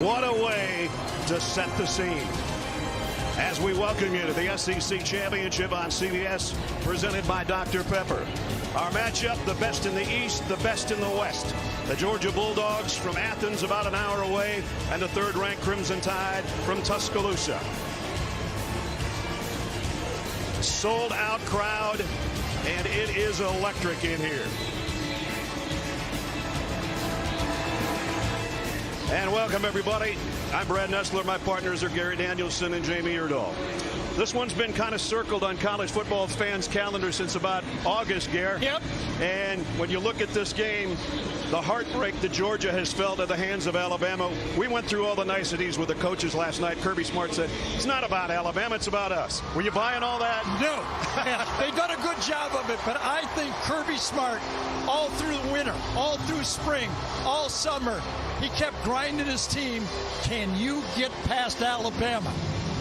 What a way to set the scene as we welcome you to the SEC Championship on CBS, presented by Dr. Pepper. Our matchup, the best in the East, the best in the West. The Georgia Bulldogs from Athens, about an hour away, and the third-ranked Crimson Tide from Tuscaloosa. Sold-out crowd, and it is electric in here. And welcome, everybody. I'm Brad Nessler. My partners are Gary Danielson and Jamie Erdahl. This one's been kind of circled on college football fans' calendar since about August, Gary. Yep. And when you look at this game, the heartbreak that Georgia has felt at the hands of Alabama. We went through all the niceties with the coaches last night. Kirby Smart said, it's not about Alabama, it's about us. Were you buying all that? No. They've done a good job of it, but I think Kirby Smart, all through the winter, all through spring, all summer, he kept grinding his team. Can you get past Alabama?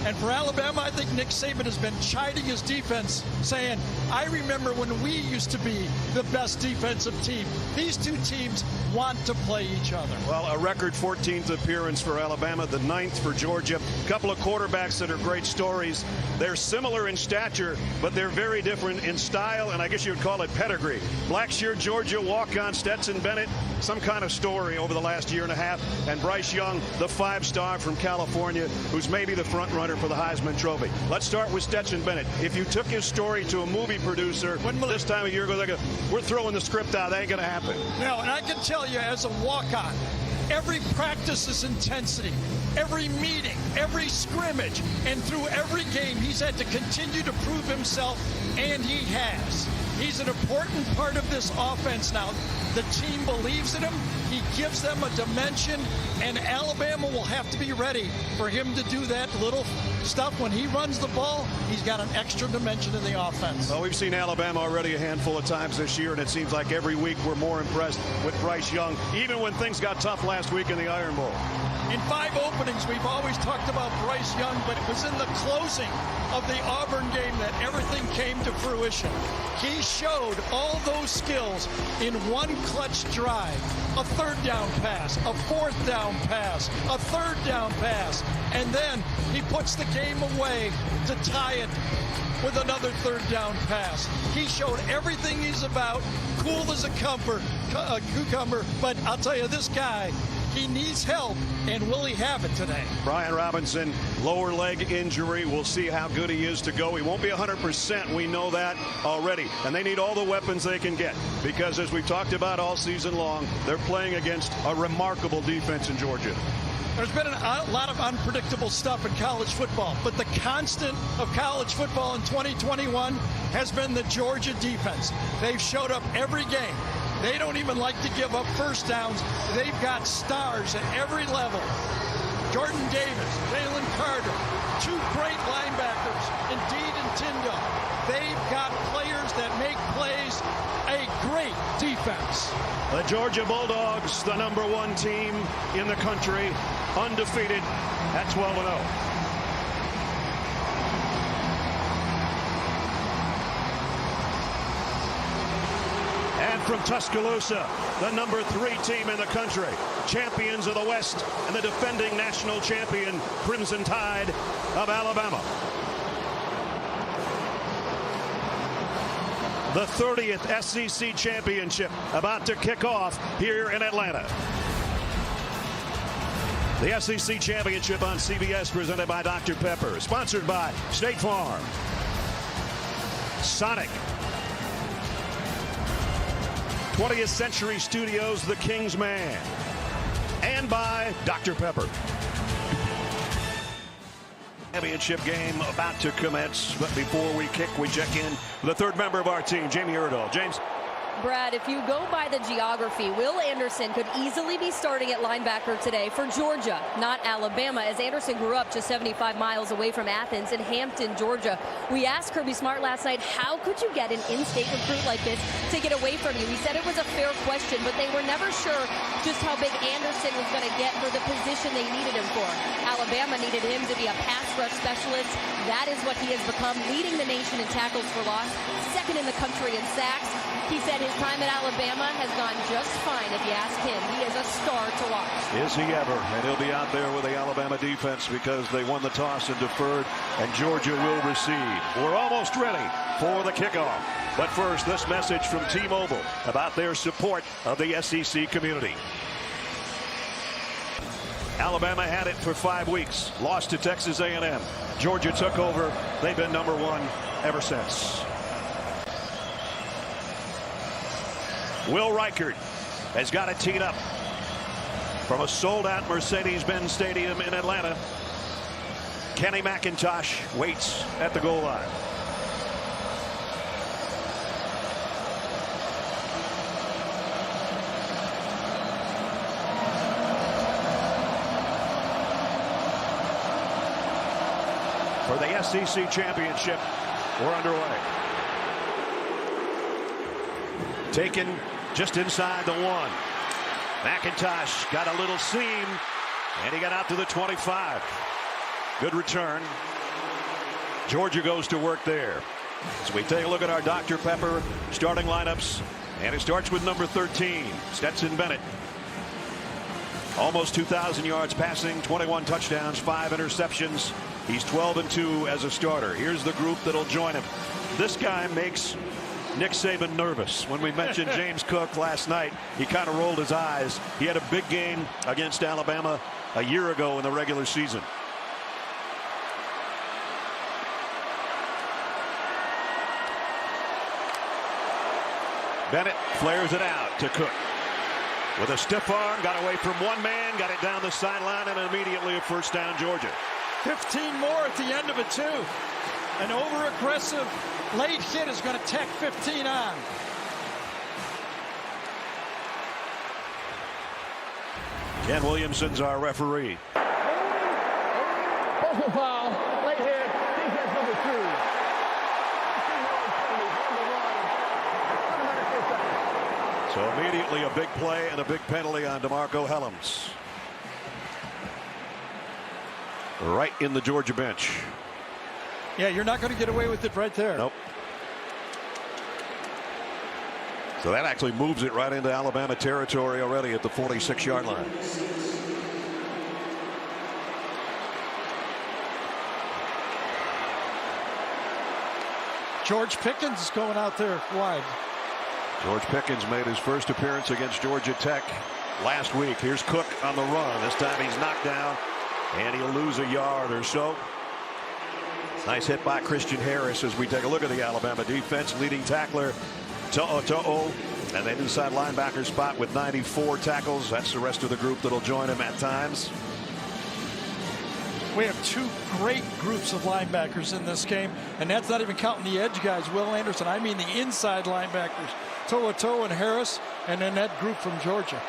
And for Alabama, I think Nick Saban has been chiding his defense, saying, I remember when we used to be the best defensive team. These two teams want to play each other. Well, a record 14th appearance for Alabama, the 9th for Georgia. A couple of quarterbacks that are great stories. They're similar in stature, but they're very different in style, and I guess you would call it pedigree. Blackshear Georgia walk-on Stetson Bennett, some kind of story over the last year and a half. And Bryce Young, the 5-star from California, who's maybe the front runner for the Heisman Trophy. Let's start with Stetson Bennett. If you took his story to a movie producer this time of year, they'd go, we're throwing the script out. That ain't going to happen. No, and I can tell you as a walk-on, every practice is intensity. Every meeting, every scrimmage, and through every game, he's had to continue to prove himself, and he has. He's an important part of this offense now. The team believes in him. He gives them a dimension, and Alabama will have to be ready for him to do that little stuff. When he runs the ball, he's got an extra dimension in the offense. Well, we've seen Alabama already a handful of times this year, and it seems like every week we're more impressed with Bryce Young, even when things got tough last week in the Iron Bowl. In 5 openings, we've always talked about Bryce Young, but it was in the closing of the Auburn game that everything came to fruition. He showed all those skills in one clutch drive. A 3rd down pass, a 4th down pass, a 3rd down pass, and then he puts the game away to tie it with another 3rd down pass. He showed everything he's about, cool as a cucumber, but I'll tell you, this guy, he needs help, and will he have it today? Brian Robinson, lower leg injury. We'll see how good he is to go. He won't be 100%. We know that already. And they need all the weapons they can get because, as we've talked about all season long, they're playing against a remarkable defense in Georgia. There's been a lot of unpredictable stuff in college football, but the constant of college football in 2021 has been the Georgia defense. They've showed up every game. They don't even like to give up first downs. They've got stars at every level. Jordan Davis, Jalen Carter, 2 great linebackers, Indeed and Tyndall. They've got players that make plays, a great defense. The Georgia Bulldogs, the #1 team in the country, undefeated at 12-0. And from Tuscaloosa, the #3 team in the country, champions of the West and the defending national champion Crimson Tide of Alabama. The 30th SEC Championship about to kick off here in Atlanta. The SEC Championship on CBS, presented by Dr. Pepper, sponsored by State Farm, Sonic, 20th Century Studios, The King's Man, and by Dr. Pepper. Championship game about to commence, but before we kick, we check in with the 3rd member of our team, Jamie Erdahl. James. Brad, if you go by the geography, Will Anderson could easily be starting at linebacker today for Georgia, not Alabama, as Anderson grew up just 75 miles away from Athens in Hampton, Georgia. We asked Kirby Smart last night, how could you get an in-state recruit like this to get away from you? He said it was a fair question, but they were never sure just how big Anderson was going to get for the position they needed him for. Alabama needed him to be a pass rush specialist. That is what he has become, leading the nation in tackles for loss, 2nd in the country in sacks. He said His time at Alabama has gone just fine, if you ask him. He is a star to watch. Is he ever? And he'll be out there with the Alabama defense because they won the toss and deferred, and Georgia will receive. We're almost ready for the kickoff. But first, this message from T-Mobile about their support of the SEC community. Alabama had it for 5 weeks, lost to Texas A&M. Georgia took over. They've been #1 ever since. Will Reichert has got it teed up from a sold-out Mercedes-Benz Stadium in Atlanta. Kenny McIntosh waits at the goal line. For the SEC championship, we're underway. Taken just inside the 1. McIntosh got a little seam, and he got out to the 25. Good return. Georgia goes to work there. So we take a look at our Dr. Pepper starting lineups, and it starts with number 13, Stetson Bennett. Almost 2,000 yards passing, 21 touchdowns, 5 interceptions. He's 12-2 as a starter. Here's the group that'll join him. This guy makes Nick Saban nervous. When we mentioned James Cook last night, he kind of rolled his eyes. He had a big game against Alabama a year ago in the regular season. Bennett flares it out to Cook. With a stiff arm, got away from one man, got it down the sideline, and immediately a first down, Georgia. 15 more at the end of it, too. An over-aggressive late hit is going to tack 15 on. Ken Williamson's our referee. Personal foul, late hit, defense number 2. So immediately a big play and a big penalty on DeMarco Helms. Right in the Georgia bench. Yeah, you're not going to get away with it right there. Nope. So that actually moves it right into Alabama territory already at the 46-yard line. George Pickens is going out there wide. George Pickens made his first appearance against Georgia Tech last week. Here's Cook on the run. This time he's knocked down, and he'll lose a yard or so. Nice hit by Christian Harris as we take a look at the Alabama defense. Leading tackler To'o, and then inside linebacker spot with 94 tackles. That's the rest of the group that'll join him at times. We have 2 great groups of linebackers in this game, and that's not even counting the edge guys, Will Anderson. I mean the inside linebackers, To'o and Harris, and then that group from Georgia.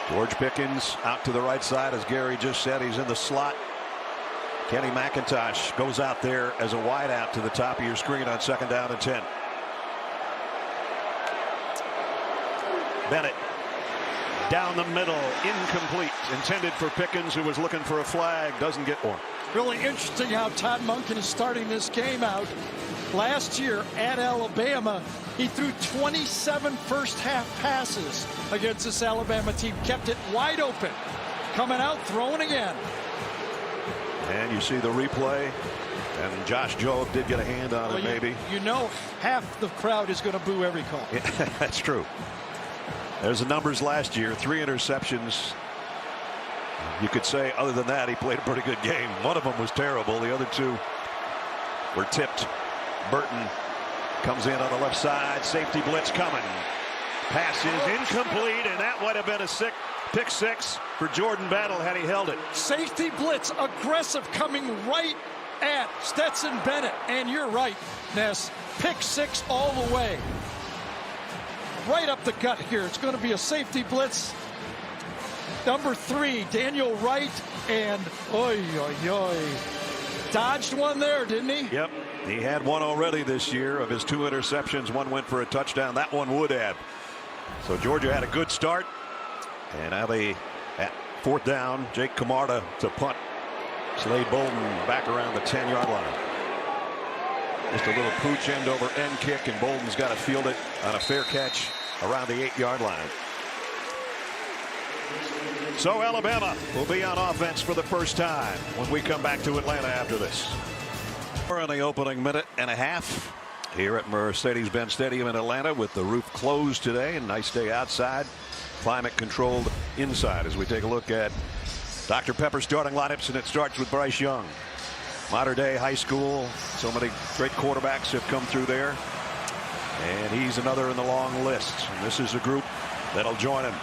George Pickens out to the right side, as Gary just said. He's in the slot. Kenny McIntosh goes out there as a wideout to the top of your screen on 2nd down and 10. Bennett down the middle, incomplete, intended for Pickens, who was looking for a flag, doesn't get one. Really interesting how Todd Monken is starting this game out. Last year at Alabama, he threw 27 first-half passes against this Alabama team, kept it wide open. Coming out, throwing again. And you see the replay, and Josh Jobe did get a hand on it, maybe. You know half the crowd is going to boo every call. Yeah, that's true. There's the numbers last year, 3 interceptions. You could say, other than that, he played a pretty good game. One of them was terrible. The other 2 were tipped. Burton comes in on the left side. Safety blitz coming. Pass is incomplete, and that would have been a pick 6 for Jordan Battle had he held it. Safety blitz, aggressive, coming right at Stetson Bennett. And you're right, Ness. Pick 6 all the way. Right up the gut here. It's going to be a safety blitz. Number 3, Daniel Wright, and dodged one there, didn't he? Yep. He had one already this year. Of his 2 interceptions, one went for a touchdown. That one would have. So Georgia had a good start. And now they, at 4th down, Jake Camarda to punt. Slade Bolden back around the 10-yard line. Just a little pooch end over end kick, and Bolden's got to field it on a fair catch around the 8-yard line. So Alabama will be on offense for the first time when we come back to Atlanta after this. We're in the opening minute and a half here at Mercedes-Benz Stadium in Atlanta, with the roof closed today. And nice day outside, climate controlled inside, as we take a look at Dr. Pepper's starting lineups, and it starts with Bryce Young. Modern day high school, so many great quarterbacks have come through there, and he's another in the long list. And this is a group that'll join him.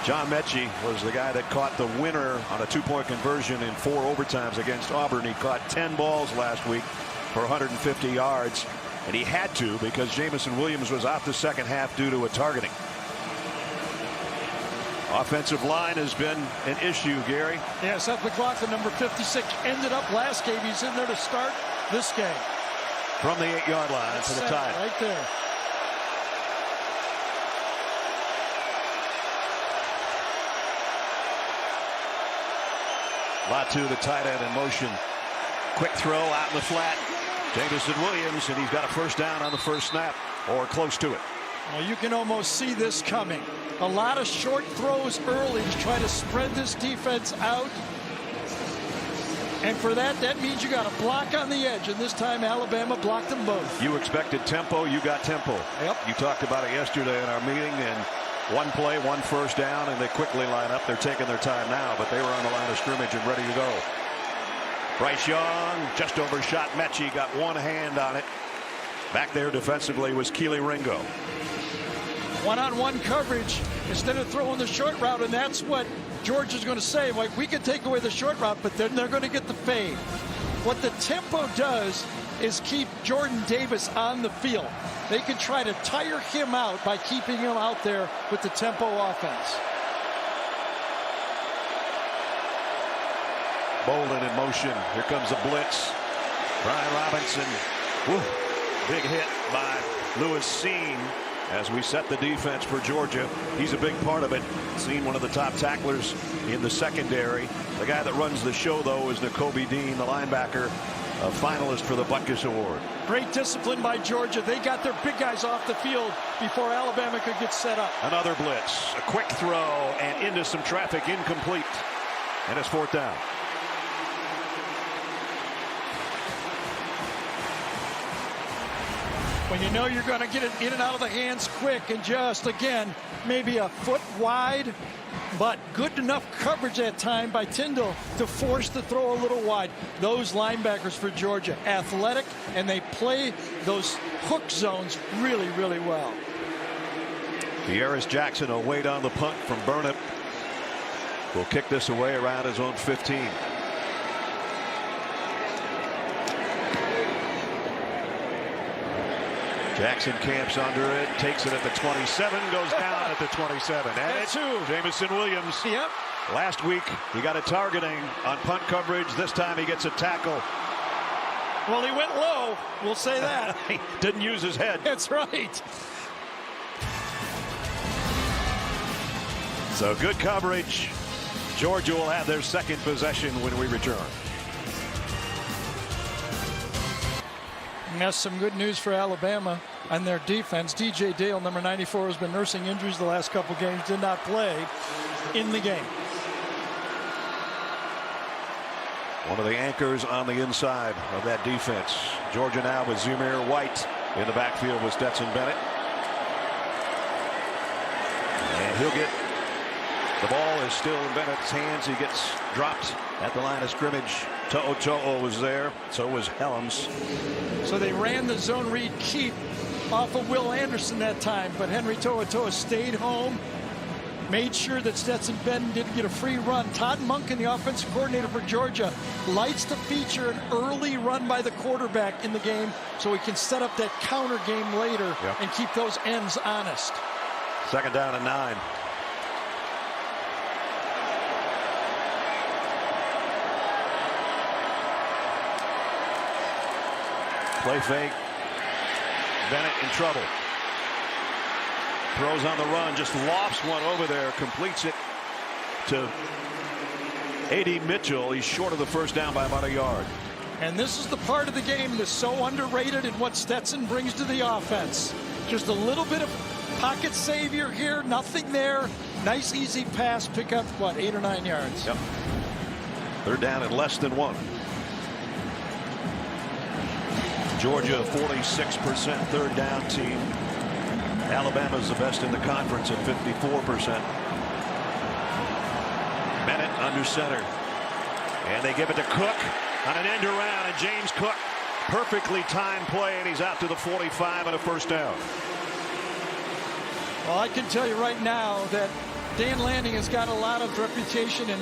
John Mechie was the guy that caught the winner on a 2-point conversion in 4 overtimes against Auburn. He caught 10 balls last week for 150 yards, and he had to because Jamison Williams was out the second half due to a targeting. Offensive line has been an issue, Gary. Yeah, Seth McLaughlin, number 56, ended up last game. He's in there to start this game. From the 8-yard line to the tie. Right there. Latu, the tight end, in motion. Quick throw out in the flat. Jamison Williams, and he's got a first down on the first snap, or close to it. Well, you can almost see this coming. A lot of short throws early to try to spread this defense out. And for that, that means you got a block on the edge. And this time, Alabama blocked them both. You expected tempo, you got tempo. Yep. You talked about it yesterday in our meeting, and one play, one first down, and they quickly line up. They're taking their time now, but they were on the line of scrimmage and ready to go. Bryce Young just overshot Mechie, got one hand on it. Back there defensively was Keely Ringo. One-on-one coverage instead of throwing the short route, and that's what Georgia's going to say. Like, we can take away the short route, but then they're going to get the fade. What the tempo does is keep Jordan Davis on the field. They can try to tire him out by keeping him out there with the tempo offense. Bolden in motion. Here comes a blitz. Brian Robinson. Woo, big hit by Lewis Seen as we set the defense for Georgia. He's a big part of it. Seen one of the top tacklers in the secondary. The guy that runs the show, though, is Nakobe Dean, the linebacker, a finalist for the Butkus Award. Great discipline by Georgia. They got their big guys off the field before Alabama could get set up. Another blitz, a quick throw, and into some traffic, incomplete. And it's 4th down. When you know you're going to get it in and out of the hands quick, and just, again, maybe a foot wide, but good enough coverage that time by Tyndall to force the throw a little wide. Those linebackers for Georgia, athletic, and they play those hook zones really, really well. Fieris Jackson will wait on the punt from Burnett. Will kick this away around his own 15. Jackson camps under it, takes it at the 27, goes down at the 27. And it's Jamison Williams. Yep. Last week, he got a targeting on punt coverage. This time he gets a tackle. Well, he went low. We'll say that. He didn't use his head. That's right. So good coverage. Georgia will have their second possession when we return. And that's some good news for Alabama and their defense. DJ Dale, number 94, has been nursing injuries the last couple games, did not play in the game. One of the anchors on the inside of that defense. Georgia now with Zamir White in the backfield with Stetson Bennett. And he'll get, the ball is still in Bennett's hands. He gets dropped at the line of scrimmage. To'o was there. So was Helms. So they ran the zone read keep off of Will Anderson that time, but Henry To'o stayed home, made sure that Stetson Bennett didn't get a free run. Todd Monken, the offensive coordinator for Georgia, likes to feature an early run by the quarterback in the game so he can set up that counter game later and keep those ends honest. 2nd down and 9. Play fake. Bennett in trouble. Throws on the run, just lofts one over there, completes it to A.D. Mitchell. He's short of the first down by about a yard. And this is the part of the game that's so underrated in what Stetson brings to the offense. Just a little bit of pocket savior here, nothing there. Nice, easy pass, pick up, what, 8 or 9 yards? Yep. They're down in less than 1. Georgia, 46% third down team. Alabama's the best in the conference at 54%. Bennett under center. And they give it to Cook on an end around, and James Cook, perfectly timed play, and he's out to the 45 and a first down. Well, I can tell you right now that Dan Lanning has got a lot of reputation and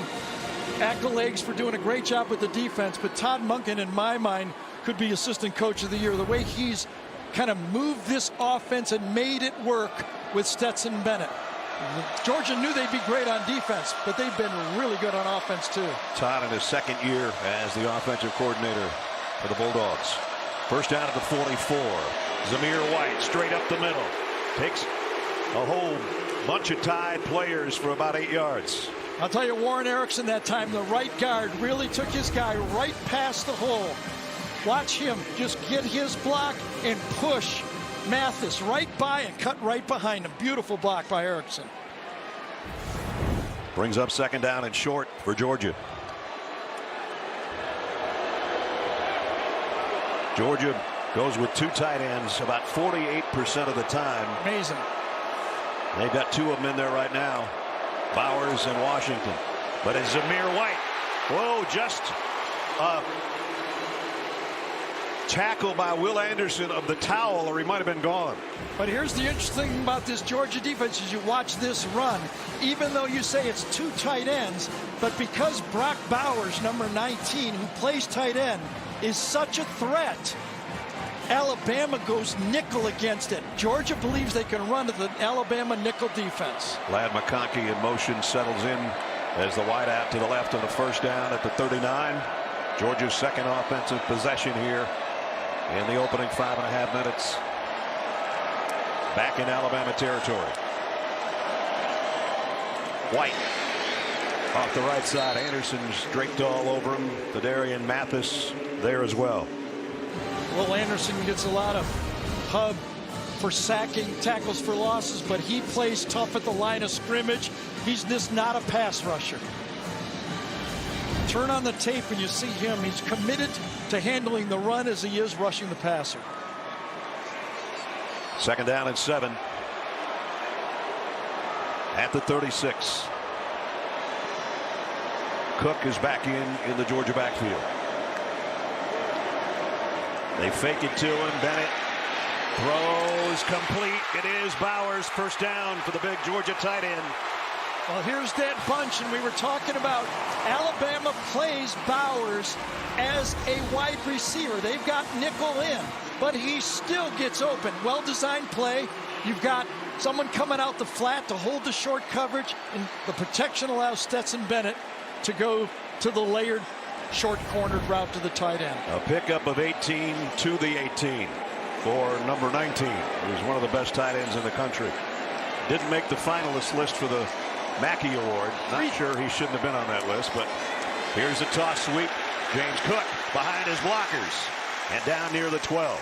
accolades for doing a great job with the defense, but Todd Monken, in my mind, could be assistant coach of the year. The way he's kind of moved this offense and made it work with Stetson Bennett. Georgia knew they'd be great on defense, but they've been really good on offense too. Todd in his second year as the offensive coordinator for the Bulldogs. First down at the 44. Zamir White straight up the middle. Takes a whole bunch of tied players for about 8 yards. I'll tell you, Warren Erickson that time, the right guard, really took his guy right past the hole. Watch him just get his block and push Mathis right by and cut right behind him. Beautiful block by Erickson. Brings up second down and short for Georgia. Georgia goes with 2 tight ends about 48% of the time. Amazing. They've got 2 of them in there right now, Bowers and Washington. But it's Zamir White. Whoa, just tackle by Will Anderson of the towel, or he might have been gone. But here's the interesting thing about this Georgia defense is you watch this run, even though you say it's 2 tight ends, but because Brock Bowers, number 19, who plays tight end, is such a threat, Alabama goes nickel against it. Georgia believes they can run to the Alabama nickel defense. Lad McConkey in motion, settles in as the wideout to the left on the first down at the 39. Georgia's second offensive possession here in the opening 5.5 minutes. Back in Alabama territory. White off the right side. Anderson's draped all over him. Fedarian Mathis there as well. Will Anderson gets a lot of hub for sacking, tackles for losses, but he plays tough at the line of scrimmage. He's just not a pass rusher. Turn on the tape and you see him. He's committed to handling the run as he is rushing the passer. Second down and 7 at the 36. Cook is back in the Georgia backfield. They fake it to him. Bennett throws complete. It is Bowers. First down for the big Georgia tight end. Well, here's that bunch, and we were talking about Alabama plays Bowers as a wide receiver. They've got nickel in, but he still gets open. Well-designed play. You've got someone coming out the flat to hold the short coverage, and the protection allows Stetson Bennett to go to the layered short cornered route to the tight end. A pickup of 18 to the 18 for number 19, who's one of the best tight ends in the country. Didn't make the finalist list for the Mackey Award. Not sure he shouldn't have been on that list, but here's a toss sweep. James Cook behind his blockers and down near the 12.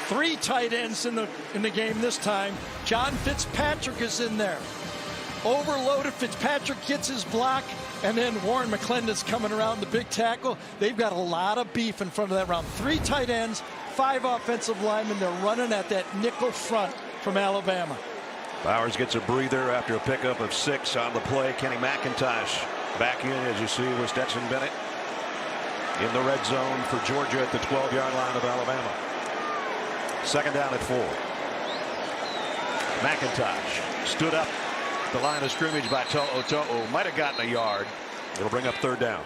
3 tight ends in the game this time. John Fitzpatrick is in there. Overloaded. Fitzpatrick gets his block, and then Warren McClendon's coming around the big tackle. They've got a lot of beef in front of that round. 3 tight ends, 5 offensive linemen. They're running at that nickel front from Alabama. Bowers gets a breather after a pickup of 6 on the play. Kenny McIntosh back in, as you see, with Stetson Bennett in the red zone for Georgia at the 12-yard line of Alabama. Second down at 4. McIntosh stood up the line of scrimmage by To'o. Might have gotten a yard. It'll bring up third down.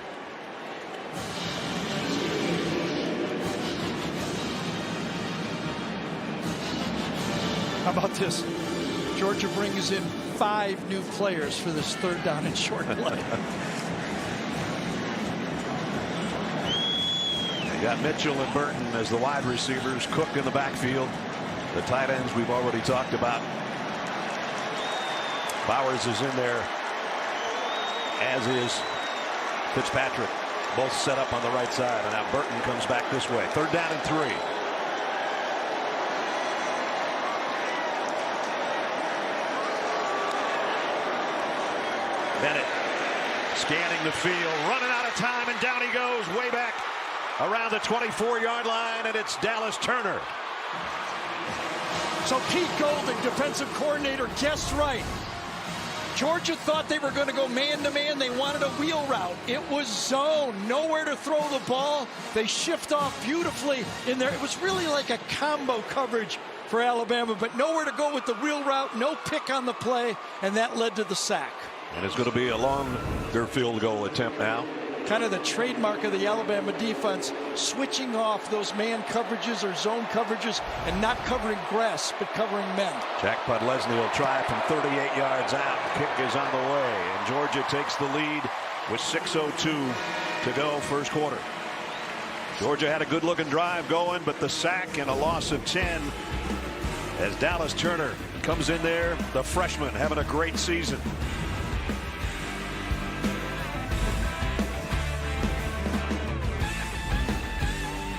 How about this? Georgia brings in 5 new players for this third down and short play. They got Mitchell and Burton as the wide receivers. Cook in the backfield. The tight ends we've already talked about. Bowers is in there, as is Fitzpatrick. Both set up on the right side, and now Burton comes back this way. 3rd down and 3. Bennett scanning the field, running out of time, and down he goes way back around the 24-yard line, and it's Dallas Turner. So Pete Golding, defensive coordinator, guessed right. Georgia thought they were going to go man-to-man. They wanted a wheel route. It was zone. Nowhere to throw the ball. They shift off beautifully in there. It was really like a combo coverage for Alabama, but nowhere to go with the wheel route. No pick on the play, and that led to the sack. And it's going to be a longer field goal attempt now. Kind of the trademark of the Alabama defense, switching off those man coverages or zone coverages and not covering grass, but covering men. Jack Podlesny will try from 38 yards out. Kick is on the way, and Georgia takes the lead with 6:02 to go, first quarter. Georgia had a good-looking drive going, but the sack and a loss of 10 as Dallas Turner comes in there, the freshman, having a great season.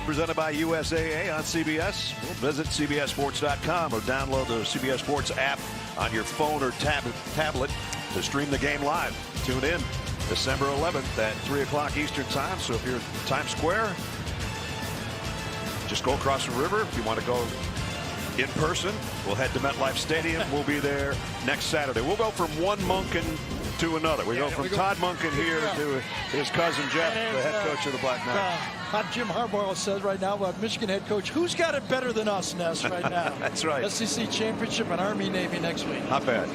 Presented by USAA on CBS. Visit CBSSports.com or download the CBS Sports app on your phone or tablet to stream the game live. Tune in December 11th at 3 o'clock Eastern Time. So if you're in Times Square, just go across the river. If you want to go in person, we'll head to MetLife Stadium. We'll be there next Saturday. We'll go from one Monken to another. We go from Todd Monken here to his cousin Jeff, the head coach of the Black Knights. Hot Jim Harbaugh says right now about Michigan head coach, who's got it better than us, Ness, right now? That's right. SEC championship and Army-Navy next week. Not bad.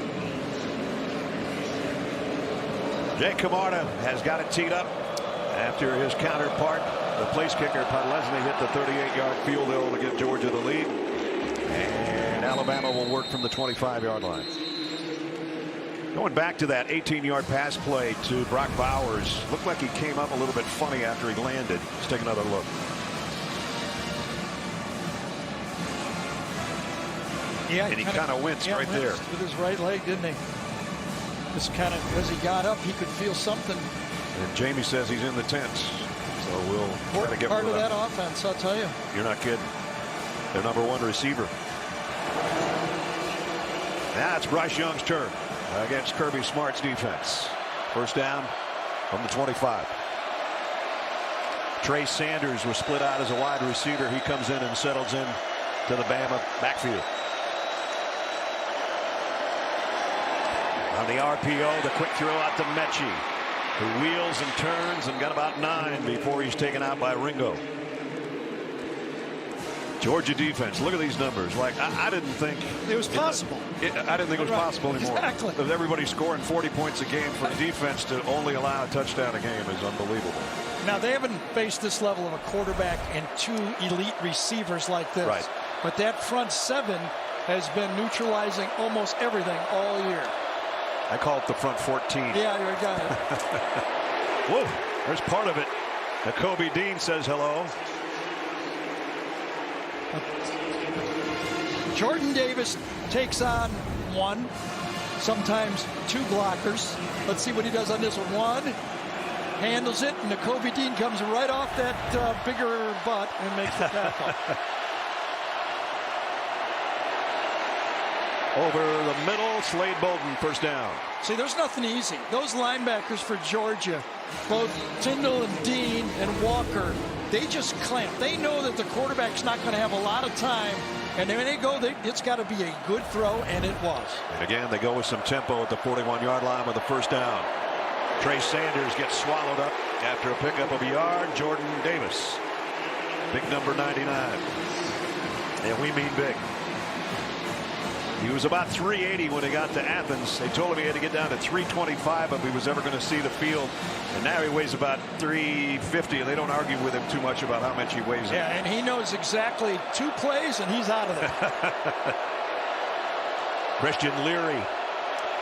Jay Camarda has got it teed up after his counterpart, the place kicker, Podlesny, hit the 38-yard field goal to give Georgia the lead. And Alabama will work from the 25-yard line. Going back to that 18-yard pass play to Brock Bowers, looked like he came up a little bit funny after he landed. Let's take another look. Yeah, and he kind of winced right there with his right leg, didn't he? Just kind of as he got up, he could feel something. And Jamie says he's in the tents, so we'll try to get part of that offense. I'll tell you. You're not kidding. Their number 1 receiver. Now it's Bryce Young's turn against Kirby Smart's defense. First down from the 25. Trey Sanders was split out as a wide receiver. He comes in and settles in to the Bama backfield. On the RPO, the quick throw out to Mechie, who wheels and turns and got about 9 before he's taken out by Ringo. Georgia defense, look at these numbers. Like, I didn't think it was possible. I didn't think it was possible anymore. Exactly. With everybody scoring 40 points a game, for a defense to only allow a touchdown a game is unbelievable. Now, they haven't faced this level of a quarterback and 2 elite receivers like this. Right. But that front 7 has been neutralizing almost everything all year. I call it the front 14. Yeah, you got it. Whoa, there's part of it. Nakobe Dean says hello. Jordan Davis takes on 1, sometimes 2 blockers. Let's see what he does on this one. Handles it, and Nakobe Dean comes right off that bigger butt and makes the tackle. Over the middle, Slade Bolden, first down. See, there's nothing easy. Those linebackers for Georgia, both Tyndall and Dean and Walker, they just clamp. They know that the quarterback's not going to have a lot of time. And when they go, it's got to be a good throw, and it was. And again, they go with some tempo at the 41-yard line with the first down. Trey Sanders gets swallowed up after a pickup of a yard. Jordan Davis, big number 99. And we mean big. He was about 380 when he got to Athens. They told him he had to get down to 325 if he was ever going to see the field. And now he weighs about 350, and they don't argue with him too much about how much he weighs. Yeah, and he knows exactly 2 plays, and he's out of there. Christian Leary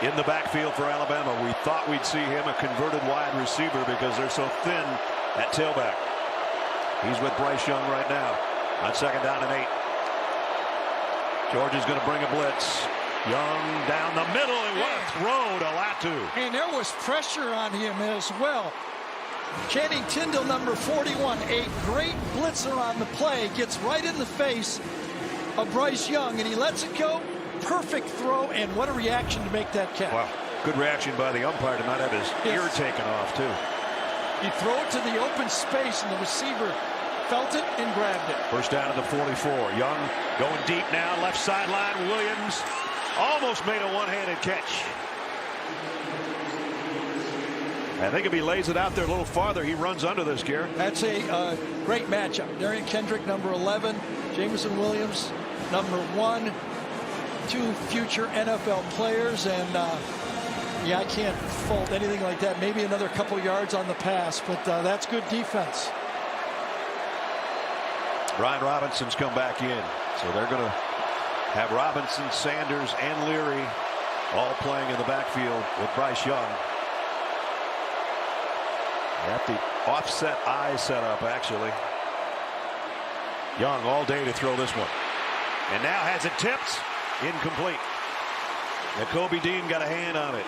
in the backfield for Alabama. We thought we'd see him a converted wide receiver because they're so thin at tailback. He's with Bryce Young right now on 2nd down and 8. Georgia's going to bring a blitz. Young down the middle, and what a throw to Latu. And there was pressure on him as well. Channing Tindall, number 41, a great blitzer on the play, gets right in the face of Bryce Young, and he lets it go. Perfect throw, and what a reaction to make that catch. Wow, good reaction by the umpire to not have his ear taken off, too. You throw it to the open space, and the receiver felt it and grabbed it. First down at the 44. Young going deep now, left sideline. Williams almost made a one-handed catch. I think if he lays it out there a little farther, he runs under this, Garrett. That's a great matchup. Darian Kendrick, number 11. Jameson Williams, number 1. 2 future NFL players, and yeah, I can't fault anything like that. Maybe another couple yards on the pass, but that's good defense. Brian Robinson's come back in, so they're going to have Robinson, Sanders, and Leary all playing in the backfield with Bryce Young. At the offset eye setup, actually. Young all day to throw this one. And now has it tipped. Incomplete. Nakobe Dean got a hand on it.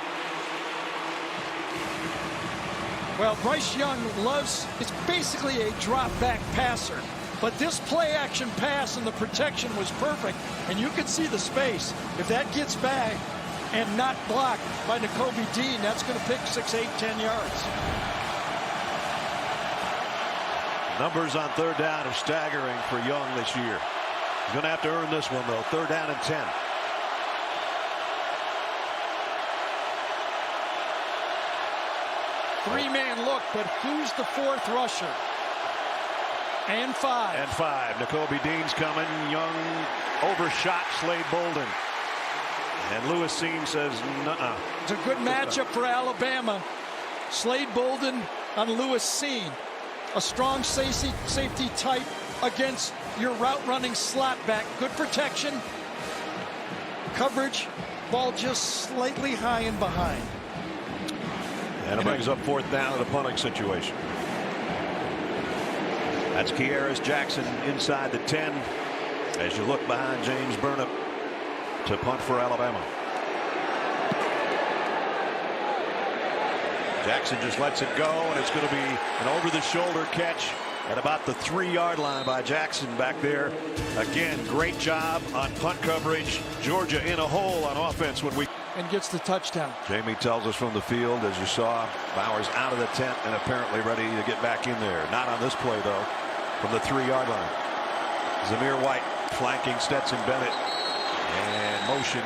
Well, Bryce Young it's basically a drop back passer, but this play action pass and the protection was perfect, and you can see the space. If that gets back and not blocked by Nakobe Dean, that's going to pick 6, 8, 10 yards. Numbers on third down are staggering for Young this year. He's going to have to earn this one, though. Third down and 10. Three-man look, but who's the 4th rusher? And 5. And 5. Nakobe Dean's coming. Young overshot Slade Bolden. And Lewis Seen says, nuh-uh. It's a good matchup for Alabama. Slade Bolden on Lewis Seen. A strong safety type against your route running slot back. Good protection. Coverage. Ball just slightly high and behind. And it brings up 4th down in a punting situation. That's Kearis Jackson inside the 10 as you look behind James Burnip to punt for Alabama. Jackson just lets it go, and it's going to be an over-the-shoulder catch at about the 3-yard line by Jackson back there. Again, great job on punt coverage. Georgia in a hole on offense when we... And gets the touchdown. Jamie tells us from the field, as you saw, Bowers out of the tent and apparently ready to get back in there. Not on this play, though, from the 3-yard line. Zamir White flanking Stetson Bennett. And motion.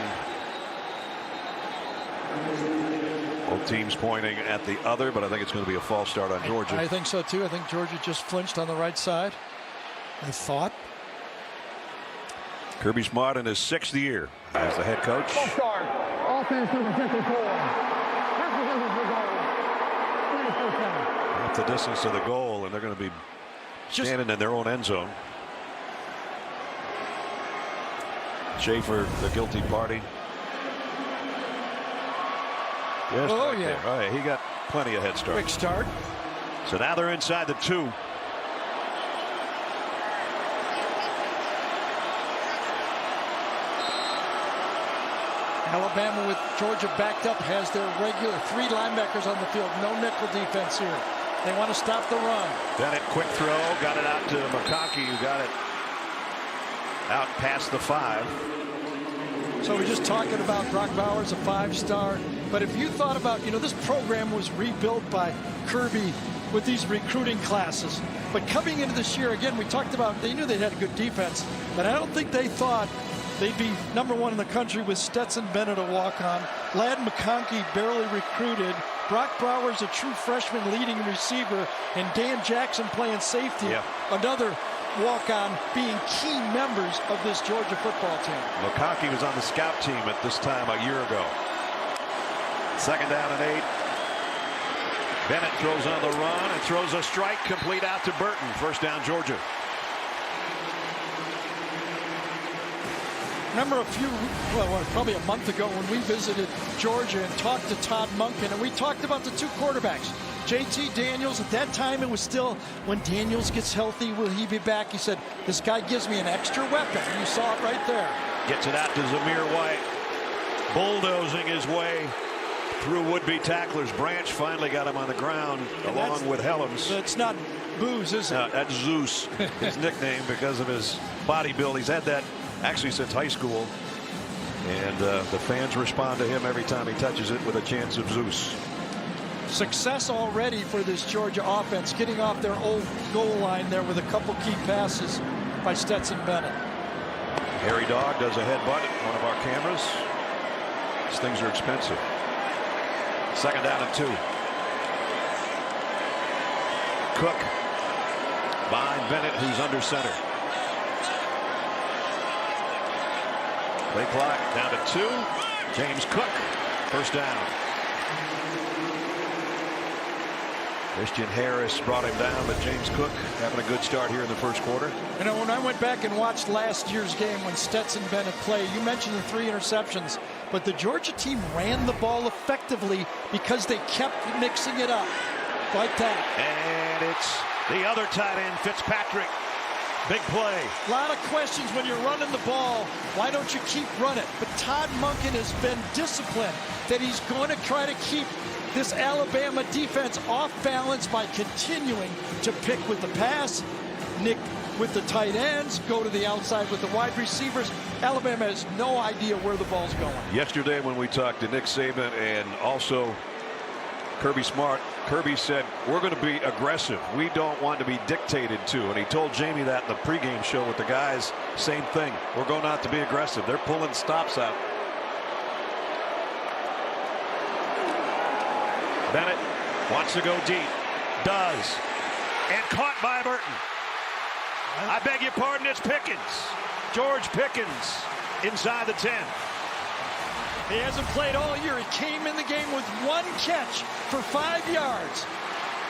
Both teams pointing at the other, but I think it's going to be a false start on Georgia. I think so, too. I think Georgia just flinched on the right side. I thought. Kirby Smart in his 6th year as the head coach. False start. Offense to the second goal. Half the distance to the goal, and they're going to be standing in their own end zone. Schaefer, the guilty party. Yes, oh, right yeah. There. All right, he got plenty of head start. Quick start. So now they're inside the 2. Alabama with Georgia backed up has their regular 3 linebackers on the field. No nickel defense here. They want to stop the run. Bennett, quick throw, got it out to McConkey, who got it out past the 5. So we're just talking about Brock Bowers, a 5-star. But if you thought about, this program was rebuilt by Kirby with these recruiting classes. But coming into this year, again, we talked about they knew they had a good defense, but I don't think they thought they'd be number 1 in the country with Stetson Bennett a walk-on. Ladd McConkey barely recruited. Brock Bowers a true freshman leading receiver. And Dan Jackson playing safety. Yeah. Another walk-on being key members of this Georgia football team. McConkey was on the scout team at this time a year ago. 2nd down and 8. Bennett throws on the run and throws a strike complete out to Burton. First down, Georgia. Remember probably a month ago when we visited Georgia and talked to Todd Monken, and we talked about the 2 quarterbacks. JT Daniels, at that time it was still, when Daniels gets healthy, will he be back? He said, this guy gives me an extra weapon. And you saw it right there. Gets it out to Zamir White. Bulldozing his way through would-be tacklers. Branch finally got him on the ground along with Helms. It's not Booze, is it? No, that's Zeus, his nickname, because of his body build. He's had that actually since high school. And the fans respond to him every time he touches it with a chance of Zeus. Success already for this Georgia offense, getting off their old goal line there with a couple key passes by Stetson Bennett. Harry Dawg does a headbutt at one of our cameras. These things are expensive. 2nd down and 2. Cook behind Bennett, who's under center. Play clock down to 2. James Cook, 1st down. Christian Harris brought him down, but James Cook having a good start here in the 1st quarter. You know, when I went back and watched last year's game when Stetson Bennett played, you mentioned the 3 interceptions, but the Georgia team ran the ball effectively because they kept mixing it up like that. And it's the other tight end, Fitzpatrick. Big play. A lot of questions when you're running the ball. Why don't you keep running? But Todd Monken has been disciplined that he's going to try to keep this Alabama defense off balance by continuing to pick with the pass, nick with the tight ends, go to the outside with the wide receivers. Alabama has no idea where the ball's going. Yesterday when we talked to Nick Saban and also Kirby Smart, Kirby said, we're going to be aggressive. We don't want to be dictated to. And he told Jamie that in the pregame show with the guys. Same thing. We're going out to be aggressive. They're pulling stops out. Bennett wants to go deep. Does. And caught by Burton. I beg your pardon, it's Pickens. George Pickens inside the 10. He hasn't played all year. He came in the game with 1 catch for 5 yards.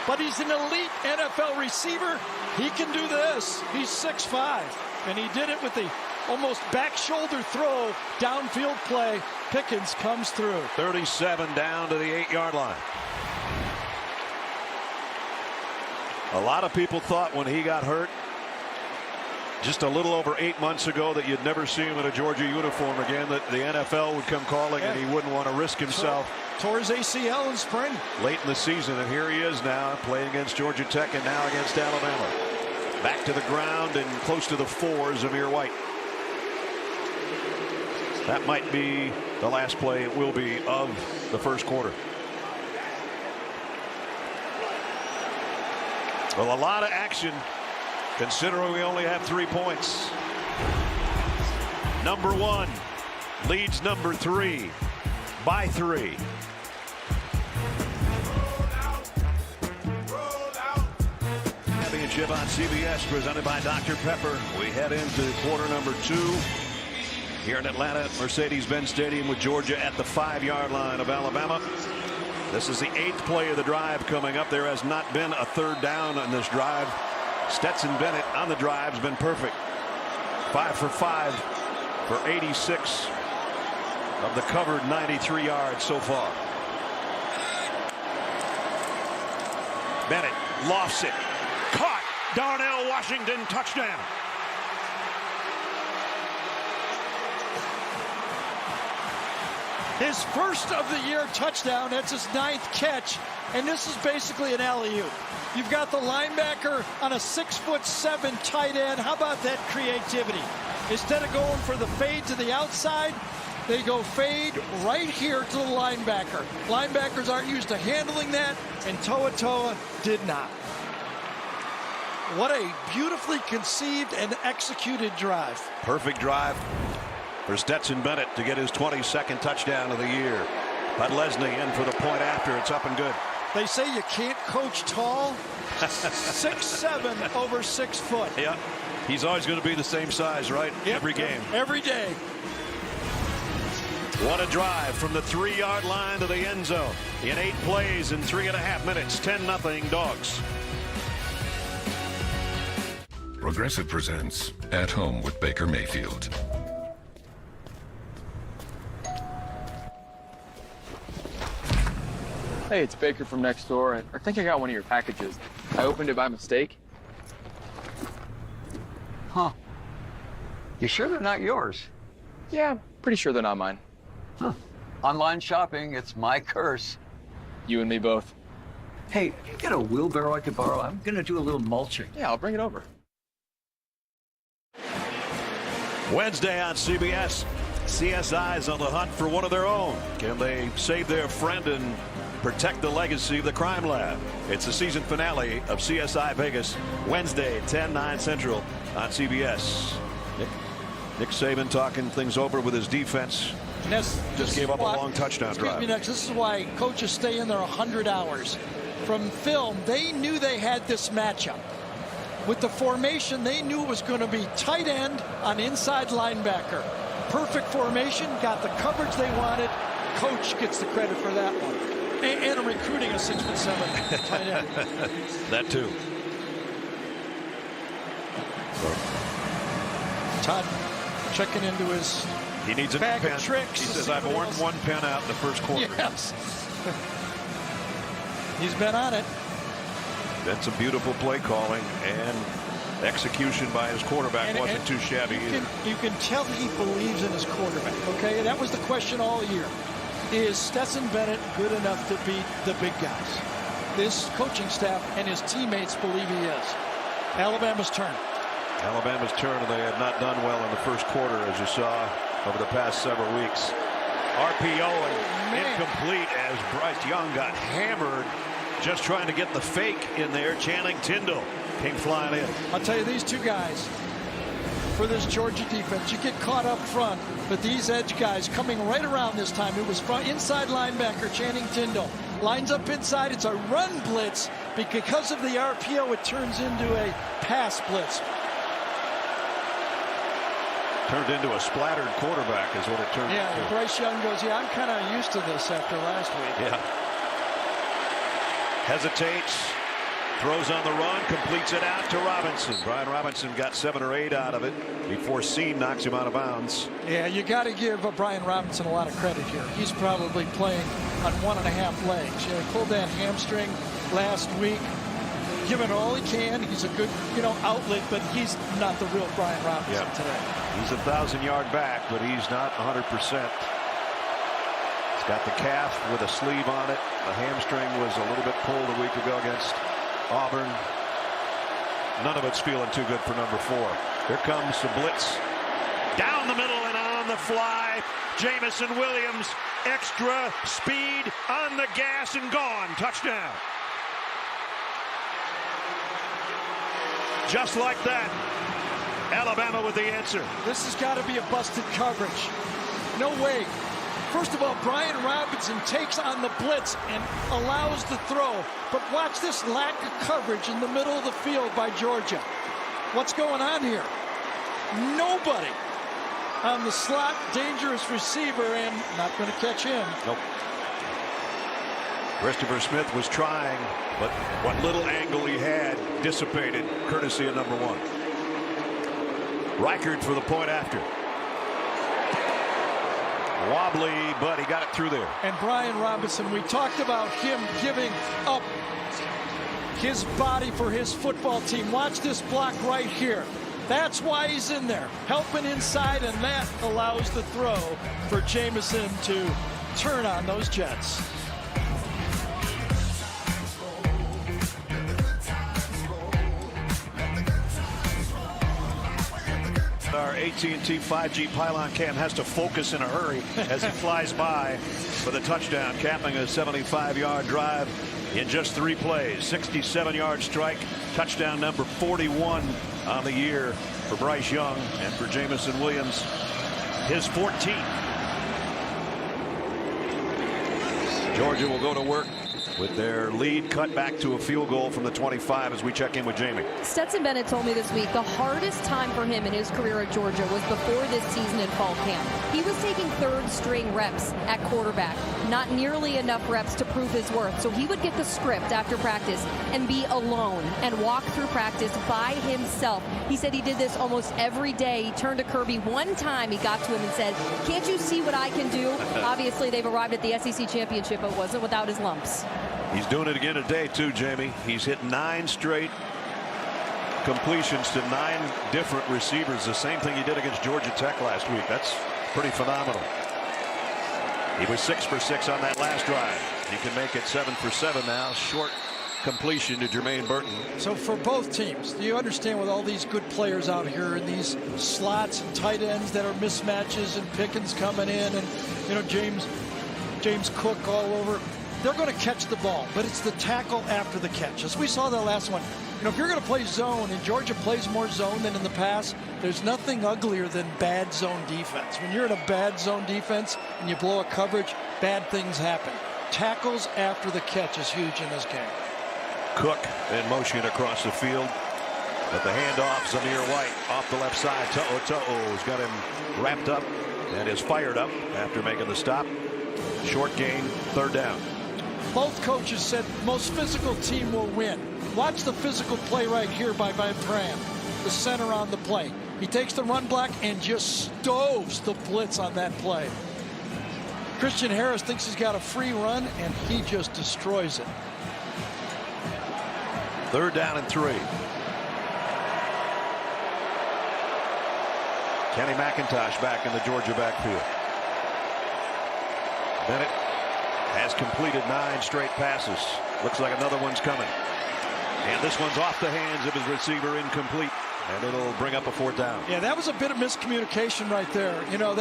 But he's an elite NFL receiver. He can do this. He's 6'5", and he did it with the almost back shoulder throw, downfield play. Pickens comes through. 37 down to the 8-yard line. A lot of people thought when he got hurt just a little over 8 months ago that you'd never see him in a Georgia uniform again, that the NFL would come calling and he wouldn't want to risk himself. Tore his ACL in spring. Late in the season, and here he is now playing against Georgia Tech and now against Alabama. Back to the ground and close to the 4, Zamir White. That might be the last play, it will be, of the 1st quarter. Well, a lot of action considering we only have 3 points. Number 1 leads number 3 by 3. Championship on CBS presented by Dr. Pepper. We head into quarter number 2 here in Atlanta at Mercedes-Benz Stadium with Georgia at the 5-yard line of Alabama. This is the 8th play of the drive coming up. There has not been a 3rd down on this drive. Stetson Bennett on the drive has been perfect. 5 for 5 for 86 of the covered 93 yards so far. Bennett lofts it. Caught. Darnell Washington, touchdown. His first of the year touchdown. That's his 9th catch. And this is basically an alley-oop. You've got the linebacker on a 6'7" tight end. How about that creativity? Instead of going for the fade to the outside, they go fade right here to the linebacker. Linebackers aren't used to handling that, and Toa did not. What a beautifully conceived and executed drive. Perfect drive for Stetson Bennett to get his 22nd touchdown of the year. Bud Leslie in for the point after. It's up and good. They say you can't coach tall. 6'7" over 6 foot. Yeah, he's always going to be the same size, right? Yep. Every game. Every day. What a drive from the 3-yard line to the end zone in 8 plays in 3.5 minutes. 10-0 Dogs. Progressive presents At Home with Baker Mayfield. Hey, it's Baker from next door, and I think I got one of your packages. I opened it by mistake. Huh. You sure they're not yours? Yeah, I'm pretty sure they're not mine. Huh. Online shopping, it's my curse. You and me both. Hey, you got a wheelbarrow I could borrow? I'm gonna do a little mulching. Yeah, I'll bring it over. Wednesday on CBS, CSI is on the hunt for one of their own. Can they save their friend and protect the legacy of the crime lab? It's the season finale of CSI Vegas, Wednesday, 10/9 Central on CBS. Nick Saban talking things over with his defense. Just gave up a long touchdown drive. This is why coaches stay in there 100 hours. From film, they knew they had this matchup. With the formation, they knew it was going to be tight end on inside linebacker. Perfect formation, got the coverage they wanted. Coach gets the credit for that one. And recruiting a 6'7" tight end. That too. Todd checking into his He needs a bag pen. of tricks. He says, I've worn one pen out in the first quarter. Yes. He's been on it. That's some beautiful play calling, and execution by his quarterback wasn't too shabby either. You can tell he believes in his quarterback, okay? That was the question all year. Is Stetson Bennett good enough to beat the big guys? This coaching staff and his teammates believe he is. Alabama's turn. Alabama's turn, and they had not done well in the first quarter, as you saw over the past several weeks. RPO and incomplete as Bryce Young got hammered just trying to get the fake in there. Channing Tindall came flying in. I'll tell you, these two guys, for this Georgia defense, you get caught up front, but these edge guys coming right around this time. It was inside linebacker Channing Tindall. Lines up inside. It's a run blitz. Because of the RPO, it turns into a pass blitz. Turned into a splattered quarterback is what it turned into. Yeah, Bryce Young goes, yeah, I'm kind of used to this after last week. Yeah. Hesitates, throws on the run, completes it out to Robinson. Brian Robinson got 7 or 8 out of it before Seam knocks him out of bounds. Yeah, you got to give Brian Robinson a lot of credit here. He's probably playing on 1.5 legs. He pulled that hamstring last week. Giving all he can. He's a good, outlet, but he's not the real Brian Robinson today. He's a 1,000-yard back, but he's not 100%. He's got the calf with a sleeve on it. The hamstring was a little bit pulled a week ago against Auburn. None of it's feeling too good for number 4. Here comes the blitz. Down the middle and on the fly. Jamison Williams, extra speed on the gas and gone. Touchdown. Just like that, Alabama with the answer. This has got to be a busted coverage. No way. First of all, Brian Robinson takes on the blitz and allows the throw. But watch this lack of coverage in the middle of the field by Georgia. What's going on here? Nobody on the slot, dangerous receiver, and not going to catch him. Nope. Christopher Smith was trying, but what little angle he had dissipated, courtesy of number 1. Reichard for the point after. Wobbly, but he got it through there. And Brian Robinson, we talked about him giving up his body for his football team. Watch this block right here. That's why he's in there, helping inside, and that allows the throw for Jamison to turn on those Jets. Our AT&T 5G pylon cam has to focus in a hurry as it flies by for the touchdown, capping a 75-yard drive in just 3 plays. 67-yard strike, touchdown number 41 on the year for Bryce Young, and for Jamison Williams, his 14th. Georgia will go to work with their lead cut back to a field goal from the 25 as we check in with Jamie. Stetson Bennett told me this week the hardest time for him in his career at Georgia was before this season in fall camp. He was taking third-string reps at quarterback, not nearly enough reps to prove his worth. So he would get the script after practice and be alone and walk through practice by himself. He said he did this almost every day. He turned to Kirby one time. He got to him and said, "Can't you see what I can do?" Obviously, they've arrived at the SEC championship, but wasn't without his lumps. He's doing it again today, too, Jamie. He's hit 9 straight completions to 9 different receivers. The same thing he did against Georgia Tech last week. That's pretty phenomenal. He was 6 for 6 on that last drive. He can make it 7 for 7 now. Short completion to Jermaine Burton. So for both teams, do you understand with all these good players out here in these slots and tight ends that are mismatches and Pickens coming in and, you know, James Cook all over, they're going to catch the ball, but it's the tackle after the catch. As we saw that last one, you know, if you're going to play zone, and Georgia plays more zone than in the past, there's nothing uglier than bad zone defense. When you're in a bad zone defense and you blow a coverage, bad things happen. Tackles after the catch is huge in this game. Cook in motion across the field. But the handoff, Zamir White off the left side. To'o's got him wrapped up and is fired up after making the stop. Short gain, 3rd down. Both coaches said most physical team will win. Watch the physical play right here by Bram, the center on the play. He takes the run block and just stoves the blitz on that play. Christian Harris thinks he's got a free run, and he just destroys it. 3rd down and 3. Kenny McIntosh back in the Georgia backfield. Bennett has completed 9 straight passes. Looks like another one's coming. And this one's off the hands of his receiver, incomplete. And it'll bring up a 4th down. Yeah, that was a bit of miscommunication right there. You know,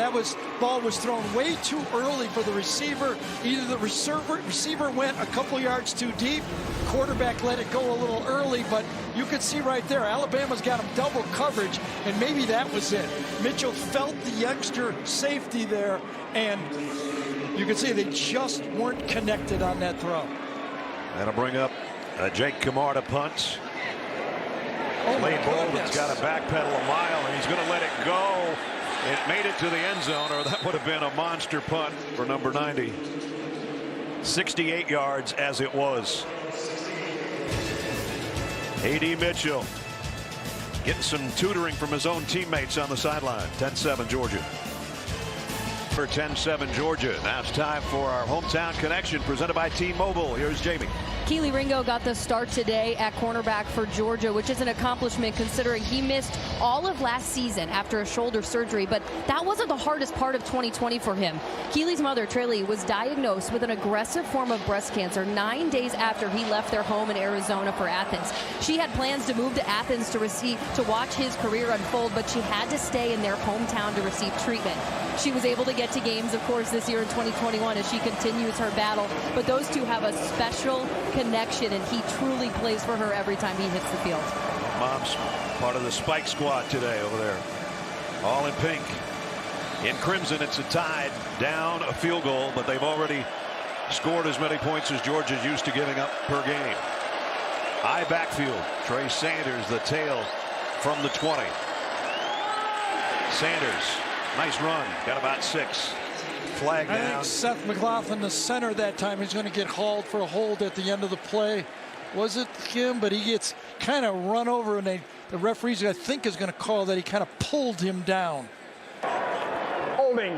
ball was thrown way too early for the receiver. Either the receiver went a couple yards too deep, quarterback let it go a little early, but you could see right there, Alabama's got him double coverage, and maybe that was it. Mitchell felt the extra safety there, and you can see they just weren't connected on that throw. That'll bring up Jake Kamar to punt. Lane Bolden's got to backpedal a mile, and he's going to let it go. It made it to the end zone, or that would have been a monster punt for number 90. 68 yards as it was. A.D. Mitchell getting some tutoring from his own teammates on the sideline. 10-7 Georgia. For 10-7 Georgia. Now it's time for our hometown connection presented by T-Mobile. Here's Jamie. Keely Ringo got the start today at cornerback for Georgia, which is an accomplishment considering he missed all of last season after a shoulder surgery, but that wasn't the hardest part of 2020 for him. Keely's mother, Trely, was diagnosed with an aggressive form of breast cancer 9 days after he left their home in Arizona for Athens. She had plans to move to Athens to watch his career unfold, but she had to stay in their hometown to receive treatment. She was able to get to games, of course, this year in 2021 as she continues her battle, but those two have a special connection, and he truly plays for her every time he hits the field. Mom's part of the Spike squad today over there. All in pink. In crimson, it's a tie, down a field goal, but they've already scored as many points as Georgia's used to giving up per game. High backfield. Trey Sanders, the tail from the 20. Sanders, nice run, got about 6. Flag down. I think Seth McLaughlin, the center that time, is going to get hauled for a hold at the end of the play. Was it him? But he gets kind of run over, and the referees, I think, is going to call that he kind of pulled him down. Holding,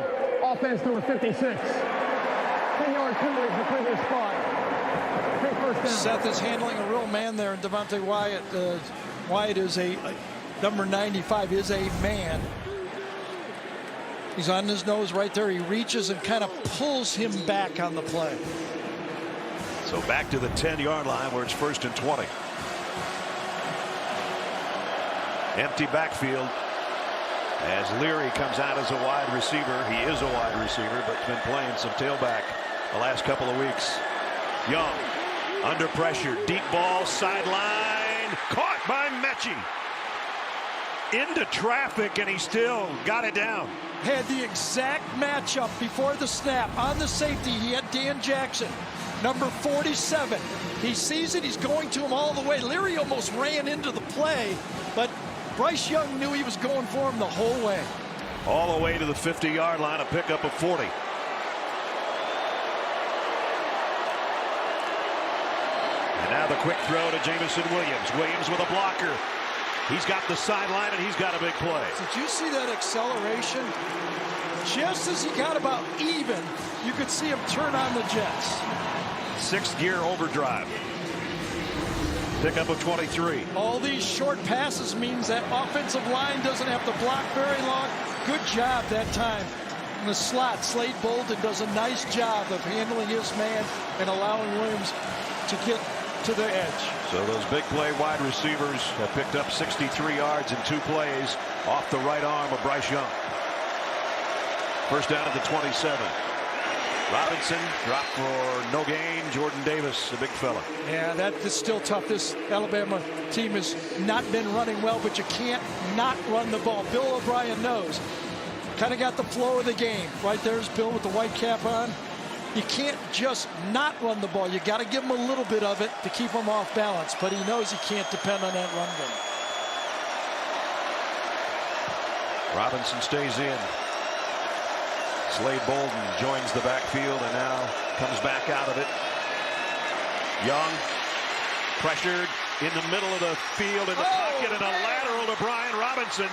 offense number 56. 10-yard penalty for previous spot. Take 1st down. Seth is handling a real man there, and Devontae Wyatt. Wyatt is number 95 is a man. He's on his nose right there. He reaches and kind of pulls him back on the play. So back to the 10-yard line where it's 1st and 20. Empty backfield as Leary comes out as a wide receiver. He is a wide receiver, but been playing some tailback the last couple of weeks. Young under pressure, deep ball, sideline, caught by Mechie. Into traffic, and he still got it down. Had the exact matchup before the snap. On the safety, he had Dan Jackson, number 47. He sees it. He's going to him all the way. Leary almost ran into the play, but Bryce Young knew he was going for him the whole way. All the way to the 50-yard line, a pickup of 40. And now the quick throw to Jamison Williams. Williams with a blocker. He's got the sideline, and he's got a big play. Did you see that acceleration? Just as he got about even, you could see him turn on the jets. 6th gear overdrive. Pickup of 23. All these short passes means that offensive line doesn't have to block very long. Good job that time. the slot, Slade Bolden does a nice job of handling his man and allowing Williams to get to the edge. So those big play wide receivers have picked up 63 yards in 2 plays off the right arm of Bryce Young. First down at the 27. Robinson dropped for no gain. Jordan Davis, a big fella. Yeah, that is still tough. This Alabama team has not been running well, but you can't not run the ball. Bill O'Brien knows. Kind of got the flow of the game. Right there's Bill with the white cap on. You can't just not run the ball. You got to give him a little bit of it to keep him off balance, but he knows he can't depend on that run game. Robinson stays in. Slade Bolden joins the backfield and now comes back out of it. Young pressured in the middle of the field in the pocket and a lateral to Brian Robinson,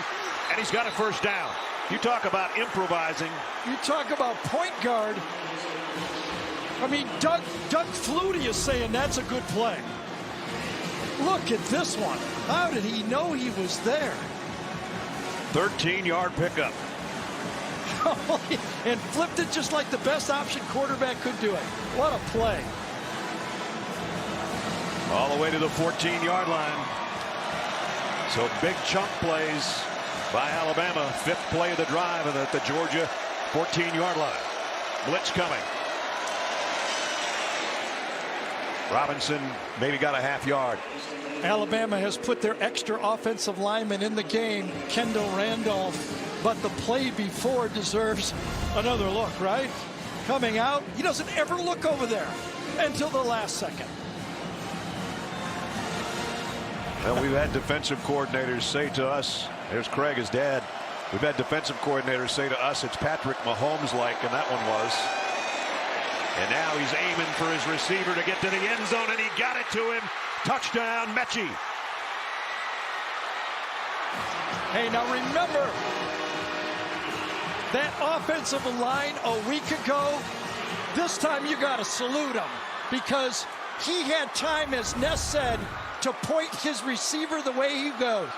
and he's got a first down. You talk about improvising. You talk about point guard. I mean, Doug Flutie is saying that's a good play. Look at this one. How did he know he was there? 13-yard pickup. And flipped it just like the best option quarterback could do it. What a play. All the way to the 14-yard line. So big chunk plays by Alabama. 5th play of the drive and at the Georgia 14-yard line. Blitz coming. Robinson maybe got a half yard. Alabama has put their extra offensive lineman in the game, Kendall Randolph. But the play before deserves another look, right? Coming out, he doesn't ever look over there until the last second. Well, we've had defensive coordinators say to us, there's Craig, his dad. We've had defensive coordinators say to us, it's Patrick Mahomes-like, and that one was. And now he's aiming for his receiver to get to the end zone, and he got it to him. Touchdown, Mechie. Hey, now remember, that offensive line a week ago, this time you got to salute him because he had time, as Ness said, to point his receiver the way he goes.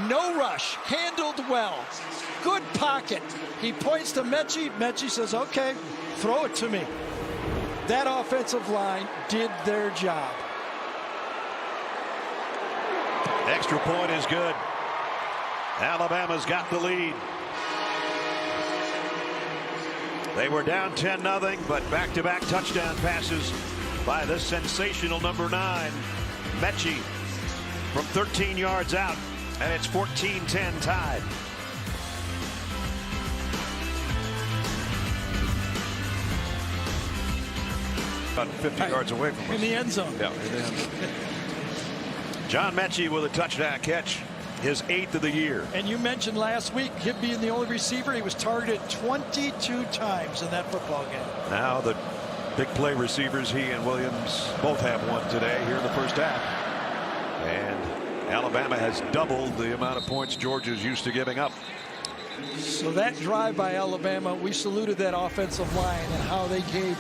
No rush, handled well, good pocket. He points to Mechie. Mechie says, okay, throw it to me. That offensive line did their job. Extra point is good. Alabama's got the lead. They were down 10-0, but back-to-back touchdown passes by the sensational number 9, Mechie, from 13 yards out, and it's 14-10 tied. About 50 yards away from us. In the end zone. Yeah, in the end zone. John Mechie with a touchdown catch, his 8th of the year. And you mentioned last week him being the only receiver. He was targeted 22 times in that football game. Now the big play receivers, he and Williams both have one today here in the first half. And Alabama has doubled the amount of points Georgia's used to giving up. So that drive by Alabama, we saluted that offensive line and how they gave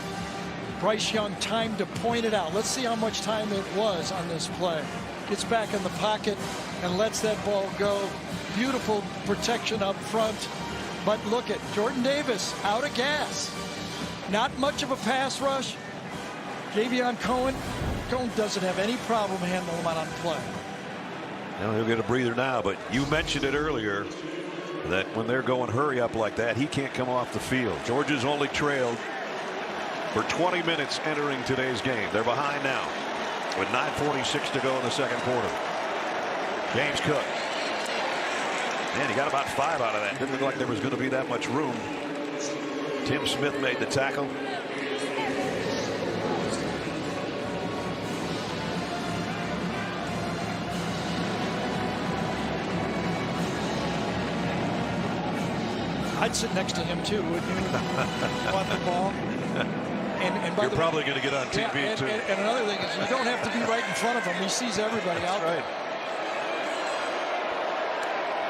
Bryce Young time to point it out. Let's see how much time it was on this play. Gets back in the pocket and lets that ball go. Beautiful protection up front. But look at Jordan Davis out of gas. Not much of a pass rush. Javion Cohen doesn't have any problem handling him on play. Now he'll get a breather now, but you mentioned it earlier that when they're going hurry up like that, he can't come off the field. Georgia's only trailed for 20 minutes entering today's game. They're behind now with 9:46 to go in the second quarter. James Cook. Man, he got about 5 out of that. Didn't look like there was going to be that much room. Tim Smith made the tackle. I'd sit next to him too, wouldn't you? Want the ball. And by You're probably going to get on TV too. And another thing is you don't have to be right in front of him. He sees everybody out there.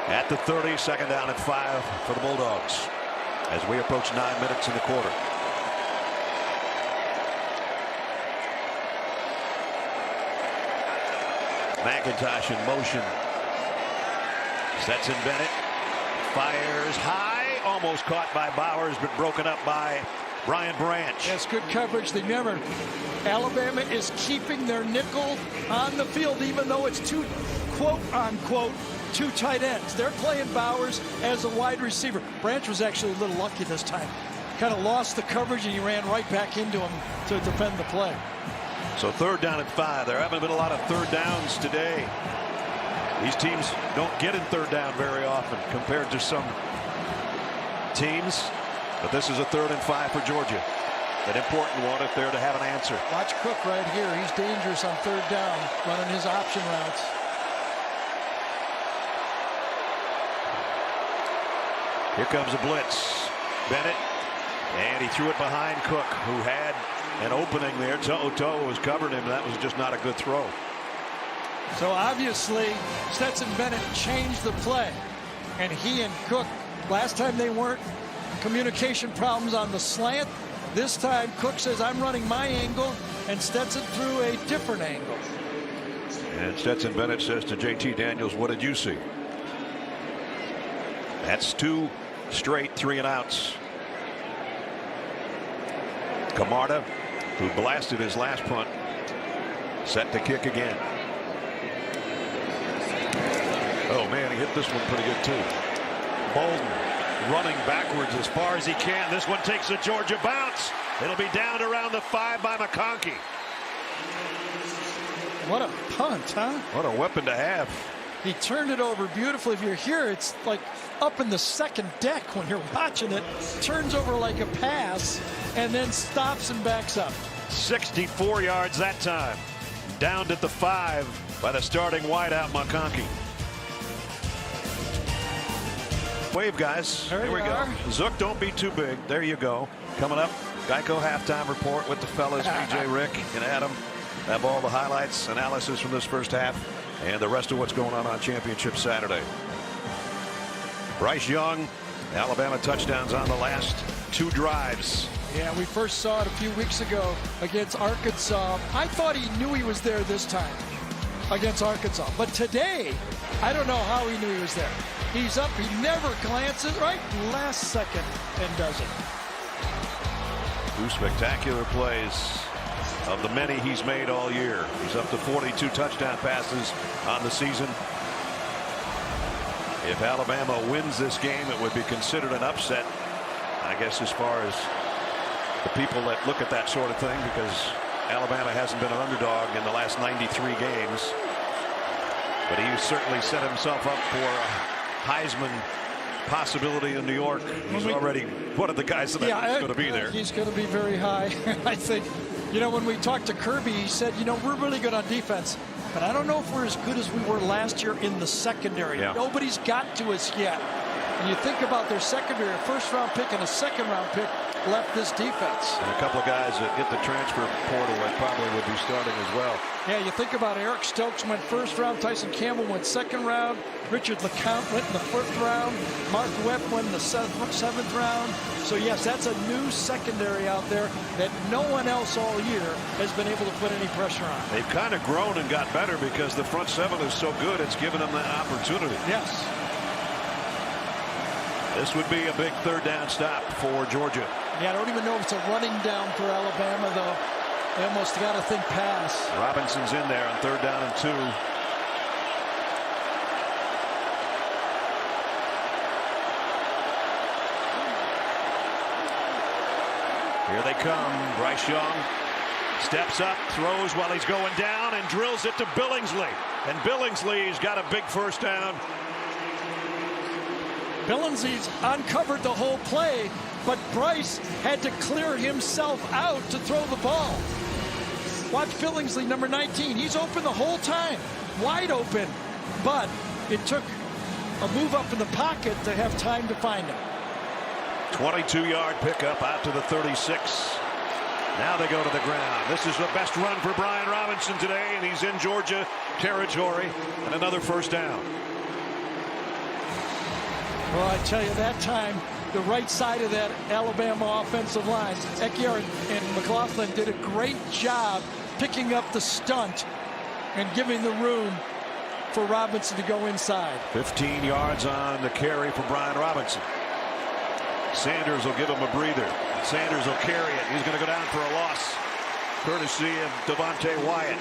At the 30, second down and 5 for the Bulldogs as we approach 9 minutes in the quarter. McIntosh in motion. Sets in Bennett. Fires high. almost caught by Bowers, but broken up by Brian Branch. Yes, good coverage. Remember, Alabama is keeping their nickel on the field, even though it's two, quote-unquote, two tight ends. They're playing Bowers as a wide receiver. Branch was actually a little lucky this time. Kind of lost the coverage, and he ran right back into him to defend the play. So 3rd down and 5. There haven't been a lot of 3rd downs today. These teams don't get in 3rd down very often compared to some teams. But this is a 3rd and 5 for Georgia. An important one if they're to have an answer. Watch Cook right here. He's dangerous on 3rd down, running his option routes. Here comes a blitz. Bennett. And he threw it behind Cook, who had an opening there. Toe was covering him. That was just not a good throw. So obviously, Stetson Bennett changed the play. And he and Cook, last time they weren't communication problems on the slant. This time, Cook says, I'm running my angle, and Stetson threw a different angle. And Stetson Bennett says to JT Daniels, what did you see? That's 2 straight 3-and-outs. Camarda, who blasted his last punt, set to kick again. Oh man, he hit this one pretty good too. Bolden running backwards as far as he can. This one takes a Georgia bounce. It'll be down around the 5 by McConkey. What a punt, huh? What a weapon to have. He turned it over beautifully. If you're here, it's like up in the 2nd deck when you're watching it. Turns over like a pass and then stops and backs up. 64 yards that time. Downed at the 5 by the starting wideout McConkey. Wave, guys. There Here we are. go. Zook, don't be too big. There you go. Coming up, Geico halftime report with the fellas, PJ, Rick, and Adam. Have all the highlights, analysis from this first half, and the rest of what's going on Championship Saturday. Bryce Young, Alabama touchdowns on the last 2 drives. Yeah, we first saw it a few weeks ago against Arkansas. I thought he knew he was there this time against Arkansas. But today, I don't know how he knew he was there. He's up, he never glances, right? Last second, and does it. 2 spectacular plays of the many he's made all year. He's up to 42 touchdown passes on the season. If Alabama wins this game, it would be considered an upset, I guess, as far as the people that look at that sort of thing, because Alabama hasn't been an underdog in the last 93 games. But he certainly set himself up for a Heisman possibility in New York. He's already one of the guys that is going to be there. He's going to be very high. I think, you know, when we talked to Kirby, he said, you know, we're really good on defense, but I don't know if we're as good as we were last year in the secondary. Yeah. Nobody's got to us yet. And you think about their secondary, a 1st-round pick and a 2nd-round pick left this defense. And a couple of guys that get the transfer portal that probably would be starting as well. Yeah, you think about Eric Stokes went 1st round, Tyson Campbell went 2nd round, Richard LeCount went in the 4th round, Mark Webb went in the 7th round. So yes, that's a new secondary out there that no one else all year has been able to put any pressure on. They've kind of grown and got better because the front 7 is so good, it's given them that opportunity. Yes. This would be a big 3rd down stop for Georgia. Yeah, I don't even know if it's a running down for Alabama, though. They almost got to think pass. Robinson's in there on 3rd down and 2. Here they come. Bryce Young steps up, throws while he's going down, and drills it to Billingsley. And Billingsley's got a big 1st down. Billingsley's uncovered the whole play, but Bryce had to clear himself out to throw the ball. Watch Billingsley, number 19. He's open the whole time, wide open, but it took a move up in the pocket to have time to find him. 22-yard pickup out to the 36. Now they go to the ground. This is the best run for Brian Robinson today, and he's in Georgia territory, and another 1st down. Well, I tell you, that time, the right side of that Alabama offensive line, Ekiar and McLaughlin did a great job picking up the stunt and giving the room for Robinson to go inside. 15 yards on the carry for Brian Robinson. Sanders will give him a breather. Sanders will carry it. He's going to go down for a loss, courtesy of Devontae Wyatt.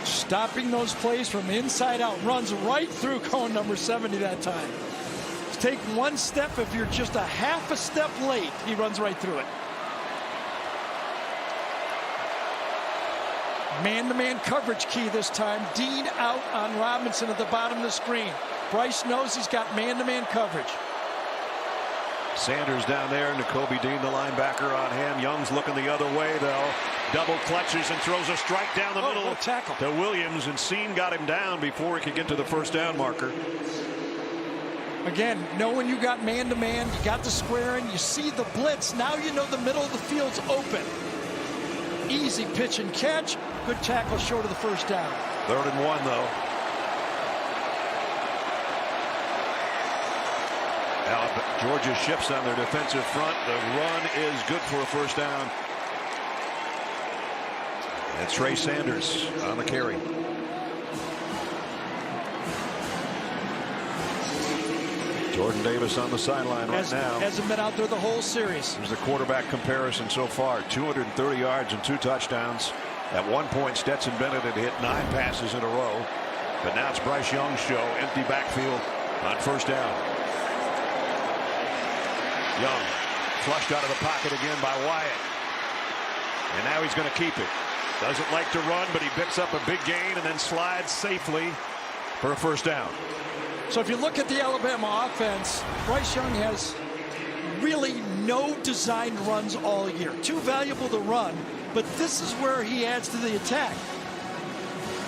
Stopping those plays from inside out, runs right through cone number 70 that time. Take one step. If you're just a half a step late, he runs right through it. Man-to-man coverage key this time. Dean out on Robinson at the bottom of the screen. Bryce knows he's got man-to-man coverage. Sanders down there. Nakobe Dean, the linebacker, on him. Young's looking the other way, though. Double clutches and throws a strike down the middle tackle to Williams, and Scene got him down before he could get to the first down marker. Again, knowing you got man-to-man, you got the square in, you see the blitz. Now you know the middle of the field's open. Easy pitch and catch. Good tackle short of the first down. 3rd and 1, though. Georgia shifts on their defensive front. The run is good for a first down. And Trey Sanders on the carry. Jordan Davis on the sideline right now. Hasn't been out there the whole series. Here's the quarterback comparison so far. 230 yards and 2 touchdowns. At one point, Stetson Bennett had hit 9 passes in a row. But now it's Bryce Young's show. Empty backfield on first down. Young flushed out of the pocket again by Wyatt. And now he's going to keep it. Doesn't like to run, but he picks up a big gain and then slides safely for a first down. So if you look at the Alabama offense, Bryce Young has really no designed runs all year. Too valuable to run, but this is where he adds to the attack.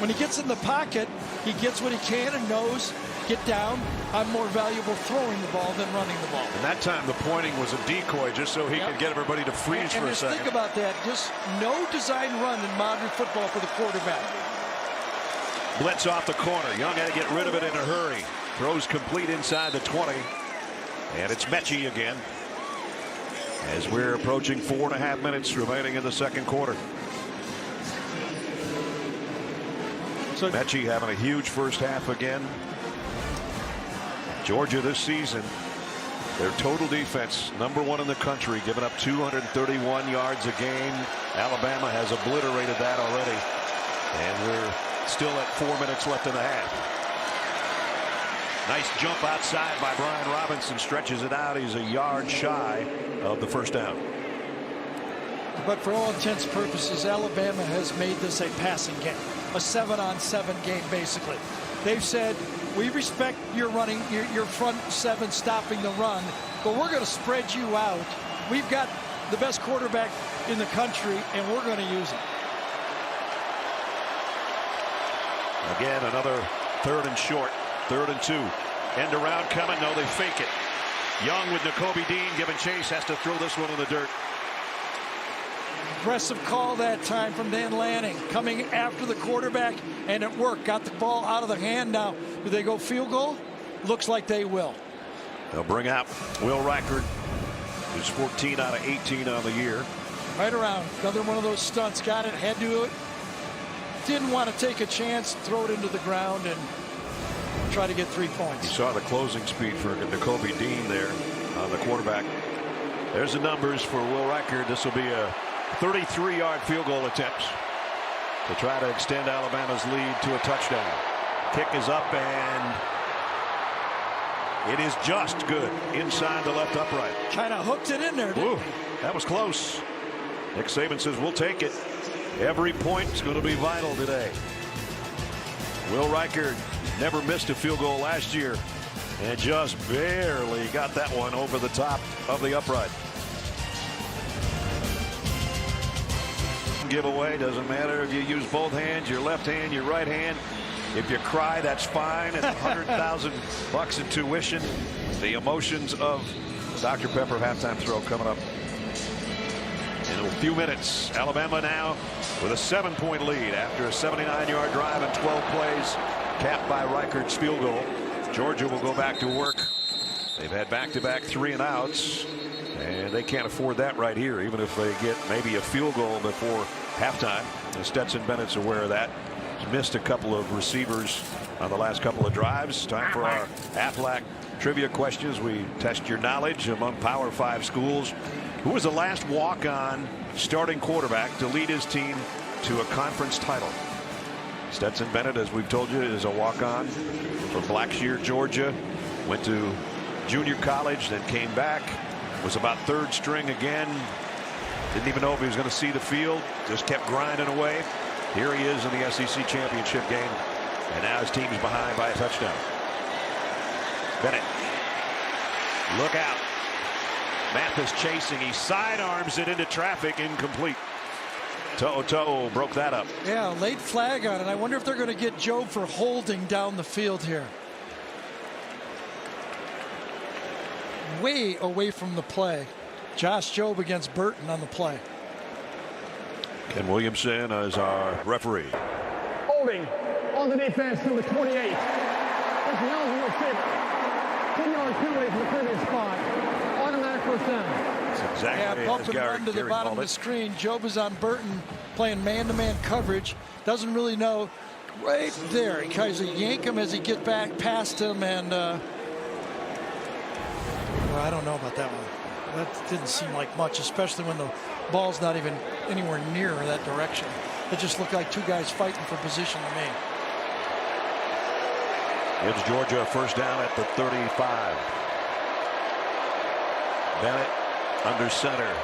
When he gets in the pocket, he gets what he can and knows, get down. I'm more valuable throwing the ball than running the ball. And that time the pointing was a decoy just so he could get everybody to freeze for a second. Think about that. Just no designed run in modern football for the quarterback. Blitz off the corner. Young had to get rid of it in a hurry. Throws complete inside the 20. And it's Mechie again. As we're approaching 4.5 minutes remaining in the second quarter. So Mechie having a huge first half again. Georgia this season, their total defense, #1 in the country, giving up 231 yards a game. Alabama has obliterated that already. And we're still at 4 minutes left in the half. Nice jump outside by Brian Robinson, stretches it out. He's a yard shy of the first down. But for all intents and purposes, Alabama has made this a passing game, a 7-on-7 game basically. They've said, we respect your running, your front 7 stopping the run, but we're going to spread you out. We've got the best quarterback in the country, and we're going to use him. Again, another 3rd and short, 3rd and 2. End around coming. No, they fake it. Young with Nakobe Dean giving chase, has to throw this one in the dirt. Aggressive call that time from Dan Lanning, coming after the quarterback, and it worked. Got the ball out of the hand. Now, do they go field goal? Looks like they will. They'll bring out Will Reichard, who's 14 out of 18 on the year. Right around. Another one of those stunts. Got it. Had to do it. Didn't want to take a chance, throw it into the ground, and try to get 3 points. You saw the closing speed for Nakobe Dean there on the quarterback. There's the numbers for Will Reichard. This will be a 33-yard field goal attempt to try to extend Alabama's lead to a touchdown. Kick is up, and it is just good inside the left upright. Kind of hooked it in there, didn't he? That was close. Nick Saban says we'll take it. Every point is going to be vital today. Will Reichard never missed a field goal last year and just barely got that one over the top of the upright. Giveaway, doesn't matter if you use both hands, your left hand, your right hand. If you cry, that's fine. It's $100,000 in tuition. The emotions of Dr. Pepper halftime throw coming up in a few minutes. Alabama now with a 7-point lead after a 79-yard drive and 12 plays, capped by Reichard's field goal. Georgia will go back to work. They've had back-to-back 3-and-outs, and they can't afford that right here, even if they get maybe a field goal before halftime. And Stetson Bennett's aware of that. missed a couple of receivers on the last couple of drives. Time for our Aflac trivia questions. We test your knowledge among Power 5 schools. Who was the last walk-on starting quarterback to lead his team to a conference title? Stetson Bennett, as we've told you, is a walk-on from Blackshear, Georgia. Went to junior college, then came back. Was about third string again. Didn't even know if he was going to see the field. Just kept grinding away. Here he is in the SEC championship game. And now his team's behind by a touchdown. Bennett. Look out. Mathis chasing. He sidearms it into traffic. Incomplete. To'o broke that up. Yeah, late flag on it. I wonder if they're going to get Joe for holding down the field here. Way away from the play. Josh Jobe against Burton on the play. Ken Williamson is our referee. Holding on the defense, number 28. It's the eligible receiver. 10-yard penalty from the previous spot. Automatic first down. That's exactly bump as and run to the bottom of the screen. Jobe is on Burton playing man-to-man coverage. Doesn't really know. Right there. He tries to yank him as he gets back past him. And well, I don't know about that one. That didn't seem like much, especially when the ball's not even anywhere near that direction. It just looked like two guys fighting for position to me. Gives Georgia a first down at the 35. Bennett under center.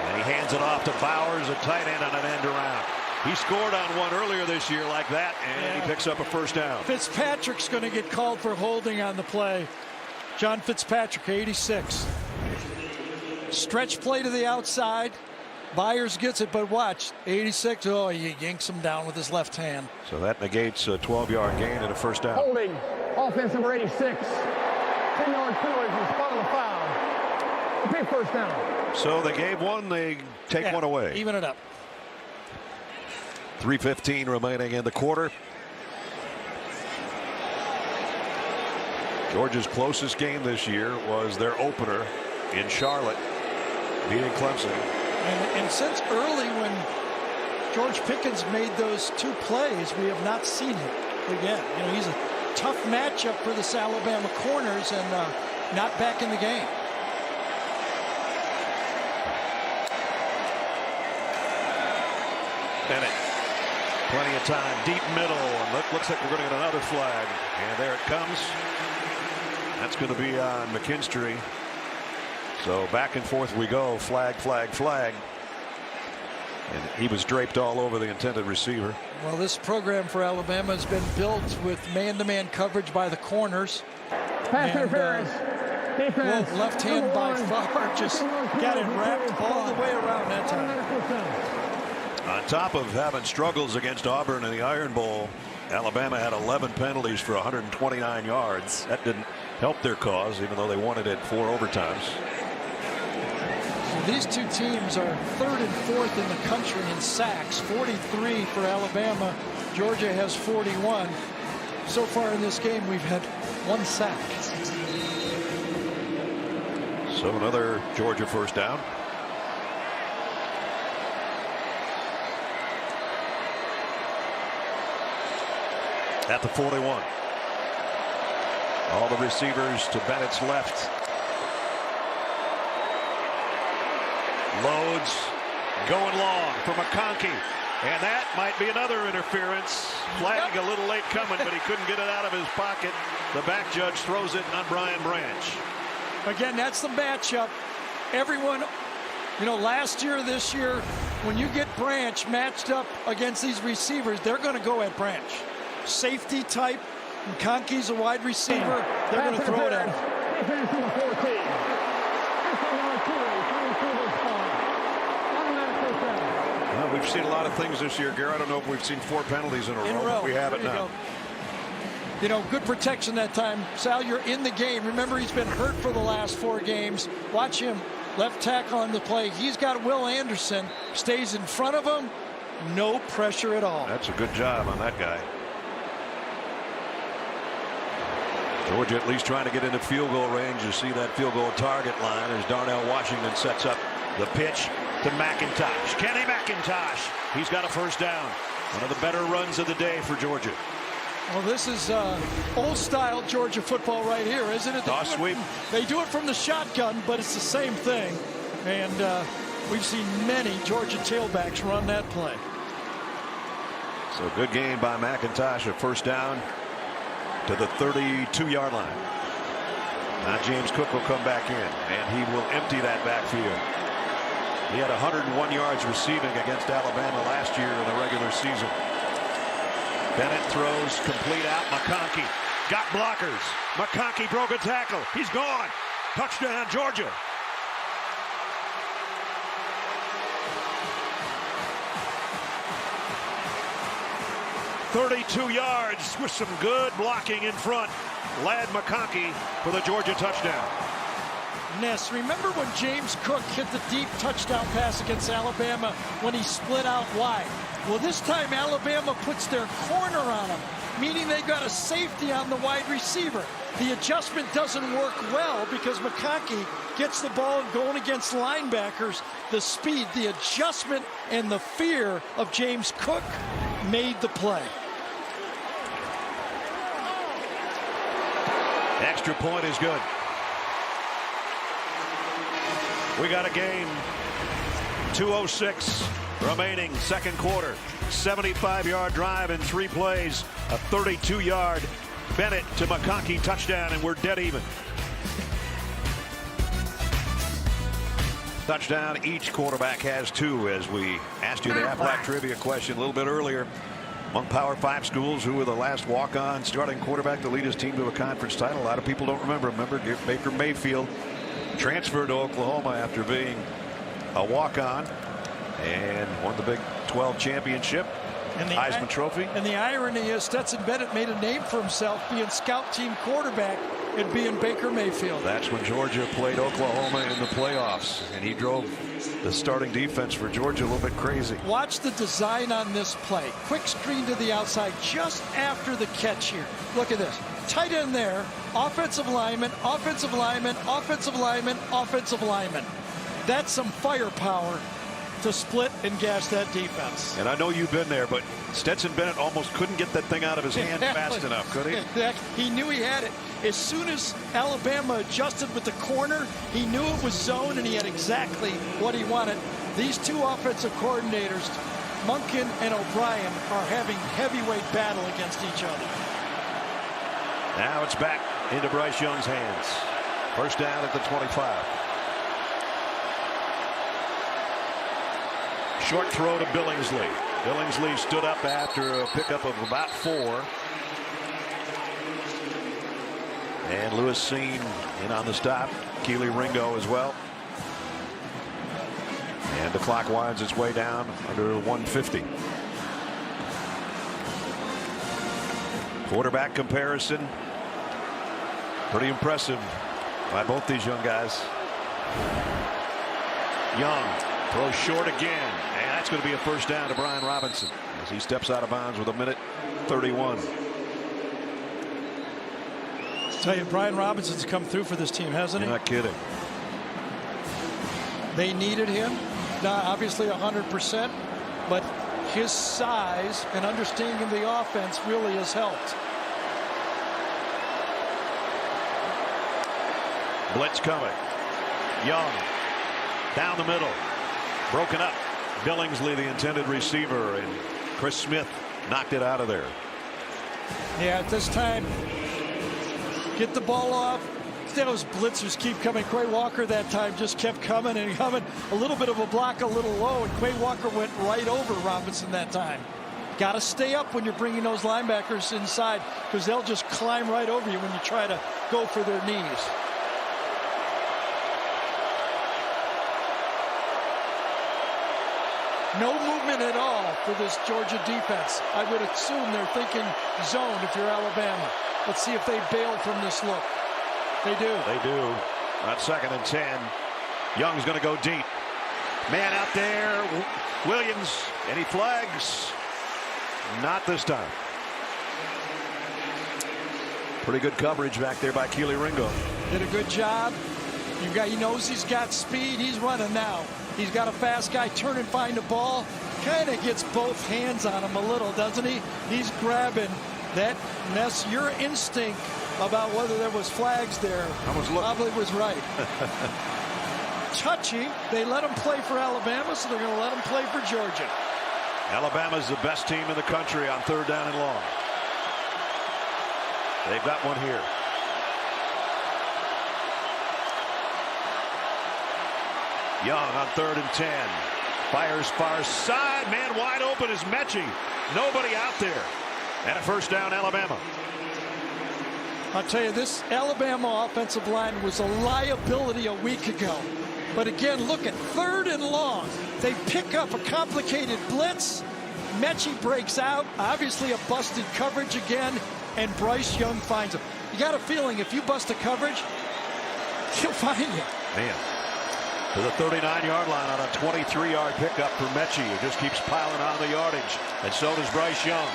And he hands it off to Bowers, a tight end on an end around. He scored on one earlier this year like that, and he picks up a first down. Fitzpatrick's going to get called for holding on the play. John Fitzpatrick, 86. Stretch play to the outside. Byers gets it, but watch. 86. Oh, he yanks him down with his left hand. So that negates a 12-yard gain and a first down. Holding. Offense number 86. 10-yard penalty from the spot of the foul. A big first down. So they gave one, they take one away. Even it up. 3:15 remaining in the quarter. Georgia's closest game this year was their opener in Charlotte, beating Clemson. And since early when George Pickens made those two plays, we have not seen him again. You know, he's a tough matchup for the Alabama corners and not back in the game. Bennett. Plenty of time, deep middle, and looks like we're going to get another flag. And there it comes. That's going to be on McKinstry. So back and forth we go. Flag, flag, flag. And he was draped all over the intended receiver. Well, this program for Alabama has been built with man-to-man coverage by the corners. Pass interference. Defense. Well, left hand by far just got it wrapped all the way around that time. On top of having struggles against Auburn in the Iron Bowl, Alabama had 11 penalties for 129 yards. That didn't help their cause, even though they won it at 4 overtimes. These two teams are 3rd and 4th in the country in sacks. 43 for Alabama. Georgia has 41. So far in this game, we've had 1 sack. So another Georgia first down. At the 41. All the receivers to Bennett's left. Loads going long for McConkey. And that might be another interference. Flag a little late coming, but he couldn't get it out of his pocket. The back judge throws it on Brian Branch. Again, that's the matchup. Everyone, you know, last year, this year, when you get Branch matched up against these receivers, they're going to go at Branch. Safety type. McConkey's a wide receiver. They're going to throw it at him. Defense number 14. Well, we've seen a lot of things this year, Gary. I don't know if we've seen 4 penalties in a row. But we have it now. You know, good protection that time. Sal, you're in the game. Remember, he's been hurt for the last 4 games. Watch him. Left tackle on the play. He's got Will Anderson. Stays in front of him. No pressure at all. That's a good job on that guy. Georgia at least trying to get into field goal range. You see that field goal target line as Darnell Washington sets up the pitch to McIntosh. Kenny McIntosh. He's got a first down. One of the better runs of the day for Georgia. Well, this is old-style Georgia football right here, isn't it? Toss sweep. They do it from the shotgun, but it's the same thing. And we've seen many Georgia tailbacks run that play. So good gain by McIntosh. A first down to the 32-yard line. Now James Cook will come back in, and he will empty that backfield. He had 101 yards receiving against Alabama last year in the regular season. Bennett throws complete out. McConkey got blockers. McConkey broke a tackle. He's gone. Touchdown, Georgia. "32 yards with some good blocking in front. Lad McConkey for the Georgia touchdown. Ness, remember when James Cook hit the deep touchdown pass against Alabama when he split out wide? Well, this time Alabama puts their corner on him, meaning they got a safety on the wide receiver. The adjustment doesn't work well because McConkey gets the ball and going against linebackers. The speed, the adjustment, and the fear of James Cook made the play. Extra point is good. We got a game. 2:06 remaining, second quarter. 75-yard drive in 3 plays. A 32-yard Bennett to McConkey touchdown, and we're dead even. Touchdown. Each quarterback has 2, as we asked you the Aflac trivia question a little bit earlier. Among Power 5 schools, who were the last walk-on starting quarterback to lead his team to a conference title? A lot of people don't remember. Remember, Baker Mayfield transferred to Oklahoma after being a walk-on and won the Big 12 championship, and the Heisman Trophy. And the irony is Stetson Bennett made a name for himself being scout team quarterback and being Baker Mayfield. That's when Georgia played Oklahoma in the playoffs, and he drove the starting defense for Georgia a little bit crazy. Watch the design on this play. Quick screen to the outside just after the catch here. Look at this. Tight end there. Offensive lineman, offensive lineman, offensive lineman, offensive lineman. That's some firepower to split and gash that defense. And I know you've been there, but Stetson Bennett almost couldn't get that thing out of his hand fast enough, could he? He knew he had it. As soon as Alabama adjusted with the corner, he knew it was zone, and he had exactly what he wanted. These two offensive coordinators, Monken and O'Brien, are having heavyweight battle against each other. Now it's back into Bryce Young's hands. First down at the 25. Short throw to Billingsley. Billingsley stood up after a pickup of about 4. And Lewis Seen in on the stop. Keely Ringo as well. And the clock winds its way down under 150. Quarterback comparison. Pretty impressive by both these young guys. Young throws short again. And that's going to be a first down to Brian Robinson as he steps out of bounds with 1:31. Tell you, Brian Robinson's come through for this team, hasn't he? You're not kidding. They needed him, not obviously 100%, but his size and understanding of the offense really has helped. Blitz coming. Young down the middle, broken up. Billingsley, the intended receiver, and Chris Smith knocked it out of there. Yeah, at this time, get the ball off. Those blitzers keep coming. Quay Walker that time just kept coming and coming. A little bit of a block, a little low, and Quay Walker went right over Robinson that time. Got to stay up when you're bringing those linebackers inside, because they'll just climb right over you when you try to go for their knees. No movement at all for this Georgia defense. I would assume they're thinking zone if you're Alabama. Let's see if they bail from this look. They do. They do. On 2nd and 10. Young's going to go deep. Man out there. Williams. Any flags? Not this time. Pretty good coverage back there by Keely Ringo. Did a good job. He knows he's got speed. He's running now. He's got a fast guy turn and find the ball. Kind of gets both hands on him a little, doesn't he? He's grabbing that. And that's your instinct about whether there was flags there. Probably was right. Touchy. They let him play for Alabama, so they're going to let him play for Georgia. Alabama's the best team in the country on 3rd down and long. They've got one here. Young on 3rd and 10. Fires far side. Man wide open is Mechie. Nobody out there. And a 1st down, Alabama. I'll tell you, this Alabama offensive line was a liability a week ago. But again, look at 3rd and long. They pick up a complicated blitz. Mechie breaks out. Obviously a busted coverage again. And Bryce Young finds him. You got a feeling if you bust a coverage, he'll find you. Man. To the 39-yard line on a 23-yard pickup for Mechie, who just keeps piling on the yardage. And so does Bryce Young.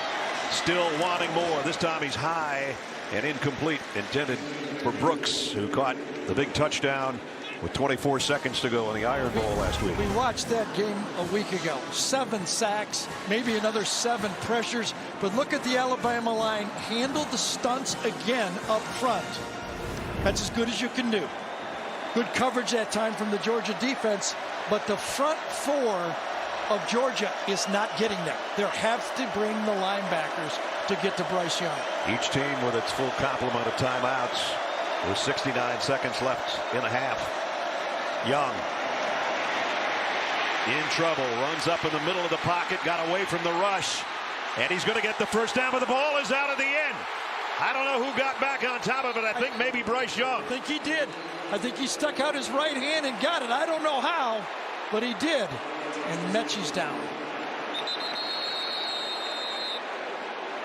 Still wanting more. This time he's high and incomplete. Intended for Brooks, who caught the big touchdown with 24 seconds to go in the Iron Bowl last week. We watched that game a week ago. 7 sacks, maybe another 7 pressures. But look at the Alabama line. Handle the stunts again up front. That's as good as you can do. Good coverage that time from the Georgia defense. But the front 4 of Georgia is not getting there. They'll have to bring the linebackers to get to Bryce Young. Each team with its full complement of timeouts with 69 seconds left in a half. Young in trouble, runs up in the middle of the pocket, got away from the rush, and he's going to get the 1st down, but the ball is out at the end. I don't know who got back on top of it. I think maybe Bryce Young. I think he did. I think he stuck out his right hand and got it. I don't know how, but he did. And Mechie's down.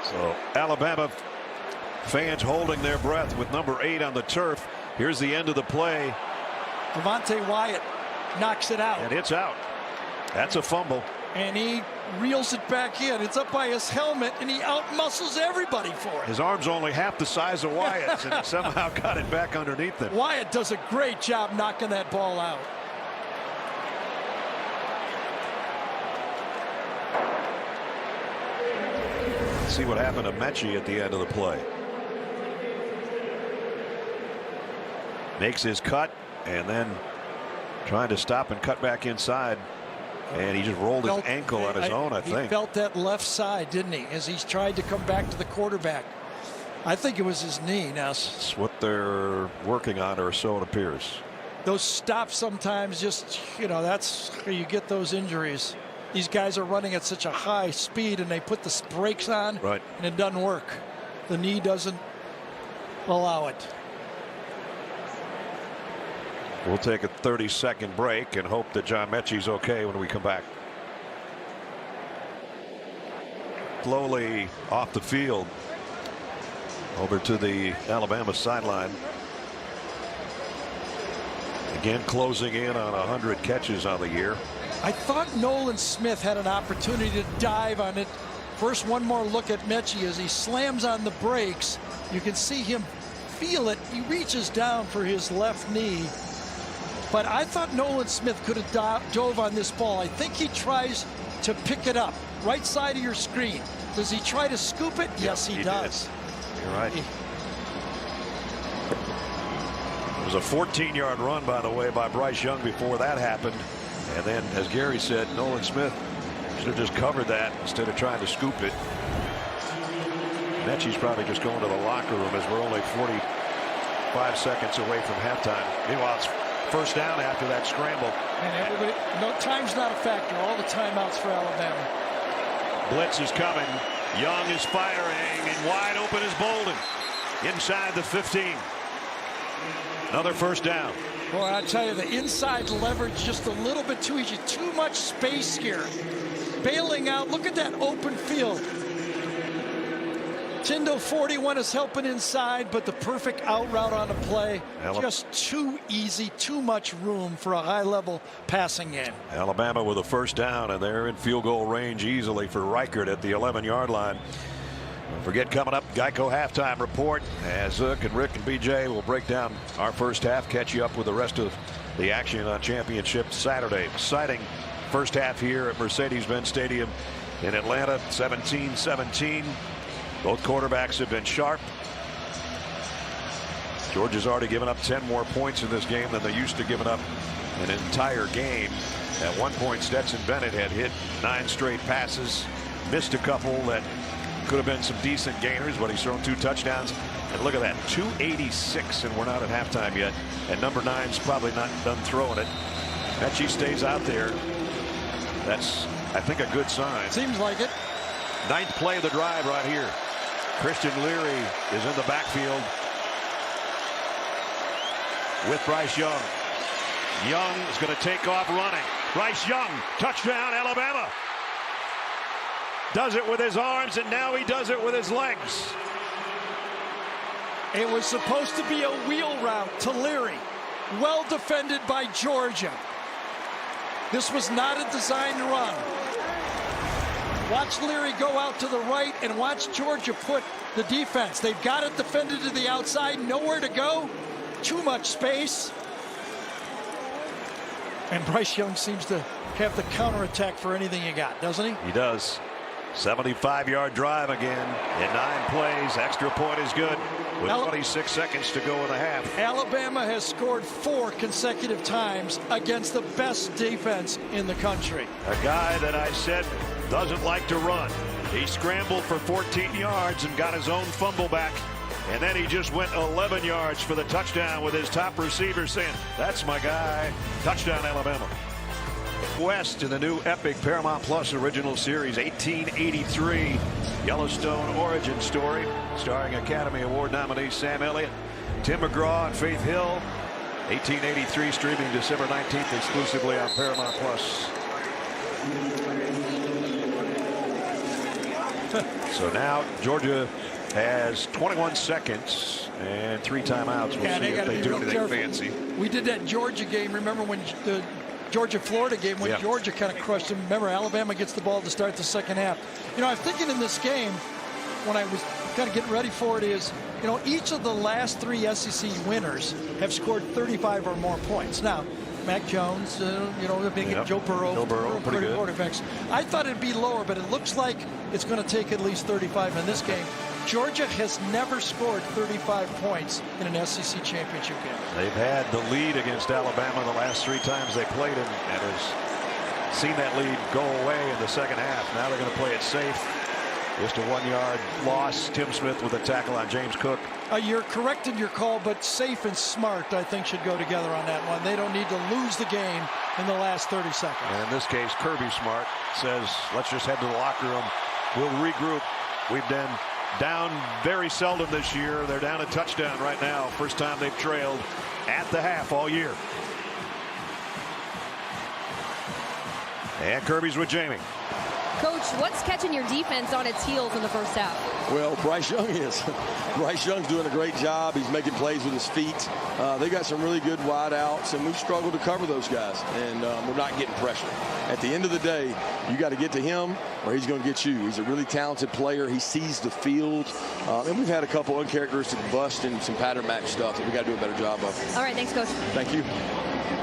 So Alabama fans holding their breath with number 8 on the turf. Here's the end of the play. Devontae Wyatt knocks it out. And it's out. That's a fumble. And he reels it back in. It's up by his helmet, and he outmuscles everybody for it. His arm's only half the size of Wyatt's, and he somehow got it back underneath him. Wyatt does a great job knocking that ball out. Let's see what happened to Mechie at the end of the play. Makes his cut, and then trying to stop and cut back inside. And he just rolled his ankle on his own, I think. He felt that left side, didn't he, as he's tried to come back to the quarterback. I think it was his knee. Now, that's what they're working on, or so it appears. Those stops sometimes just, you know, that's how you get those injuries. These guys are running at such a high speed, and they put the brakes on, right, and it doesn't work. The knee doesn't allow it. We'll take a 30-second break and hope that John Mechie's okay when we come back. Slowly off the field over to the Alabama sideline. Again, closing in on 100 catches on the year. I thought Nolan Smith had an opportunity to dive on it. First, one more look at Mechie as he slams on the brakes. You can see him feel it. He reaches down for his left knee. But I thought Nolan Smith could have dove on this ball. I think he tries to pick it up. Right side of your screen. Does he try to scoop it? Yes, he does. You're right. It was a 14-yard run, by the way, by Bryce Young before that happened. And then, as Gary said, Nolan Smith should have just covered that instead of trying to scoop it. Mechie's probably just going to the locker room as we're only 45 seconds away from halftime. Meanwhile, it's 1st down after that scramble. And everybody, no, time's not a factor. All the timeouts for Alabama. Blitz is coming. Young is firing, and wide open is Bolden. Inside the 15. Another 1st down. Boy, I tell you, the inside leverage just a little bit too easy. Too much space here. Bailing out. Look at that open field. Tindo 41 is helping inside, but the perfect out route on the play. Just too easy, too much room for a high-level passing game. Alabama with a 1st down, and they're in field goal range easily for Reichert at the 11-yard line. Don't forget, coming up, Geico halftime report, as Zook and Rick and BJ will break down our first half, catch you up with the rest of the action on Championship Saturday. Exciting first half here at Mercedes-Benz Stadium in Atlanta. 17-17. Both quarterbacks have been sharp. Georgia's already given up 10 more points in this game than they used to giving up an entire game. At one point, Stetson Bennett had hit 9 straight passes, missed a couple that could have been some decent gainers, but he's thrown 2 touchdowns. And look at that, 286, and we're not at halftime yet. And number 9's probably not done throwing it. Mechie stays out there. That's, I think, a good sign. Seems like it. 9th play of the drive right here. Christian Leary is in the backfield with Bryce Young. Young is going to take off running. Bryce Young, touchdown, Alabama. Does it with his arms, and now he does it with his legs. It was supposed to be a wheel route to Leary. Well defended by Georgia. This was not a designed run. Watch Leary go out to the right and watch Georgia put the defense. They've got it defended to the outside, nowhere to go. Too much space. And Bryce Young seems to have the counterattack for anything he got, doesn't he? He does. 75-yard drive again in 9 plays. Extra point is good with 26 seconds to go in the half. Alabama has scored 4 consecutive times against the best defense in the country. A guy that I said doesn't like to run. He scrambled for 14 yards and got his own fumble back. And then he just went 11 yards for the touchdown with his top receiver saying, "That's my guy." Touchdown, Alabama. West in the new epic Paramount Plus original series, 1883 Yellowstone origin story, starring Academy Award nominee Sam Elliott, Tim McGraw, and Faith Hill. 1883 streaming December 19th exclusively on Paramount Plus. So now Georgia has 21 seconds and 3 timeouts. We'll see if they do anything fancy. We did that Georgia game. Remember when the Georgia-Florida game when Georgia kind of crushed them. Remember, Alabama gets the ball to start the second half. You know, I was thinking in this game when I was kind of getting ready for it is, you know, each of the last 3 SEC winners have scored 35 or more points. Now, Mac Jones, you know, Joe Burrow, pretty good quarterbacks. I thought it'd be lower, but it looks like it's going to take at least 35 in this game. Georgia has never scored 35 points in an SEC championship game. They've had the lead against Alabama the last 3 times they played him, and has seen that lead go away in the second half. Now they're going to play it safe. Just a 1-yard loss. Tim Smith with a tackle on James Cook. You're correct in your call, but safe and smart, I think, should go together on that one. They don't need to lose the game in the last 30 seconds. And in this case, Kirby Smart says, let's just head to the locker room. We'll regroup. We've been down very seldom this year. They're down a touchdown right now. First time they've trailed at the half all year. And Kirby's with Jamie. Coach, what's catching your defense on its heels in the first half? Well, Bryce Young is. Bryce Young's doing a great job. He's making plays with his feet. They got some really good wide outs, and we've struggled to cover those guys, and we're not getting pressure. At the end of the day, you got to get to him or he's going to get you. He's a really talented player. He sees the field, and we've had a couple uncharacteristic busts and some pattern match stuff that we got to do a better job of. All right, thanks, Coach. Thank you.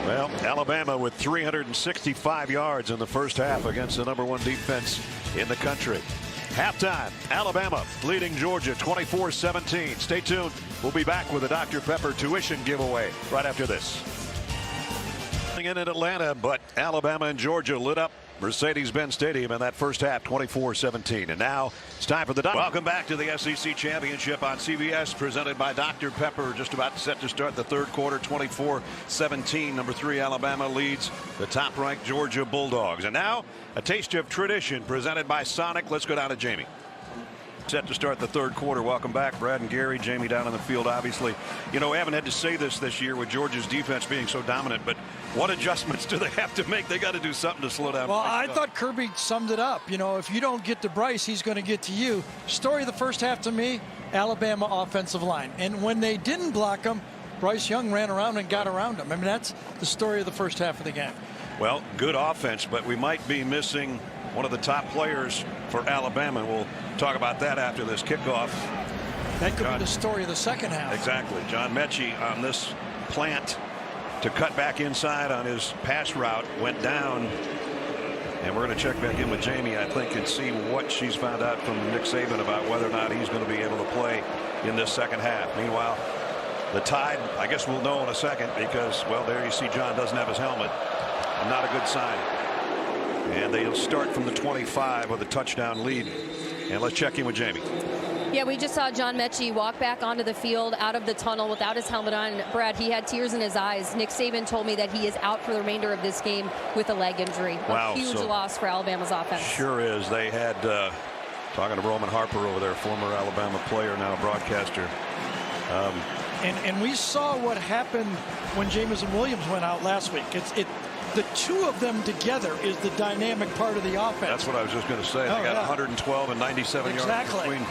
Well, Alabama with 365 yards in the first half against the #1 defense in the country. Halftime, Alabama leading Georgia 24-17. Stay tuned. We'll be back with a Dr. Pepper tuition giveaway right after this. In Atlanta, but Alabama and Georgia lit up Mercedes-Benz Stadium in that first half, 24-17. And now it's time for the welcome back to the SEC Championship on CBS, presented by Dr. Pepper. Just about set to start the third quarter, 24-17. Number 3 Alabama leads the top-ranked Georgia Bulldogs. And now a taste of tradition presented by Sonic. Let's go down to Jamie. Set to start the third quarter. Welcome back, Brad and Gary. Jamie down on the field, obviously. You know, we haven't had to say this year with Georgia's defense being so dominant, but what adjustments do they have to make? They got to do something to slow down. Well, I thought Kirby summed it up. You know, if you don't get to Bryce, he's going to get to you. Story of the first half to me, Alabama offensive line. And when they didn't block him, Bryce Young ran around and got around him. I mean, that's the story of the first half of the game. Well, good offense, but we might be missing one of the top players for Alabama. We'll talk about that after this kickoff. That could be the story of the second half. Exactly. John Mechie on this plant to cut back inside on his pass route, went down. And we're going to check back in with Jamie, I think, and see what she's found out from Nick Saban about whether or not he's going to be able to play in this second half. Meanwhile, the Tide, I guess we'll know in a second, because, well, there you see John doesn't have his helmet. Not a good sign. And they'll start from the 25 with a touchdown lead. And let's check in with Jamie. Yeah, we just saw John Mechie walk back onto the field out of the tunnel without his helmet on. Brad, he had tears in his eyes. Nick Saban told me that he is out for the remainder of this game with a leg injury. Wow, a huge loss for Alabama's offense. Sure is. They had, talking to Roman Harper over there, former Alabama player, now broadcaster. And we saw what happened when Jamison Williams went out last week. The two of them together is the dynamic part of the offense. That's what I was just going to say. They got 112 and 97 yards between.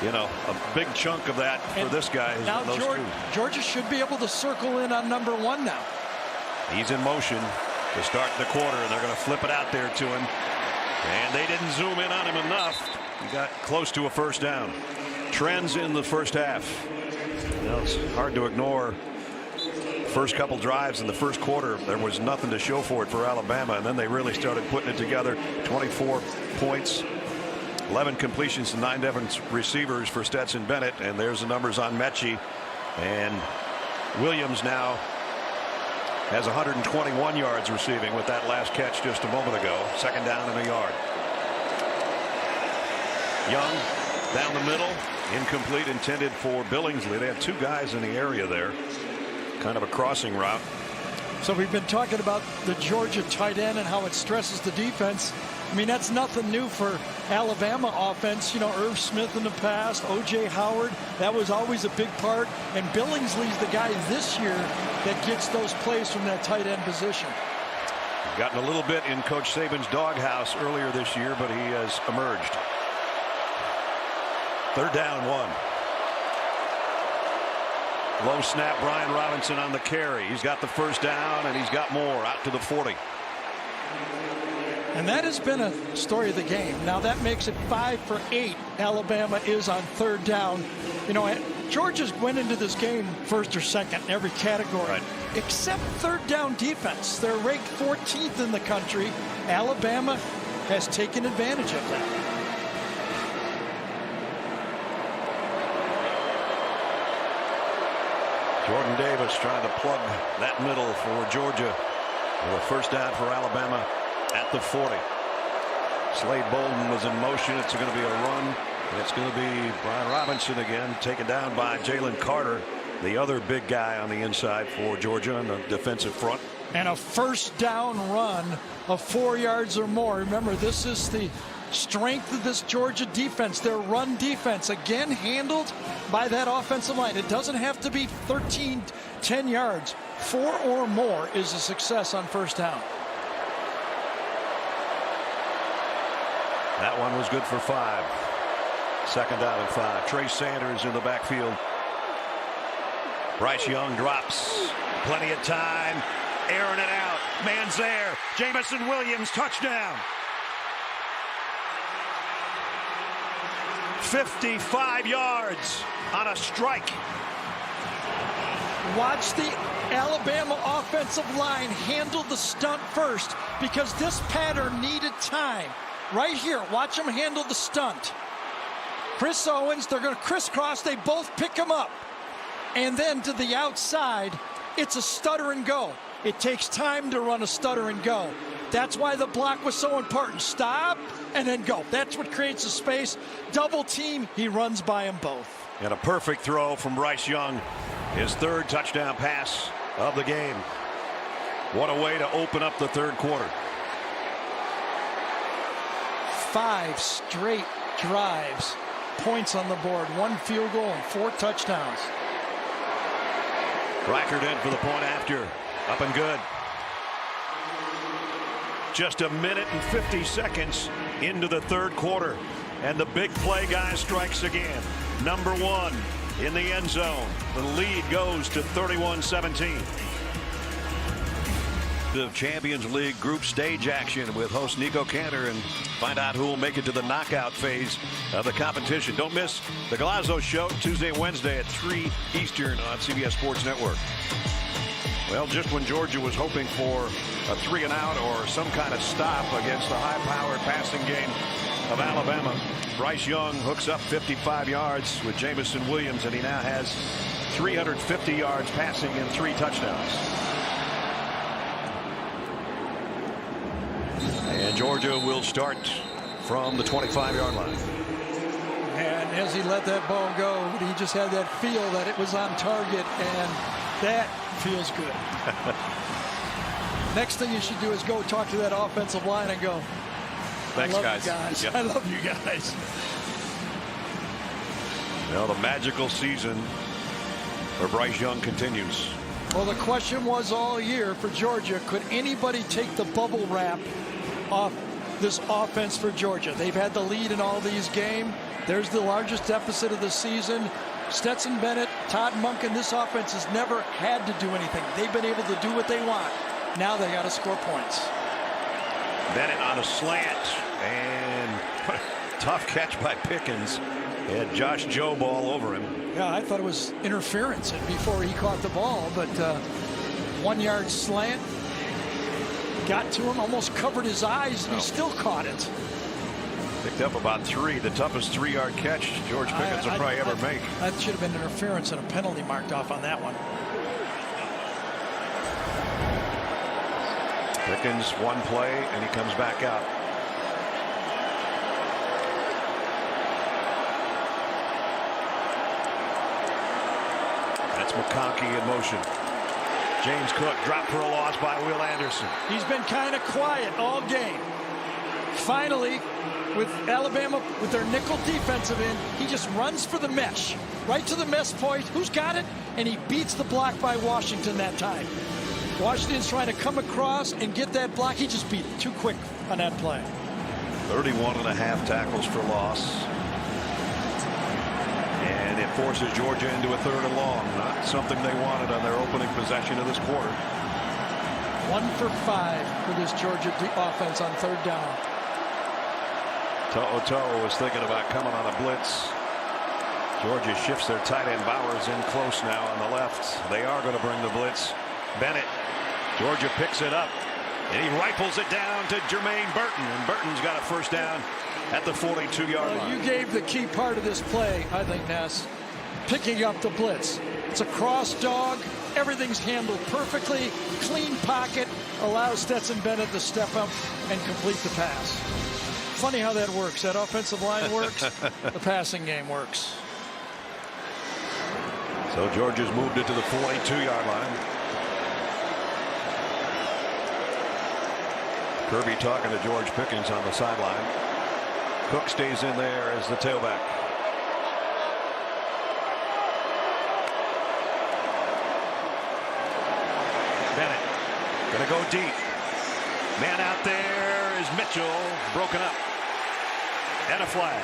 You know, a big chunk of that for this guy. Now Georgia should be able to circle in on number 1 now. He's in motion to start the quarter, and they're going to flip it out there to him. And they didn't zoom in on him enough. He got close to a first down. Trends in the first half. You know, it's hard to ignore. First couple drives in the first quarter, there was nothing to show for it for Alabama, and then they really started putting it together. 24 points, 11 completions to 9 different receivers for Stetson Bennett, and there's the numbers on Mechie. And Williams now has 121 yards receiving with that last catch just a moment ago. Second down and a yard. Young down the middle, incomplete, intended for Billingsley. They had 2 guys in the area there. Kind of a crossing route. So we've been talking about the Georgia tight end and how it stresses the defense. I mean, that's nothing new for Alabama offense. You know, Irv Smith in the past, O.J. Howard, that was always a big part. And Billingsley's the guy this year that gets those plays from that tight end position. Gotten a little bit in Coach Saban's doghouse earlier this year, but he has emerged. Third down, 1. Low snap, Brian Robinson on the carry. He's got the first down, and he's got more out to the 40. And that has been a story of the game. Now that makes it 5 for 8. Alabama is on third down. You know, Georgia's went into this game first or second in every category, except third down defense. They're ranked 14th in the country. Alabama has taken advantage of that. Jordan Davis trying to plug that middle for Georgia. With a first down for Alabama at the 40. Slade Bolden was in motion. It's going to be a run. And it's going to be Brian Robinson again, taken down by Jalen Carter, the other big guy on the inside for Georgia on the defensive front. And a first down run of 4 yards or more. Remember, this is the strength of this Georgia defense, their run defense, again handled by that offensive line. It doesn't have to be 13, 10 yards. 4 or more is a success on first down. That one was good for 5. Second down and 5. Trey Sanders in the backfield. Bryce Young drops. Plenty of time. Airing it out. Man's there. Jamison Williams, touchdown. 55 yards on a strike. Watch the Alabama offensive line handle the stunt first, because this pattern needed time. Right here, watch them handle the stunt. Chris Owens, they're going to crisscross. They both pick him up. And then to the outside, it's a stutter and go. It takes time to run a stutter and go. That's why the block was so important. Stop and then go. That's what creates a space. Double team, he runs by them both. And a perfect throw from Bryce Young. His third touchdown pass of the game. What a way to open up the third quarter. 5 straight drives. Points on the board. 1 field goal and 4 touchdowns. Reichert in for the point after. Up and good. Just a minute and 50 seconds into the third quarter. And the big play guy strikes again. Number 1 in the end zone. The lead goes to 31-17. The Champions League group stage action with host Nico Cantor, and find out who will make it to the knockout phase of the competition. Don't miss the Galazzo Show Tuesday and Wednesday at 3 Eastern on CBS Sports Network. Well, just when Georgia was hoping for a 3-and-out or some kind of stop against the high-powered passing game of Alabama, Bryce Young hooks up 55 yards with Jamison Williams, and he now has 350 yards passing and 3 touchdowns. And Georgia will start from the 25-yard line. And as he let that ball go, he just had that feel that it was on target, and that feels good. Next thing you should do is go talk to that offensive line and go, Thanks, guys. I love you guys. Well, the magical season for Bryce Young continues. Well, the question was all year for Georgia, could anybody take the bubble wrap off this offense for Georgia? They've had the lead in all these games. There's the largest deficit of the season. Stetson Bennett, Todd Monken, this offense has never had to do anything. They've been able to do what they want. Now they got to score points. Bennett on a slant, and tough catch by Pickens. He had Josh Jobe all over him. Yeah, I thought it was interference before he caught the ball, but 1-yard slant got to him, almost covered his eyes, and he still caught it. Picked up about 3, the toughest 3-yard catch George Pickens will probably ever make. That should have been interference and a penalty marked off on that one. Pickens one play and he comes back out. That's McConkey in motion. James Cook dropped for a loss by Will Anderson. He's been kind of quiet all game. Finally, with Alabama with their nickel defensive end, he just runs for the mesh, right to the mesh point. Who's got it? And he beats the block by Washington that time. Washington's trying to come across and get that block. He just beat it too quick on that play. 31.5 tackles for loss. And it forces Georgia into a 3rd and long. Not something they wanted on their opening possession of this quarter. 1 for 5 for this Georgia offense on 3rd down. To'o was thinking about coming on a blitz. Georgia shifts their tight end Bowers in close now on the left. They are going to bring the blitz. Bennett. Georgia picks it up, and he rifles it down to Jermaine Burton, and Burton's got a 1st down at the 42-yard line. You gave the key part of this play, I think, Ness. Picking up the blitz. It's a cross dog. Everything's handled perfectly. Clean pocket. Allows Stetson Bennett to step up and complete the pass. Funny how that works. That offensive line works. The passing game works. So Georgia's moved it to the 42-yard line. Kirby talking to George Pickens on the sideline. Cook stays in there as the tailback. Bennett gonna go deep. Man out there is Mitchell, broken up. And a flag.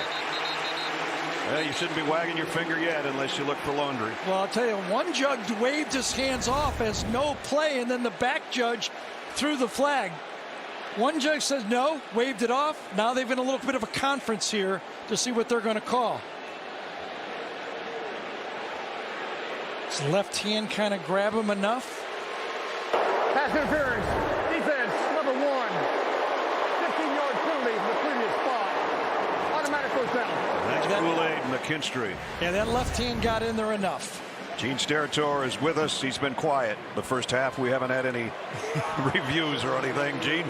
Well, you shouldn't be wagging your finger yet unless you look for laundry. Well, I'll tell you, one judge waved his hands off as no play, and then the back judge threw the flag. One judge says no, waved it off. Now they've been a little bit of a conference here to see what they're going to call. Does left hand kind of grab him enough? Pass interference. Defense, number 1. 15-yard penalty from the previous spot. Automatic 1st down. That's Kool-Aid McKinstry. Yeah, that left hand got in there enough. Gene Steratore is with us. He's been quiet the first half. We haven't had any reviews or anything. Gene,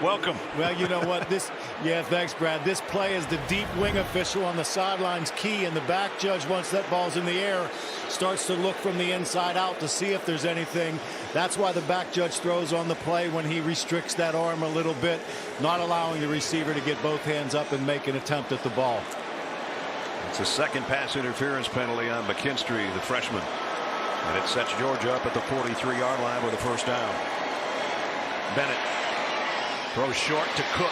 welcome. Well, you know what? Thanks, Brad. This play is the deep wing official on the sidelines key, and the back judge, once that ball's in the air, starts to look from the inside out to see if there's anything. That's why the back judge throws on the play when he restricts that arm a little bit, not allowing the receiver to get both hands up and make an attempt at the ball. It's a 2nd pass interference penalty on McKinstry, the freshman. And it sets Georgia up at the 43-yard line with a 1st down. Bennett throws short to Cook,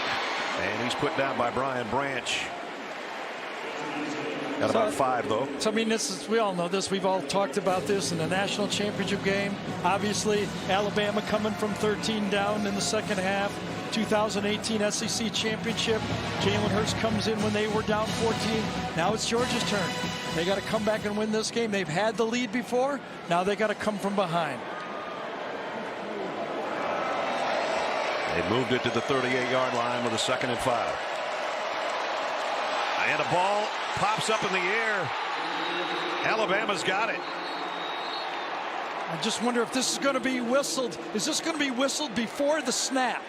and he's put down by Brian Branch. Got about 5, though. So, I mean, we all know this. We've all talked about this in the national championship game. Obviously, Alabama coming from 13 down in the 2nd half. 2018 SEC championship. Jalen Hurts comes in when they were down 14. Now it's Georgia's turn. They got to come back and win this game. They've had the lead before. Now they got to come from behind. They moved it to the 38-yard line with a 2nd and 5. And a ball pops up in the air. Alabama's got it. I just wonder if this is going to be whistled. Is this going to be whistled before the snap?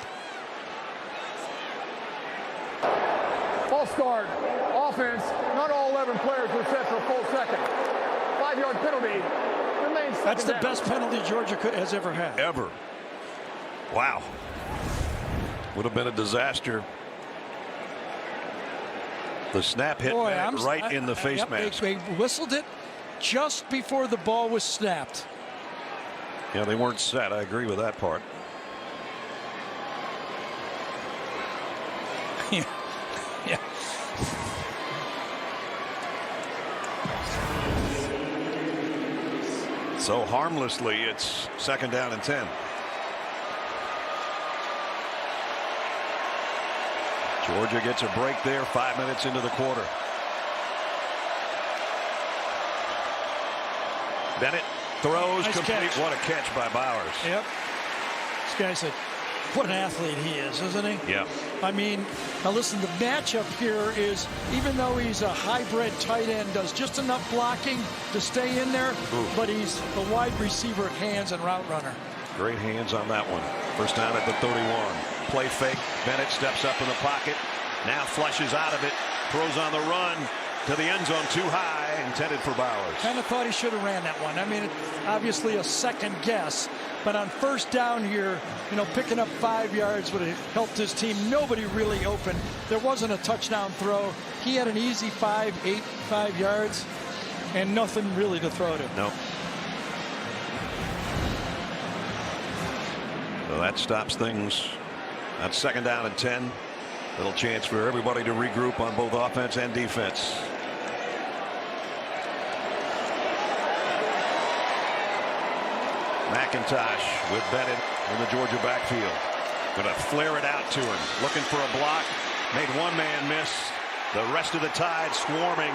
False start. Offense. Not all 11 players were set for a full second. 5-yard penalty. Remains second That's the down. best penalty Georgia has ever had. Ever. Wow. Would have been a disaster. The snap hit right in the face mask. They whistled it just before the ball was snapped. Yeah, they weren't set. I agree with that part. Yeah. So harmlessly, it's 2nd down and 10. Georgia gets a break there 5 minutes into the quarter. Bennett throws Nice complete. catch. What a catch by Bowers. Yep. This guy said, what an athlete he is, isn't he? Yeah. I mean, now listen, the matchup here is, even though he's a hybrid tight end, does just enough blocking to stay in there, but he's a wide receiver hands and route runner. Great hands on that one. First down at the 31. Play fake. Bennett steps up in the pocket. Now flushes out of it. Throws on the run to the end zone too high. Intended for Bowers. Kind of thought he should have ran that one. I mean, it's obviously a second guess. But on first down here, you know, picking up 5 yards would have helped his team. Nobody really open. There wasn't a touchdown throw. He had an easy 5 yards and nothing really to throw to. No. So that stops things. That's 2nd down and 10. Little chance for everybody to regroup on both offense and defense. McIntosh with Bennett in the Georgia backfield. Going to flare it out to him. Looking for a block. Made one man miss. The rest of the Tide swarming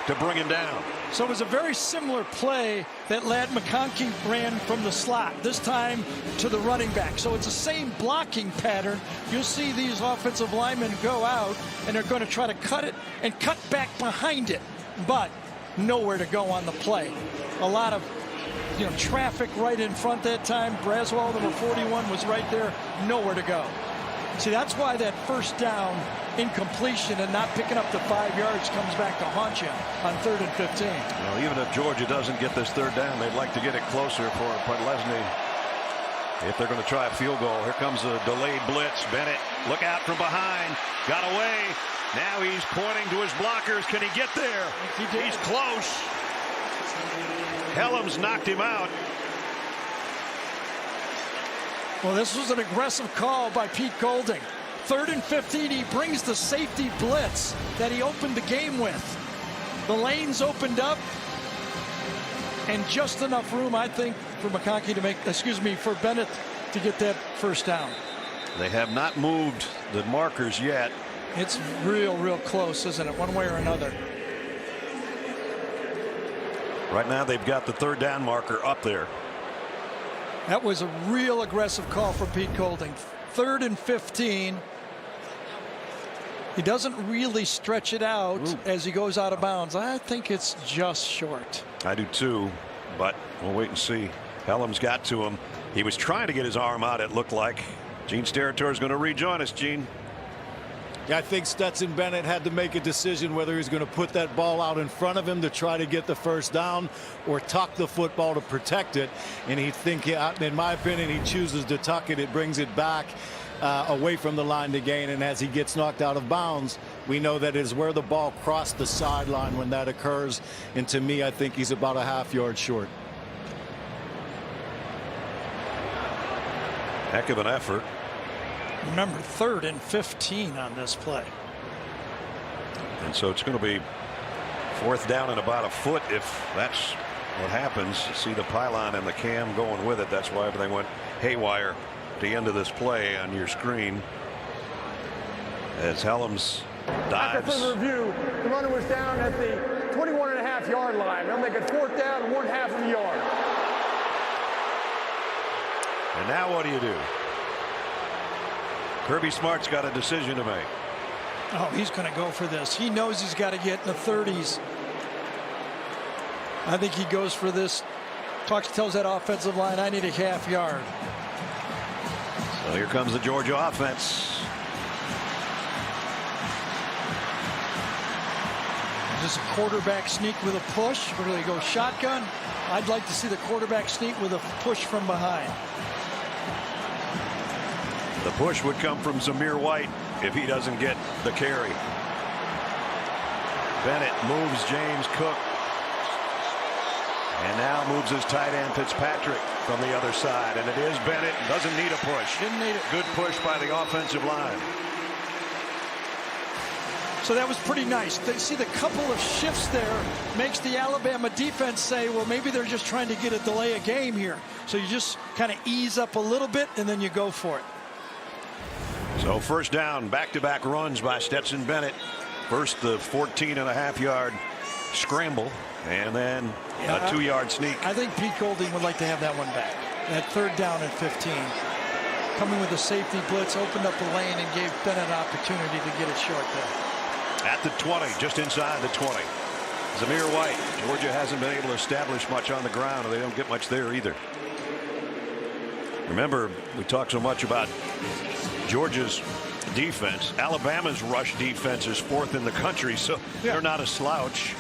to bring him down. So it was a very similar play that Ladd McConkey ran from the slot, this time to the running back. So it's the same blocking pattern. You'll see these offensive linemen go out and they're going to try to cut it and cut back behind it, but nowhere to go on the play. A lot of traffic right in front that time. Braswell, number 41, was right there, nowhere to go. See, that's why that first down incompletion and not picking up the 5 yards comes back to haunt you on 3rd and 15. Well, even if Georgia doesn't get this 3rd down, they'd like to get it closer for Podlesny. If they're going to try a field goal, here comes a delayed blitz. Bennett, look out from behind, got away. Now he's pointing to his blockers. Can he get there? He's close. Helms knocked him out. Well, this was an aggressive call by Pete Golding. 3rd and 15, he brings the safety blitz that he opened the game with. The lanes opened up, and just enough room, I think, for McConkey to make, for Bennett to get that first down. They have not moved the markers yet. It's real close, isn't it, one way or another? Right now, they've got the 3rd down marker up there. That was a real aggressive call for Pete Golding. 3rd and 15. He doesn't really stretch it out as he goes out of bounds. I think it's just short. I do too, but we'll wait and see. Helms got to him. He was trying to get his arm out, it looked like. Gene Steratore is going to rejoin us, Gene. Yeah, I think Stetson Bennett had to make a decision whether he's going to put that ball out in front of him to try to get the first down or tuck the football to protect it. And in my opinion, he chooses to tuck it. It brings it back away from the line to gain. And as he gets knocked out of bounds, we know that is where the ball crossed the sideline when that occurs. And to me, I think he's about a half yard short. Heck of an effort. Remember, 3rd and 15 on this play. And so it's going to be 4th down and about a foot if that's what happens. See the pylon and the cam going with it. That's why everything went haywire at the end of this play on your screen. As Helms dives. After further review, the runner was down at the 21.5-yard line. They'll make it 4th down and 1/2 of a yard. And now what do you do? Kirby Smart's got a decision to make. Oh, he's going to go for this. He knows he's got to get in the 30s. I think he goes for this. Tells that offensive line, I need a half yard. So here comes the Georgia offense. Just a quarterback sneak with a push. Where do they go? Shotgun. I'd like to see the quarterback sneak with a push from behind. The push would come from Zamir White if he doesn't get the carry. Bennett moves James Cook. And now moves his tight end Fitzpatrick from the other side. And it is Bennett. Doesn't need a push. Didn't need it. Good push by the offensive line. So that was pretty nice. They see the couple of shifts there makes the Alabama defense say, well, maybe they're just trying to get a delay a game here. So you just kind of ease up a little bit and then you go for it. So first down, back-to-back runs by Stetson Bennett. First, the 14.5-yard scramble, and then a 2-yard sneak. I think Pete Golding would like to have that one back. That third down and 15. Coming with a safety blitz, opened up the lane and gave Bennett an opportunity to get it short there. At the 20, just inside the 20. Zamir White. Georgia hasn't been able to establish much on the ground, and they don't get much there either. Remember, we talk so much about Georgia's defense. Alabama's rush defense is 4th in the country, so they're not a slouch.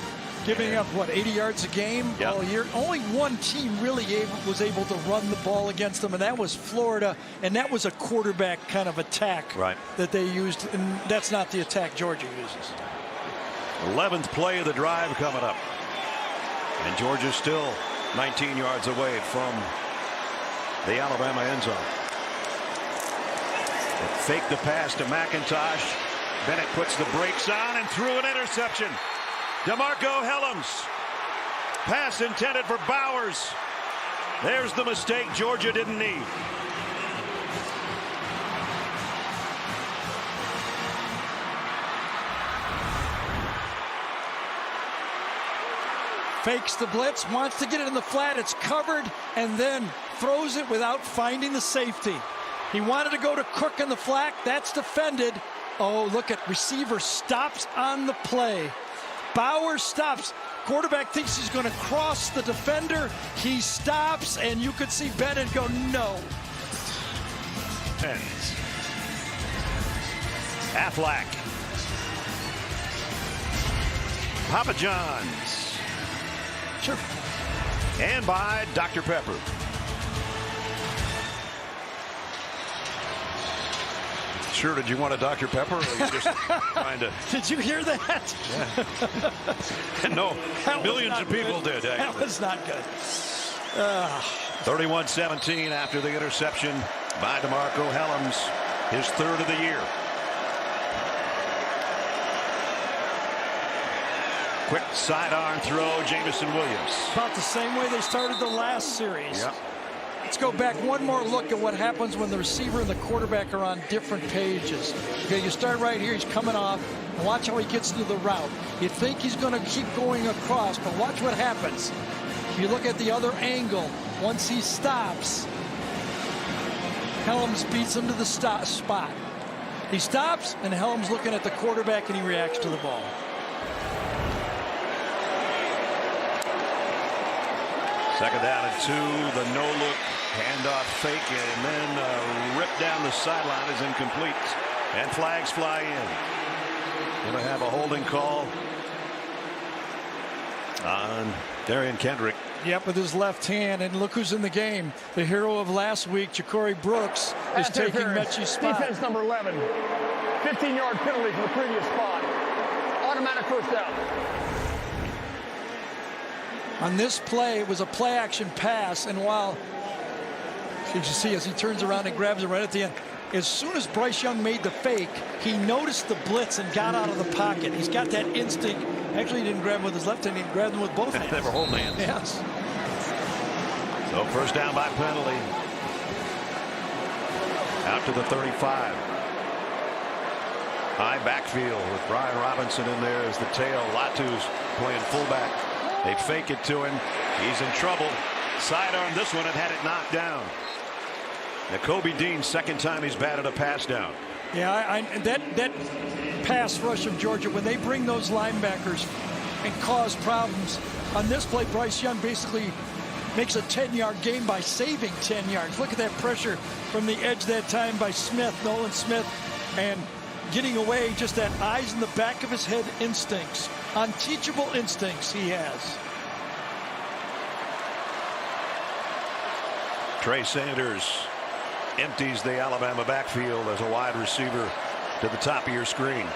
Giving up, what, 80 yards a game all year? Only one team really was able to run the ball against them, and that was Florida, and that was a quarterback kind of attack that they used, and that's not the attack Georgia uses. 11th play of the drive coming up. And Georgia's still 19 yards away from the Alabama end zone. Fake the pass to McIntosh. Bennett puts the brakes on and threw an interception. DeMarco Helms. Pass intended for Bowers. There's the mistake Georgia didn't need. Fakes the blitz, wants to get it in the flat. It's covered and then throws it without finding the safety. He wanted to go to Cook in the flat. That's defended. Oh, look at receiver stops on the play. Bauer stops. Quarterback thinks he's going to cross the defender. He stops, and you could see Bennett go, no. Affleck. Papa John's. Sure. And by Dr. Pepper. Sure, did you want a Dr. Pepper, or are you just trying to... Did you hear that? Yeah. No, millions of people did. Actually. That was not good. 31-17 after the interception by DeMarco Helms, his 3rd of the year. Quick sidearm throw, Jamison Williams. About the same way they started the last series. Yep. Let's go back one more look at what happens when the receiver and the quarterback are on different pages. Okay, you start right here. He's coming off. And watch how he gets to the route. You think he's going to keep going across, but watch what happens. If you look at the other angle, once he stops, Helms beats him to the spot. He stops, and Helms looking at the quarterback, and he reacts to the ball. Second down and 2, the no-look handoff fake, and then rip down the sideline is incomplete. And flags fly in. Going to have a holding call on Darian Kendrick. Yep, with his left hand, and look who's in the game. The hero of last week, Ja'Cory Brooks, is taking Mechie's spot. Defense number 11. 15-yard penalty from the previous spot. Automatic first down. On this play, it was a play-action pass, and while you see as he turns around and grabs it right at the end, as soon as Bryce Young made the fake, he noticed the blitz and got out of the pocket. He's got that instinct. Actually, he didn't grab him with his left hand, he grabbed him with both hands. They were holding hands. Yes. So first down by penalty. Out to the 35. High backfield with Brian Robinson in there as the tail. Latu's playing fullback. They fake it to him. He's in trouble. Sidearm this one and had it knocked down. Nakobe Dean, second time he's batted a pass down. Yeah, that pass rush of Georgia, when they bring those linebackers and cause problems. On this play, Bryce Young basically makes a 10-yard gain by saving 10 yards. Look at that pressure from the edge that time by Smith, Nolan Smith, and getting away, just that eyes in the back of his head instincts, unteachable instincts he has. Trey Sanders empties the Alabama backfield as a wide receiver to the top of your screen.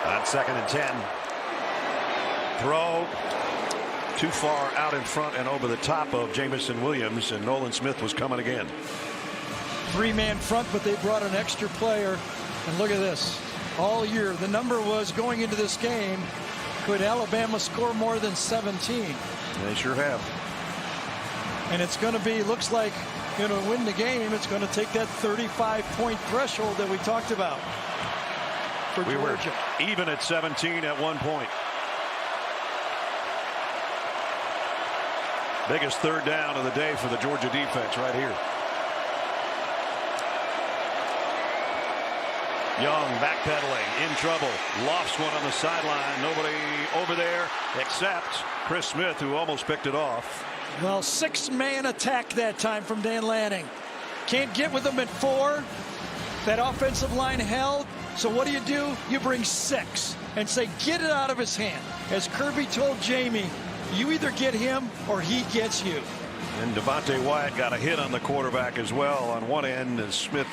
On 2nd and 10. Throw too far out in front and over the top of Jamison Williams, and Nolan Smith was coming again. 3-man front, but they brought an extra player. And look at this. All year, the number was going into this game, could Alabama score more than 17? They sure have. And it's going to be, looks like, to win the game, it's going to take that 35-point threshold that we talked about for we Georgia. Were even at 17 at one point. Biggest third down of the day for the Georgia defense right here. Young backpedaling, in trouble, lofts one on the sideline. Nobody over there except Chris Smith, who almost picked it off. Well, 6-man attack that time from Dan Lanning. Can't get with them at 4. That offensive line held. So what do? You bring 6 and say, get it out of his hand. As Kirby told Jamie, you either get him or he gets you. And Devontae Wyatt got a hit on the quarterback as well on one end, and Smith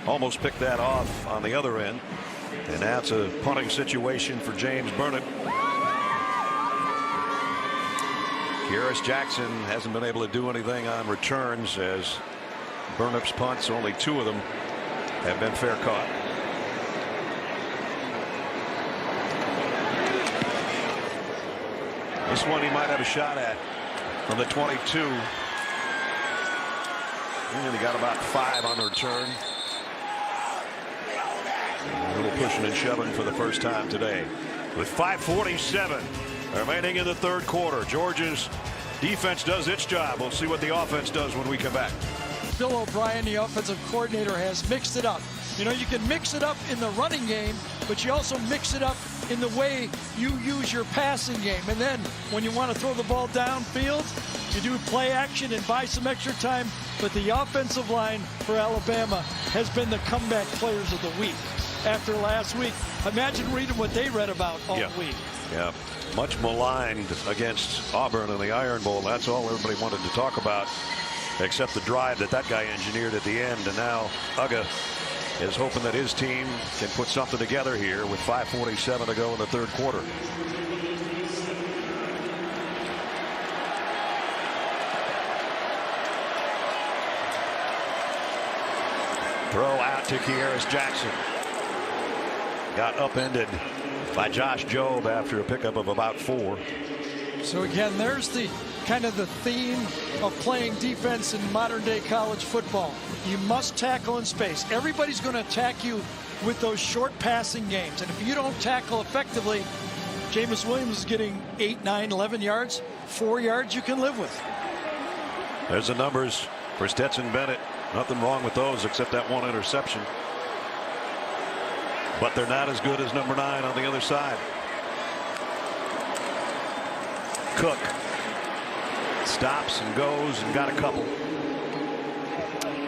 almost picked that off on the other end. And that's a punting situation for James Burnett. Kearis Jackson hasn't been able to do anything on returns, as Burnett's punts, only 2 of them have been fair caught. This one he might have a shot at from the 22. And he got about 5 on the return. A little pushing and shoving for the first time today. With 5:47 remaining in the third quarter, Georgia's defense does its job. We'll see what the offense does when we come back. Bill O'Brien, the offensive coordinator, has mixed it up. You know, you can mix it up in the running game, but you also mix it up in the way you use your passing game. And then when you want to throw the ball downfield, you do play action and buy some extra time. But the offensive line for Alabama has been the comeback players of the week after last week. Imagine reading what they read about all week. Yeah, much maligned against Auburn in the Iron Bowl. That's all everybody wanted to talk about, except the drive that guy engineered at the end. And now Uga is hoping that his team can put something together here with 5:47 to go in the third quarter. Throw out to Kearis Jackson. Got upended by Josh Jobe after a pickup of about 4. So again, there's the kind of the theme of playing defense in modern day college football. You must tackle in space. Everybody's going to attack you with those short passing games. And if you don't tackle effectively, Jameis Williams is getting 8, 9, 11 yards. 4 yards you can live with. There's the numbers for Stetson Bennett. Nothing wrong with those except that 1 interception. But they're not as good as number 9 on the other side. Cook stops and goes and got a couple.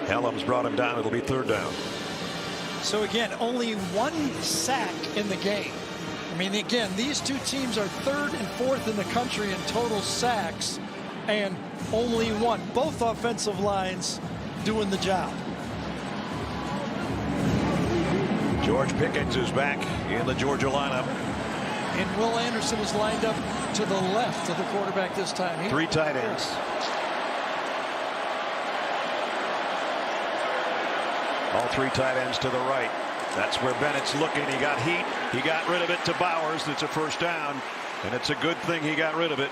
Helms brought him down. It'll be third down. So again, only 1 sack in the game. I mean, again, these two teams are 3rd and 4th in the country in total sacks, and only 1. Both offensive lines doing the job. George Pickens is back in the Georgia lineup. And Will Anderson is lined up to the left of the quarterback this time. 3 tight ends. All 3 tight ends to the right. That's where Bennett's looking. He got heat. He got rid of it to Bowers. It's a first down. And it's a good thing he got rid of it,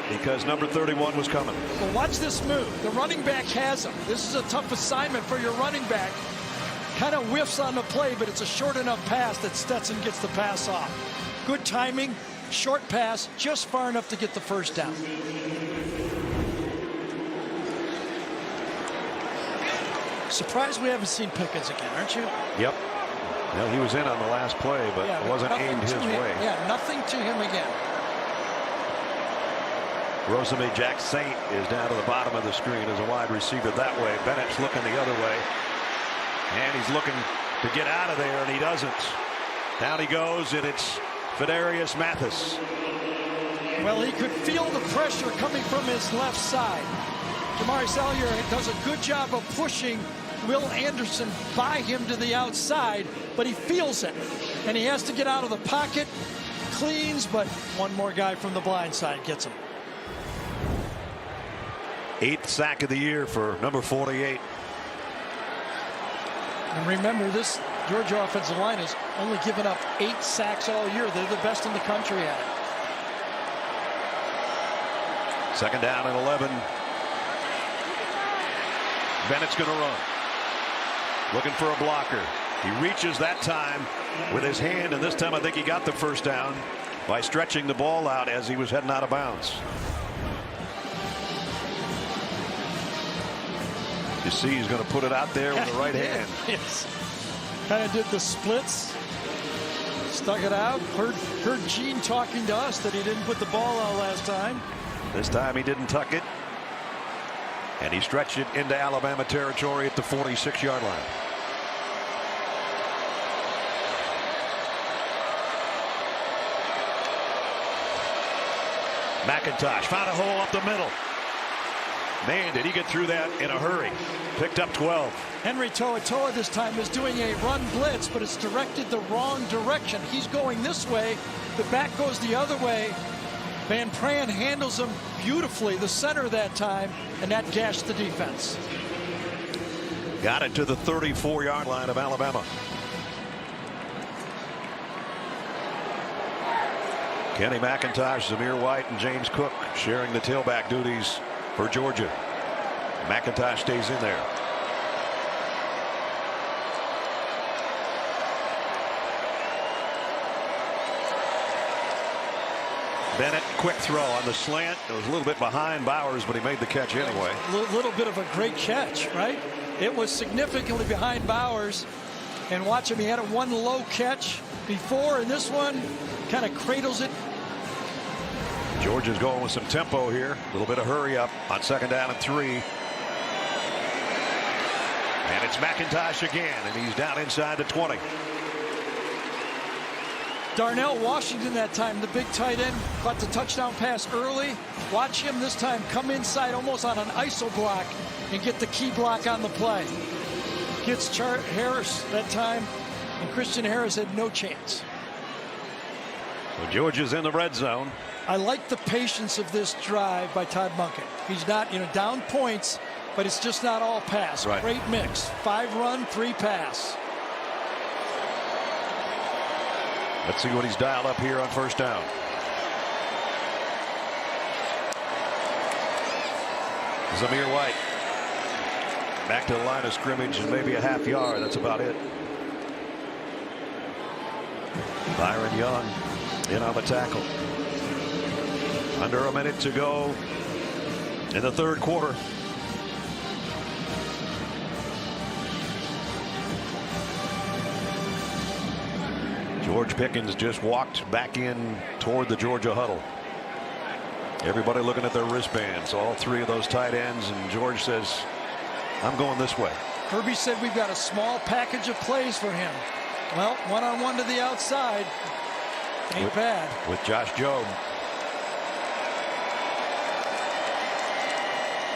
because number 31 was coming. Well, watch this move. The running back has him. This is a tough assignment for your running back. Kind of whiffs on the play, but it's a short enough pass that Stetson gets the pass off. Good timing, short pass, just far enough to get the first down. Surprised we haven't seen Pickens again, aren't you? Yep. Well, he was in on the last play, but it wasn't aimed his way. Yeah, nothing to him again. Roseme Jack Saint is down to the bottom of the screen as a wide receiver that way. Bennett's looking the other way. And he's looking to get out of there, and he doesn't. Down he goes, and it's Fidarius Mathis. Well, he could feel the pressure coming from his left side. Jamari Salyer does a good job of pushing Will Anderson by him to the outside, but he feels it. And he has to get out of the pocket, cleans, but one more guy from the blind side gets him. 8th sack of the year for number 48. And remember, this Georgia offensive line has only given up 8 sacks all year. They're the best in the country at it. 2nd down and 11. Bennett's going to run. Looking for a blocker. He reaches that time with his hand, and this time I think he got the first down by stretching the ball out as he was heading out of bounds. You see he's going to put it out there with the right hand. Yes. Kind of did the splits. Stuck it out. Heard Gene talking to us that he didn't put the ball out last time. This time he didn't tuck it. And he stretched it into Alabama territory at the 46-yard line. McIntosh found a hole up the middle. Man, did he get through that in a hurry. Picked up 12. Henry To'oTo'o this time is doing a run blitz, but it's directed the wrong direction. He's going this way. The back goes the other way. Van Pran handles him beautifully, the center that time, and that gashed the defense. Got it to the 34-yard line of Alabama. Kenny McIntosh, Zamir White, and James Cook sharing the tailback duties for Georgia. McIntosh stays in there. Bennett, quick throw on the slant. It was a little bit behind Bowers, but he made the catch anyway. A little bit of a great catch, right? It was significantly behind Bowers. And watch him, he had a one low catch before, and this one kind of cradles it. Georgia's going with some tempo here. A little bit of hurry up on 2nd down and 3. And it's McIntosh again, and he's down inside the 20. Darnell Washington that time, the big tight end, caught the touchdown pass early. Watch him this time come inside almost on an ISO block and get the key block on the play. Gets Harris that time, and Christian Harris had no chance. Well, Georgia's in the red zone. I like the patience of this drive by Todd Monken. He's not, down points, but it's just not all pass. Right. Great mix. 5 run, 3 pass. Let's see what he's dialed up here on 1st down. Zamir White back to the line of scrimmage and maybe a half yard. That's about it. Byron Young in on the tackle. Under a minute to go in the 3rd quarter. George Pickens just walked back in toward the Georgia huddle. Everybody looking at their wristbands, all 3 of those tight ends, and George says, I'm going this way. Kirby said we've got a small package of plays for him. Well, one-on-one to the outside. Ain't bad. With Josh Jobe.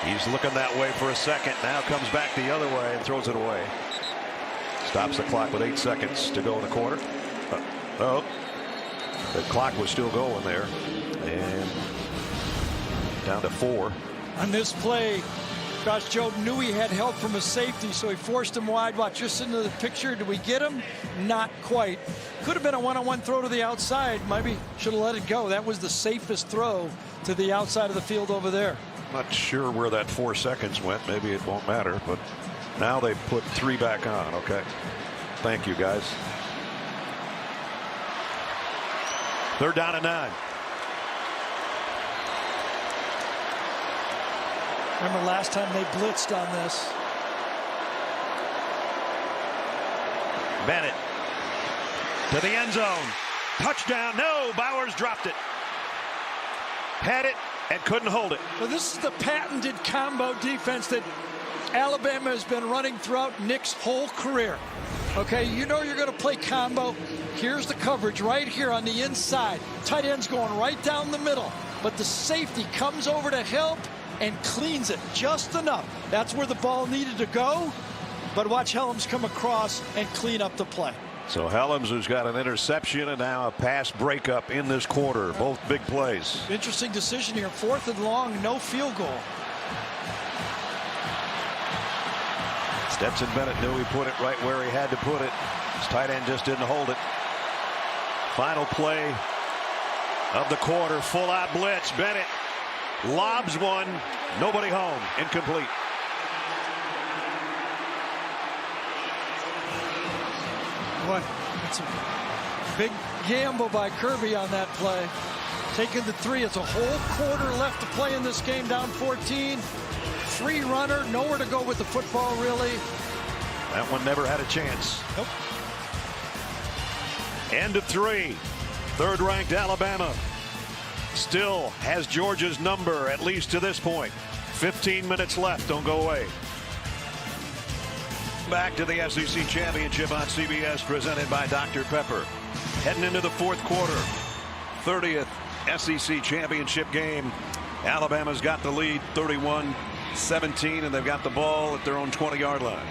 He's looking that way for a second. Now comes back the other way and throws it away. Stops the clock with 8 seconds to go in the quarter. Oh, the clock was still going there. And down to 4. On this play, Josh Jobe knew he had help from a safety, so he forced him wide. Watch, just into the picture. Did we get him? Not quite. Could have been a one-on-one throw to the outside. Maybe should have let it go. That was the safest throw to the outside of the field over there. Not sure where that 4 seconds went. Maybe it won't matter, but now they put 3 back on. Okay. Thank you, guys. 3rd down and 9. Remember last time they blitzed on this. Bennett to the end zone. Touchdown. No, Bowers dropped it. Had it and couldn't hold it. Well, this is the patented combo defense that Alabama has been running throughout Nick's whole career. Okay, you know you're going to play combo. Here's the coverage right here on the inside. Tight end's going right down the middle, but the safety comes over to help and cleans it just enough. That's where the ball needed to go, but watch Helms come across and clean up the play. So Helms, who's got an interception and now a pass breakup in this quarter, both big plays. Interesting decision here. 4th and long, no field goal. Stetson Bennett knew he put it right where he had to put it. His tight end just didn't hold it. Final play of the quarter, full out blitz. Bennett lobs one, nobody home, incomplete. Boy, it's a big gamble by Kirby on that play. Taking the 3. It's a whole quarter left to play in this game, down 14. Free runner, nowhere to go with the football, really. That one never had a chance. Nope. End of 3. 3rd ranked Alabama still has Georgia's number, at least to this point. 15 minutes left. Don't go away. Back to the SEC Championship on CBS, presented by Dr. Pepper. Heading into the 4th quarter. 30th SEC Championship game. Alabama's got the lead 31-17, and they've got the ball at their own 20-yard line.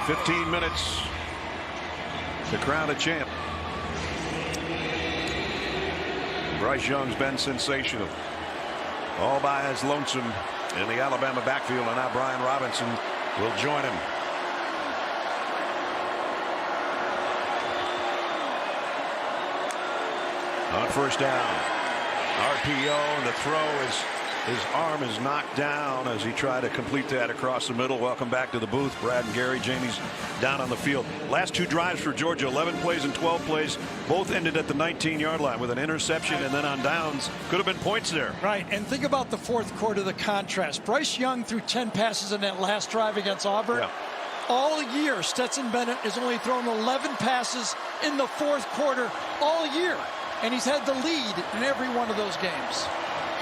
15 minutes to crown a champ. Bryce Young's been sensational. All by his lonesome in the Alabama backfield, and now Brian Robinson will join him. On 1st down, RPO, and the throw is his arm is knocked down as he tried to complete that across the middle. Welcome back to the booth, Brad and Gary. Jamie's down on the field. Last 2 drives for Georgia, 11 plays and 12 plays, both ended at the 19-yard line with an interception, and then on downs could have been points there. Right, and think about the 4th quarter, the contrast. Bryce Young threw 10 passes in that last drive against Auburn. Yeah. All year, Stetson Bennett has only thrown 11 passes in the 4th quarter all year, and he's had the lead in every one of those games.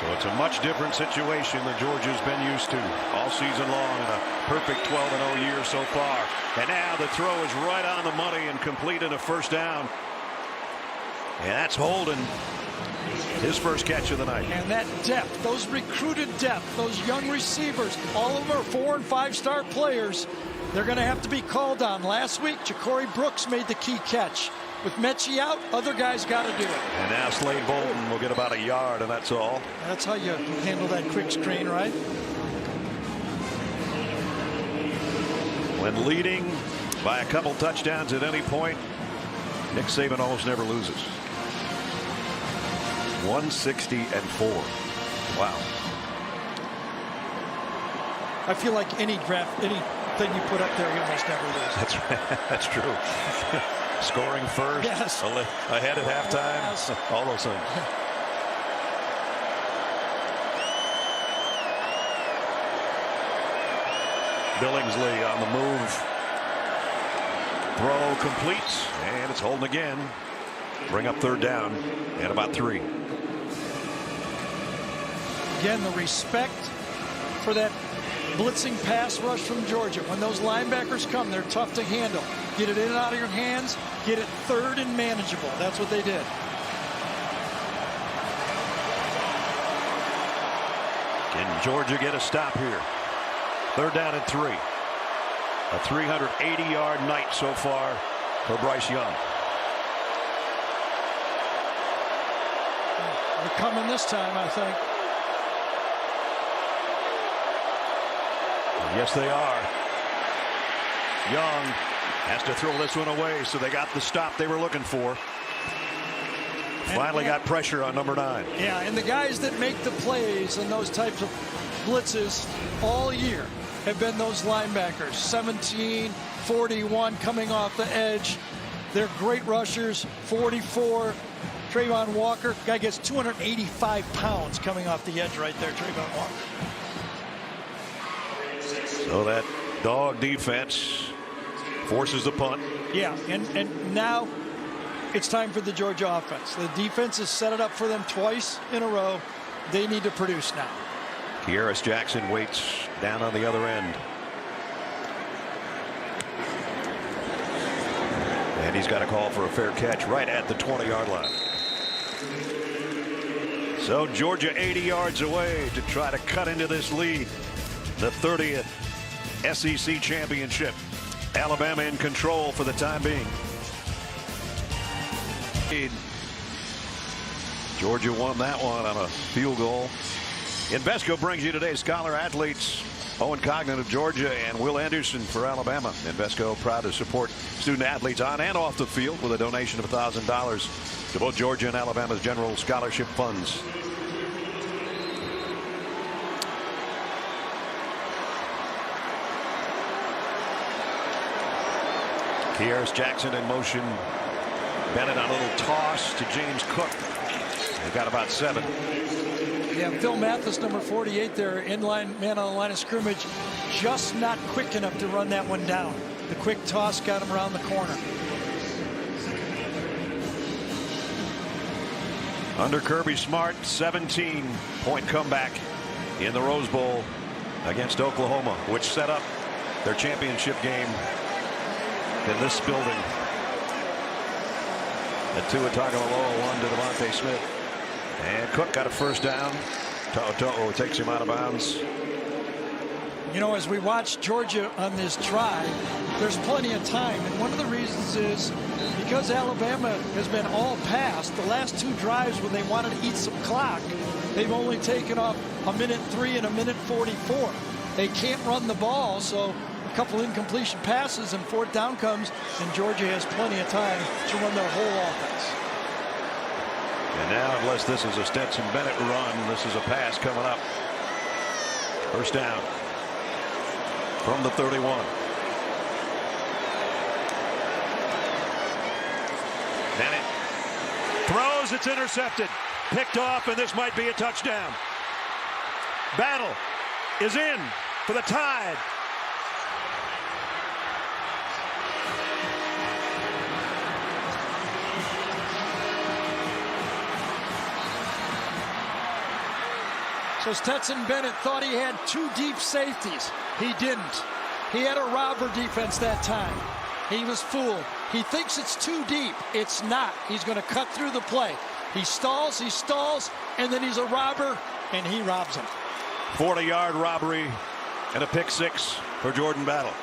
So it's a much different situation than Georgia's been used to all season long, in a perfect 12-0 year so far. And now the throw is right on the money and completed a 1st down. And that's Holden, his first catch of the night. And that depth, those recruited depth, those young receivers, all of them are 4- and 5-star players. They're going to have to be called on. Last week, Ja'Cory Brooks made the key catch. With Mechie out, other guys got to do it. And now Slade Bolden will get about a yard, and that's all. That's how you handle that quick screen, right? When leading by a couple touchdowns at any point, Nick Saban almost never loses. 160-4. Wow. I feel like anything you put up there, you almost never lose. That's right. That's true. Scoring first, yes. Ahead at halftime, yes. All those things. Billingsley on the move. Throw completes, and it's Holden again. Bring up 3rd down and about 3. Again, the respect for that blitzing pass rush from Georgia. When those linebackers come, they're tough to handle. Get it in and out of your hands, get it 3rd and manageable. That's what they did. Can Georgia get a stop here? 3rd down and 3. A 380-yard night so far for Bryce Young. They're coming this time, I think. Yes, they are. Young has to throw this one away, so they got the stop they were looking for. Finally got pressure on number 9. Yeah, and the guys that make the plays and those types of blitzes all year have been those linebackers. 17, 41 coming off the edge. They're great rushers. 44, Trayvon Walker. Guy gets 285 pounds coming off the edge right there, Trayvon Walker. So that Dog defense forces the punt. Yeah, and now it's time for the Georgia offense. The defense has set it up for them twice in a row. They need to produce now. Kearis Jackson waits down on the other end. And he's got a call for a fair catch right at the 20-yard line. So Georgia 80 yards away to try to cut into this lead. The 30th SEC championship. Alabama in control for the time being. Georgia won that one on a field goal. Invesco brings you today's Scholar Athletes. Owen Cognan of Georgia and Will Anderson for Alabama. Invesco proud to support student athletes on and off the field with a donation of $1,000 to both Georgia and Alabama's general scholarship funds. Kearis Jackson in motion. Bennett on a little toss to James Cook. They've got about 7. Yeah, Phil Mathis, number 48 there, in line, man on the line of scrimmage, just not quick enough to run that one down. The quick toss got him around the corner. Under Kirby Smart, 17-point comeback in the Rose Bowl against Oklahoma, which set up their championship game in this building. The Tua Tagovailoa one to Devontae Smith. And Cook got a first down. To'o takes him out of bounds. You know, as we watch Georgia on this drive, there's plenty of time. And one of the reasons is because Alabama has been all pass, the last 2 drives when they wanted to eat some clock, they've only taken off 1:03 and 1:44. They can't run the ball, so a couple incomplete passes and 4th down comes, and Georgia has plenty of time to run their whole offense. And now, unless this is a Stetson Bennett run, this is a pass coming up. First down from the 31. Bennett throws, it's intercepted, picked off, and this might be a touchdown. Battle is in for the Tide. So Stetson Bennett thought he had 2 deep safeties. He didn't. He had a robber defense that time. He was fooled. He thinks it's too deep. It's not. He's going to cut through the play. He stalls, and then he's a robber, and he robs him. 40-yard robbery and a pick 6 for Jordan Battle.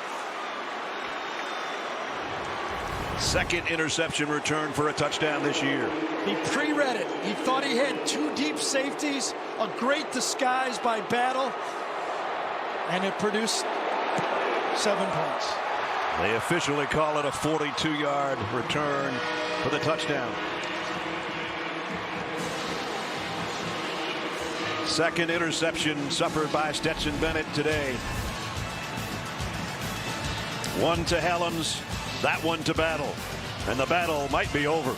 Second interception return for a touchdown this year. He pre-read it. He thought he had 2 deep safeties, a great disguise by Battle, and it produced 7 points. They officially call it a 42-yard return for the touchdown. Second interception suffered by Stetson Bennett today. One to Helms, that one to Battle, and the battle might be over.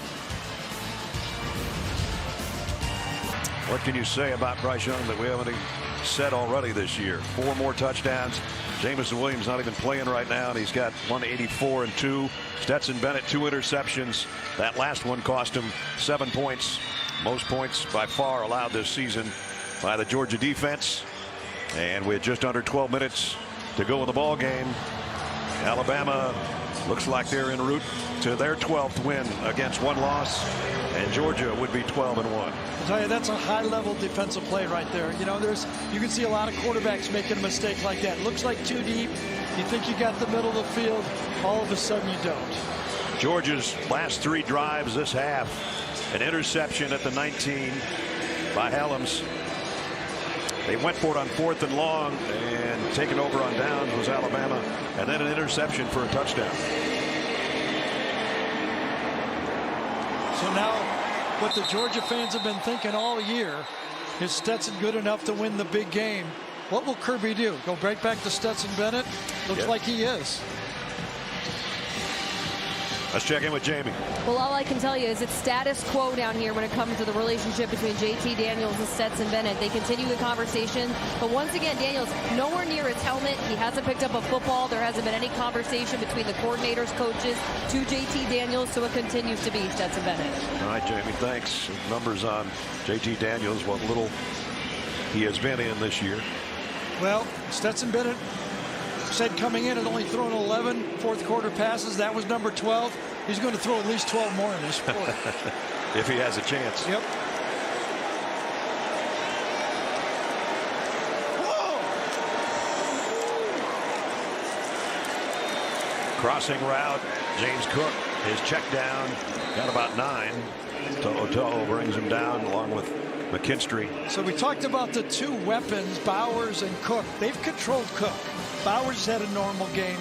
What can you say about Bryce Young that we haven't said already this year? 4 more touchdowns. Jamison Williams not even playing right now, and he's got 184 and 2. Stetson Bennett 2 interceptions. That last one cost him 7 points. Most points by far allowed this season by the Georgia defense. And with just under 12 minutes to go in the ball game, Alabama looks like they're en route to their 12th win against 1 loss, and Georgia would be 12-1. I tell you, that's a high-level defensive play right there. You know, you can see a lot of quarterbacks making a mistake like that. Looks like too deep. You think you got the middle of the field. All of a sudden, you don't. Georgia's last 3 drives this half. An interception at the 19 by Helms. They went for it on 4th and long, and taken over on downs was Alabama, and then an interception for a touchdown. So now what the Georgia fans have been thinking all year is Stetson good enough to win the big game. What will Kirby do? Go right back to Stetson Bennett? Looks like he is. Let's check in with Jamie. Well, all I can tell you is it's status quo down here when it comes to the relationship between JT Daniels and Stetson Bennett. They continue the conversation, but once again, Daniels nowhere near his helmet. He hasn't picked up a football. There hasn't been any conversation between the coordinators, coaches, to JT Daniels, so it continues to be Stetson Bennett. All right, Jamie, thanks. Numbers on JT Daniels, what little he has been in this year. Well, Stetson Bennett said coming in had only thrown 11 fourth quarter passes. That was number 12. He's going to throw at least 12 more in this sport. If he has a chance. Yep. Crossing route, James Cook is checked down, got about 9. To'o brings him down along with McKinstry. So we talked about the two weapons, Bowers and Cook. They've controlled Cook. Bowers had a normal game,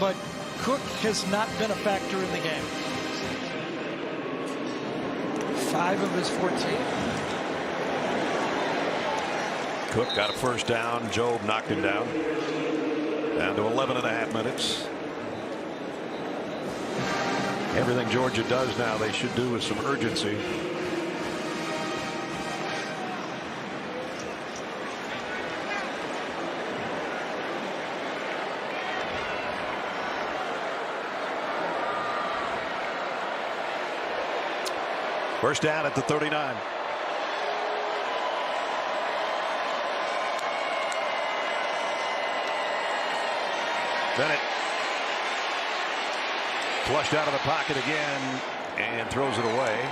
but Cook has not been a factor in the game. 5 of his 14. Cook got a first down. Job knocked him down. Down to 11.5 minutes. Everything Georgia does now, they should do with some urgency. First down at the 39. Bennett flushed out of the pocket again and throws it away.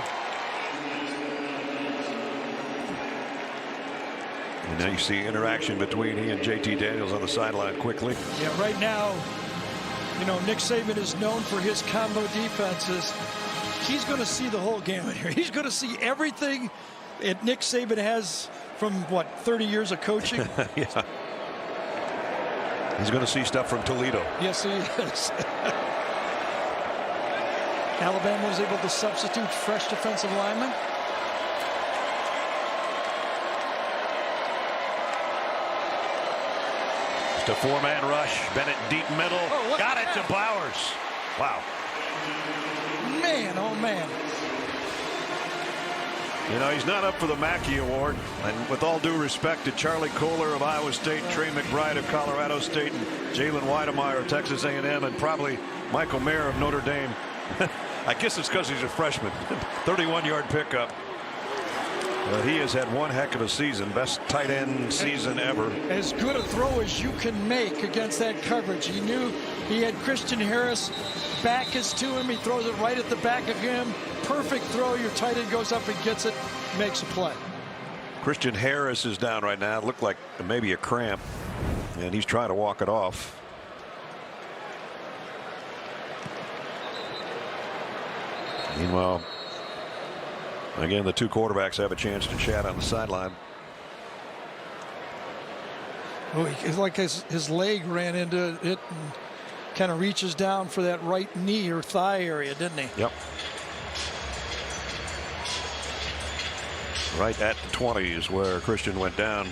And now you see interaction between he and JT Daniels on the sideline quickly. Yeah, right now, you know, Nick Saban is known for his combo defenses. He's going to see the whole gamut here. He's going to see everything that Nick Saban has from, what, 30 years of coaching? Yeah. He's going to see stuff from Toledo. Yes, he is. Alabama was able to substitute fresh defensive linemen. Just a 4-man rush. Bennett deep middle. Oh, got it to Bowers. Wow. Man, oh man. You know, he's not up for the Mackey Award. And with all due respect to Charlie Kohler of Iowa State, Trey McBride of Colorado State, and Jalen Weidemeyer of Texas A&M, and probably Michael Mayer of Notre Dame. I guess it's because he's a freshman. 31-yard pickup. But he has had one heck of a season. Best tight end season ever. As good a throw as you can make against that coverage. He knew he had Christian Harris. Back is to him. He throws it right at the back of him. Perfect throw. Your tight end goes up and gets it. Makes a play. Christian Harris is down right now. It looked like maybe a cramp. And he's trying to walk it off. Meanwhile, again, the two quarterbacks have a chance to chat on the sideline. Oh, it's like his leg ran into it and kind of reaches down for that right knee or thigh area, didn't he? Yep. Right at the 20 is where Christian went down.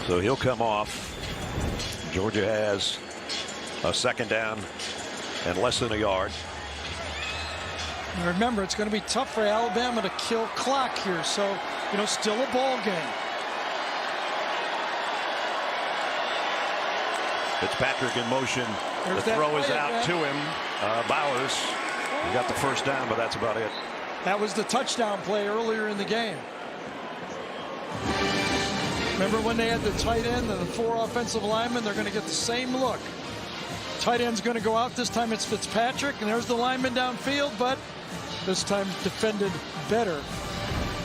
So he'll come off. Georgia has a second down and less than a yard. Now remember, it's going to be tough for Alabama to kill clock here, so you know, still a ball game. Fitzpatrick in motion. The throw is out to him. Bowers, he got the first down, but that's about it. That was the touchdown play earlier in the game. Remember when they had the tight end and the 4 offensive linemen? They're going to get the same look. Tight end's going to go out. This time it's Fitzpatrick, and there's the lineman downfield, but this time defended better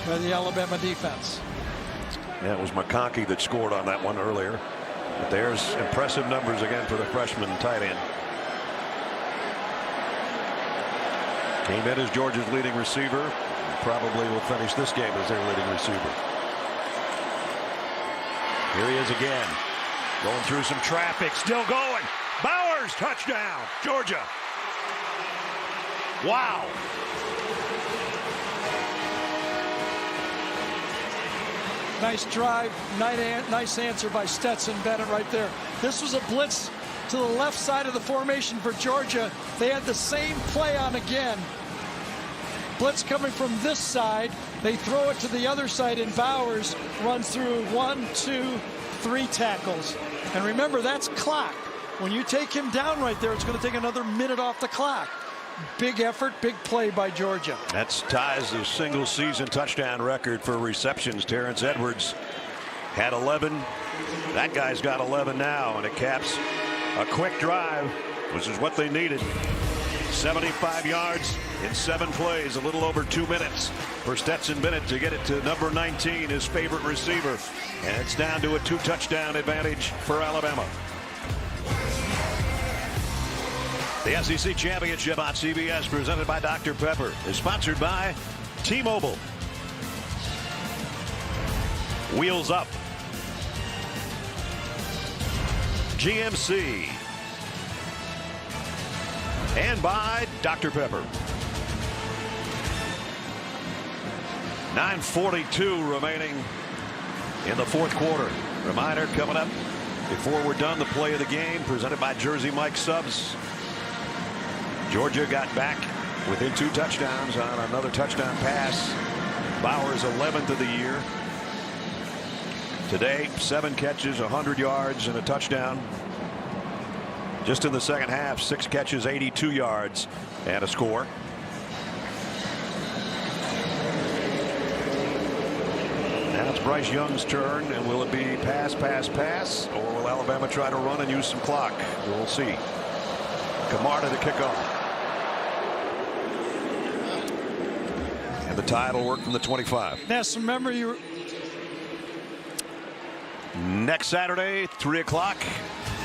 by the Alabama defense. Yeah, it was McConkey that scored on that one earlier. But there's impressive numbers again for the freshman tight end. Came in as Georgia's leading receiver. Probably will finish this game as their leading receiver. Here he is again. Going through some traffic. Still going. Bowers, touchdown. Georgia. Wow. Nice drive, nice answer by Stetson Bennett right there. This was a blitz to the left side of the formation for Georgia. They had the same play on again. Blitz coming from this side. They throw it to the other side, and Bowers runs through 1, 2, 3 tackles. And remember, that's clock. When you take him down right there, it's going to take another minute off the clock. Big effort, big play by Georgia. That's ties the single season touchdown record for receptions. Terrence Edwards had 11. That guy's got 11 now, and it caps a quick drive, which is what they needed. 75 yards in 7 plays, a little over 2 minutes for Stetson Bennett to get it to number 19, his favorite receiver. And it's down to a 2-touchdown advantage for Alabama. The SEC Championship on CBS, presented by Dr. Pepper, is sponsored by T-Mobile. Wheels Up. GMC. And by Dr. Pepper. 9:42 remaining in the 4th quarter. Reminder coming up before we're done, the play of the game presented by Jersey Mike Subs. Georgia got back within 2 touchdowns on another touchdown pass. Bowers 11th of the year. Today 7 catches, 100 yards, and a touchdown. Just in the second half, 6 catches, 82 yards, and a score. Now it's Bryce Young's turn, and will it be pass, pass, pass, or will Alabama try to run and use some clock? We'll see. Kamar to the kickoff. And the tide will work from the 25. Ness, remember you. Next Saturday, 3 o'clock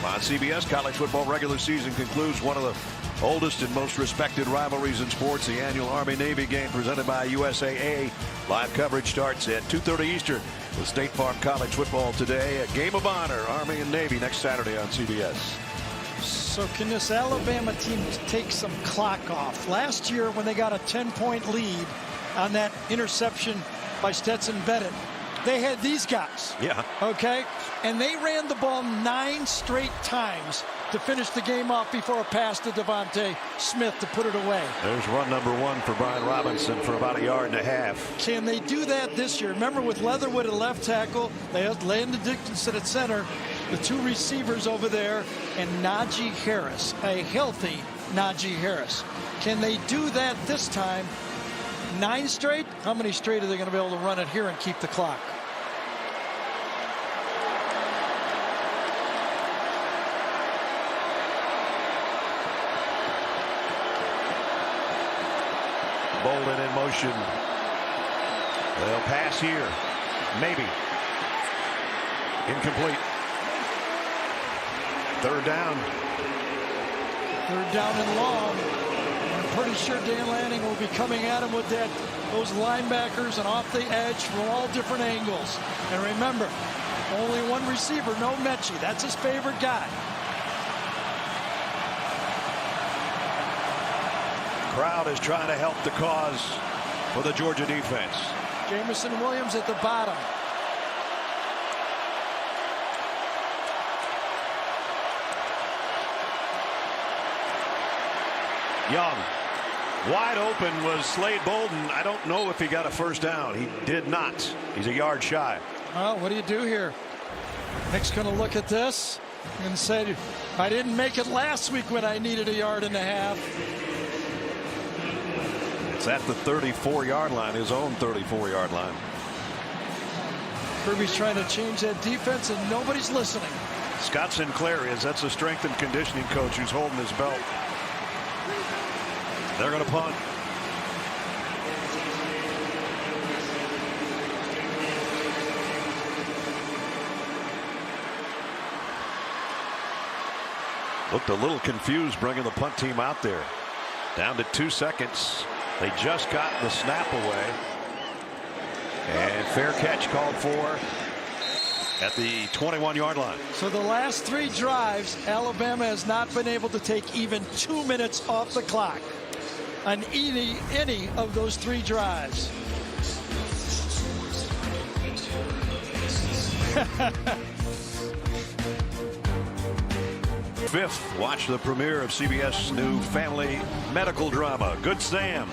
on CBS, college football regular season concludes. One of the oldest and most respected rivalries in sports, the annual Army-Navy game presented by USAA. Live coverage starts at 2:30 Eastern with State Farm College Football today. A game of honor, Army and Navy, next Saturday on CBS. So can this Alabama team take some clock off? Last year when they got a 10-point lead on that interception by Stetson Bennett, they had these guys. Yeah. Okay. And they ran the ball 9 straight times to finish the game off before a pass to Devontae Smith to put it away. There's run number 1 for Brian Robinson for about 1.5 yards. Can they do that this year? Remember, with Leatherwood at left tackle, they had Landon Dickinson at center, the 2 receivers over there, and Najee Harris, a healthy Najee Harris. Can they do that this time? 9 straight? How many straight are they going to be able to run it here and keep the clock? Bolden in motion. They'll pass here. Maybe. Incomplete. 3rd down. 3rd down and long. I'm pretty sure Dan Lanning will be coming at him with those linebackers and off the edge from all different angles. And remember, only 1 receiver, no Mechie. That's his favorite guy. Crowd is trying to help the cause for the Georgia defense. Jamison Williams at the bottom. Young. Wide open was Slade Bolden. I don't know if he got a 1st down. He did not. He's a yard shy. Well, what do you do here? Nick's going to look at this and say, I didn't make it last week when I needed 1.5 yards. It's at the 34-yard line, his own 34-yard line. Kirby's trying to change that defense, and nobody's listening. Scott Sinclair is. That's a strength and conditioning coach who's holding his belt. They're going to punt. Looked a little confused bringing the punt team out there. Down to 2 seconds. They just got the snap away. And fair catch called for at the 21-yard line. So the last 3 drives, Alabama has not been able to take even 2 minutes off the clock on any of those 3 drives. 5th, watch the premiere of CBS' new family medical drama, Good Sam,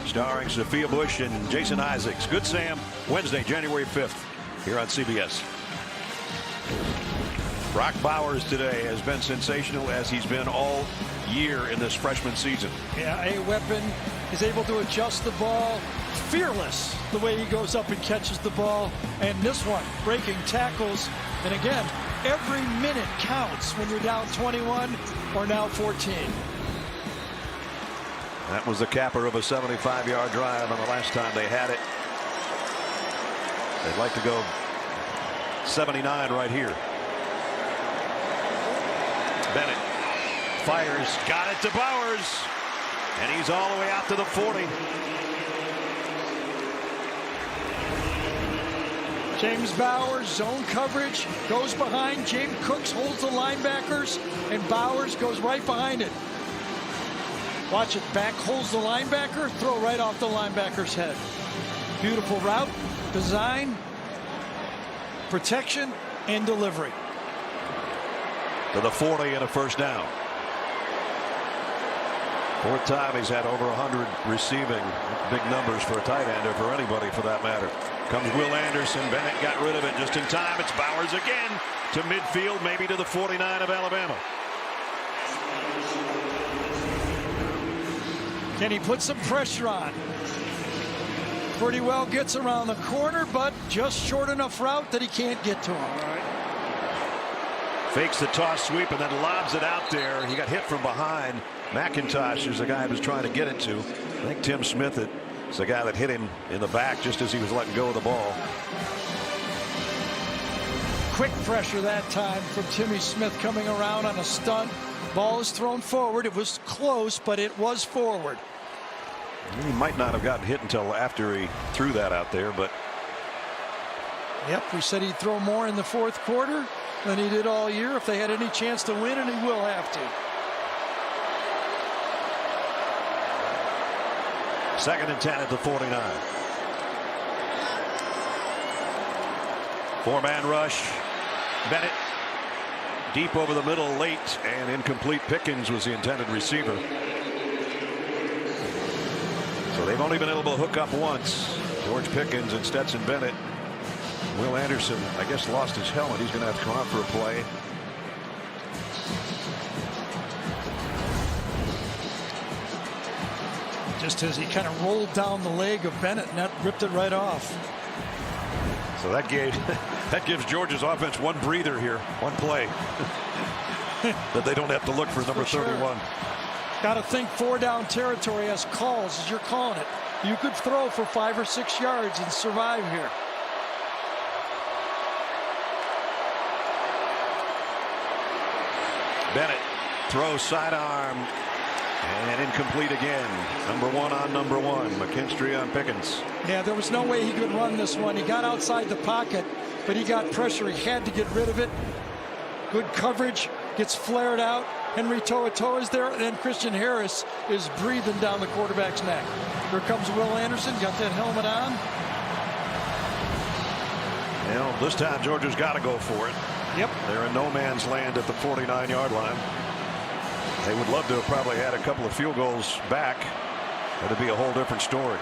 starring Sophia Bush and Jason Isaacs. Good Sam, Wednesday, January 5th, here on CBS. Brock Bowers today has been sensational, as he's been all year in this freshman season. Yeah, a weapon. Is able to adjust the ball. Fearless the way he goes up and catches the ball. And this one, breaking tackles. And again, every minute counts when you're down 21 or now 14. That was the capper of a 75-yard drive on the last time they had it. They'd like to go 79 right here. Bennett fires, got it to Bowers, and he's all the way out to the 40. James Bowers, zone coverage, goes behind. James Cooks holds the linebackers, and Bowers goes right behind it. Watch it, back holds the linebacker, throw right off the linebacker's head. Beautiful route, design, protection, and delivery. To the 40 and a first down. 4th time he's had over 100 receiving. Big numbers for a tight end, or for anybody for that matter. Comes Will Anderson. Bennett got rid of it just in time. It's Bowers again to midfield, maybe to the 49 of Alabama. Can he put some pressure on? Pretty well gets around the corner, but just short enough route that he can't get to him. Fakes the toss sweep and then lobs it out there. He got hit from behind. McIntosh is the guy who was trying to get it to. I think Tim Smith is the guy that hit him in the back just as he was letting go of the ball. Quick pressure that time from Timmy Smith coming around on a stunt. Ball is thrown forward. It was close, but it was forward. He might not have gotten hit until after he threw that out there, but. Yep, we said he'd throw more in the 4th quarter than he did all year if they had any chance to win, and he will have to. 2nd and 10 at the 49. 4-man rush. Bennett deep over the middle late, and incomplete. Pickens was the intended receiver. So they've only been able to hook up once. George Pickens and Stetson Bennett. Will Anderson, I guess, lost his helmet. He's going to have to come out for a play. Just as he kind of rolled down the leg of Bennett, and that ripped it right off. So that gives Georgia's offense one breather here, one play. That they don't have to look for number 31. Got to think 4-down territory as calls, as you're calling it. You could throw for 5 or 6 yards and survive here. Bennett throws sidearm and incomplete again. Number 1 on number 1. McKinstry on Pickens. Yeah, there was no way he could run this one. He got outside the pocket, but he got pressure. He had to get rid of it. Good coverage, gets flared out. Henry To'oTo'o is there, and then Christian Harris is breathing down the quarterback's neck. Here comes Will Anderson, got that helmet on. Well, this time Georgia's got to go for it. Yep. They're in no man's land at the 49-yard line. They would love to have probably had a couple of field goals back. That'd be a whole different story.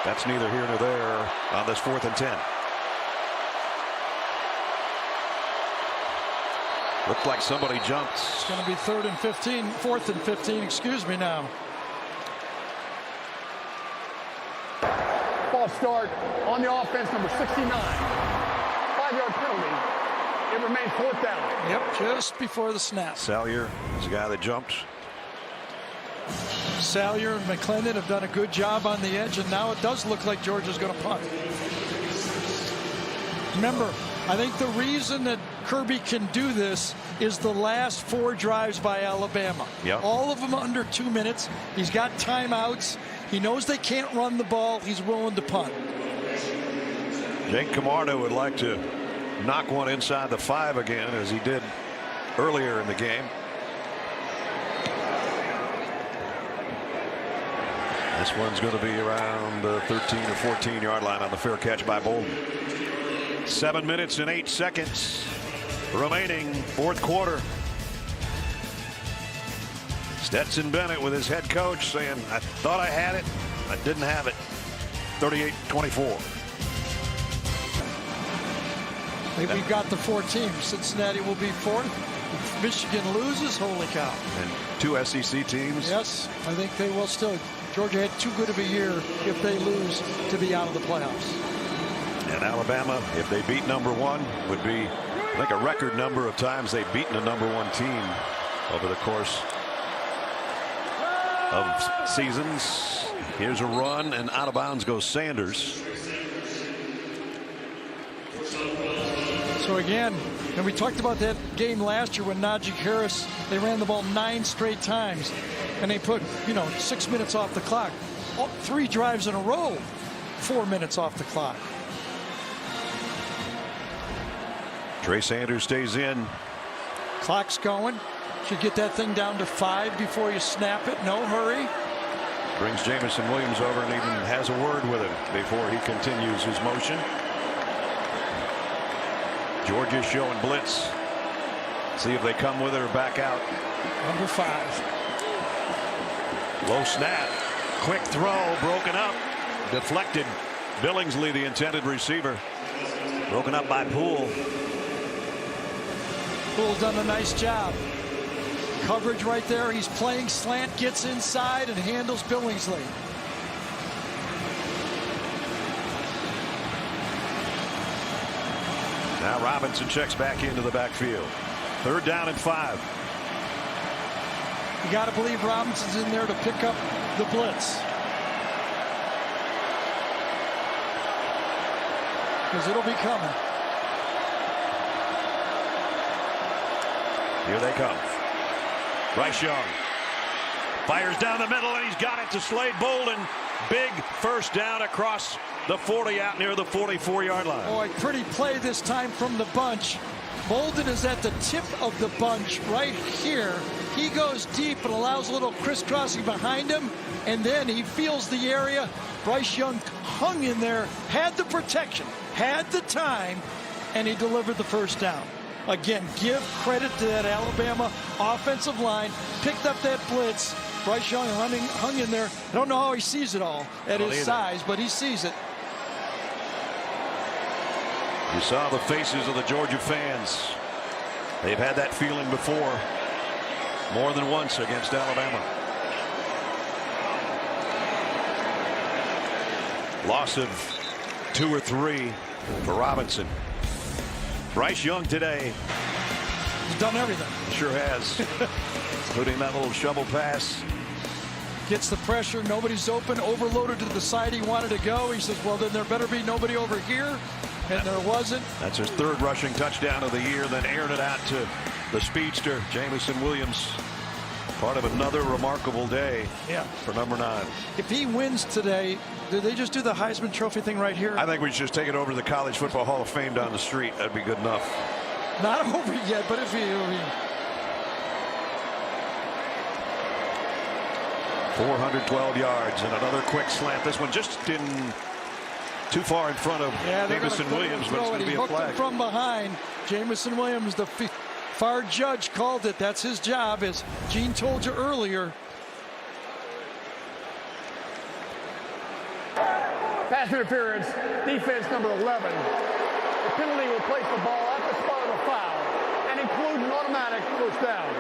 That's neither here nor there on this 4th and 10. Looked like somebody jumped. It's going to be 4th and 15, excuse me now. False start on the offense, number 69. 5-yard penalty. It remains 4th down. Yep, just before the snap. Salyer is the guy that jumped. Salyer and McClendon have done a good job on the edge, and now it does look like Georgia's going to punt. Remember, I think the reason that Kirby can do this is the last 4 drives by Alabama. Yep. All of them under 2 minutes. He's got timeouts. He knows they can't run the ball. He's willing to punt. Jake Camarda would like to knock one inside the 5 again, as he did earlier in the game. This one's going to be around the 13 or 14-yard line on the fair catch by Bolden. 7 minutes and 8 seconds remaining, fourth quarter. Stetson Bennett with his head coach saying, I thought I had it, I didn't have it. 38-24. I think we've got the 4 teams. Cincinnati will be fourth. If Michigan loses, holy cow. And 2 SEC teams. Yes, I think they will still. Georgia had too good of a year if they lose to be out of the playoffs. And Alabama, if they beat #1, would be, I think, a record number of times they've beaten a #1 team over the course of seasons. Here's a run, and out of bounds goes Sanders. So again, and we talked about that game last year when Najee Harris, they ran the ball 9 straight times, and they put, 6 minutes off the clock. 3 drives in a row, 4 minutes off the clock. Trey Sanders stays in. Clock's going. Should get that thing down to 5 before you snap it. No hurry. Brings Jamison Williams over and even has a word with him before he continues his motion. Georgia's showing blitz. See if they come with it or back out. Number 5. Low snap. Quick throw. Broken up. Deflected. Billingsley, the intended receiver. Broken up by Poole. Poole's done a nice job. Coverage right there. He's playing slant, gets inside, and handles Billingsley. Now Robinson checks back into the backfield. 3rd down and 5. You got to believe Robinson's in there to pick up the blitz. Because it'll be coming. Here they come. Bryce Young fires down the middle, and he's got it to Slade Bolden. Big first down across the 40 out near the 44-yard line. Boy, pretty play this time from the bunch. Bolden is at the tip of the bunch right here. He goes deep and allows a little crisscrossing behind him, and then he feels the area. Bryce Young hung in there, had the protection, had the time, and he delivered the first down. Again, give credit to that Alabama offensive line. Picked up that blitz. Bryce Young hung in there. I don't know how he sees it all at his size, but he sees it. You saw the faces of the Georgia fans. They've had that feeling before, more than once against Alabama. Loss of 2 or 3 for Robinson. Bryce Young today. He's done everything. Sure has. Including that little shovel pass. Gets the pressure. Nobody's open. Overloaded to the side he wanted to go. He says, well, then there better be nobody over here. And there wasn't. That's his 3rd rushing touchdown of the year. Then aired it out to the speedster, Jamison Williams. Part of another remarkable day for number 9. If he wins today, do they just do the Heisman Trophy thing right here? I think we should just take it over to the College Football Hall of Fame down the street. That'd be good enough. Not over yet, but if he... 412 yards and another quick slant. This one just didn't too far in front of Jamison Williams, but it's going to be a flag. From behind, Jamison Williams, the far judge called it. That's his job, as Gene told you earlier. Pass interference, defense number 11. The penalty will place the ball at the spot of the foul and include an automatic first down.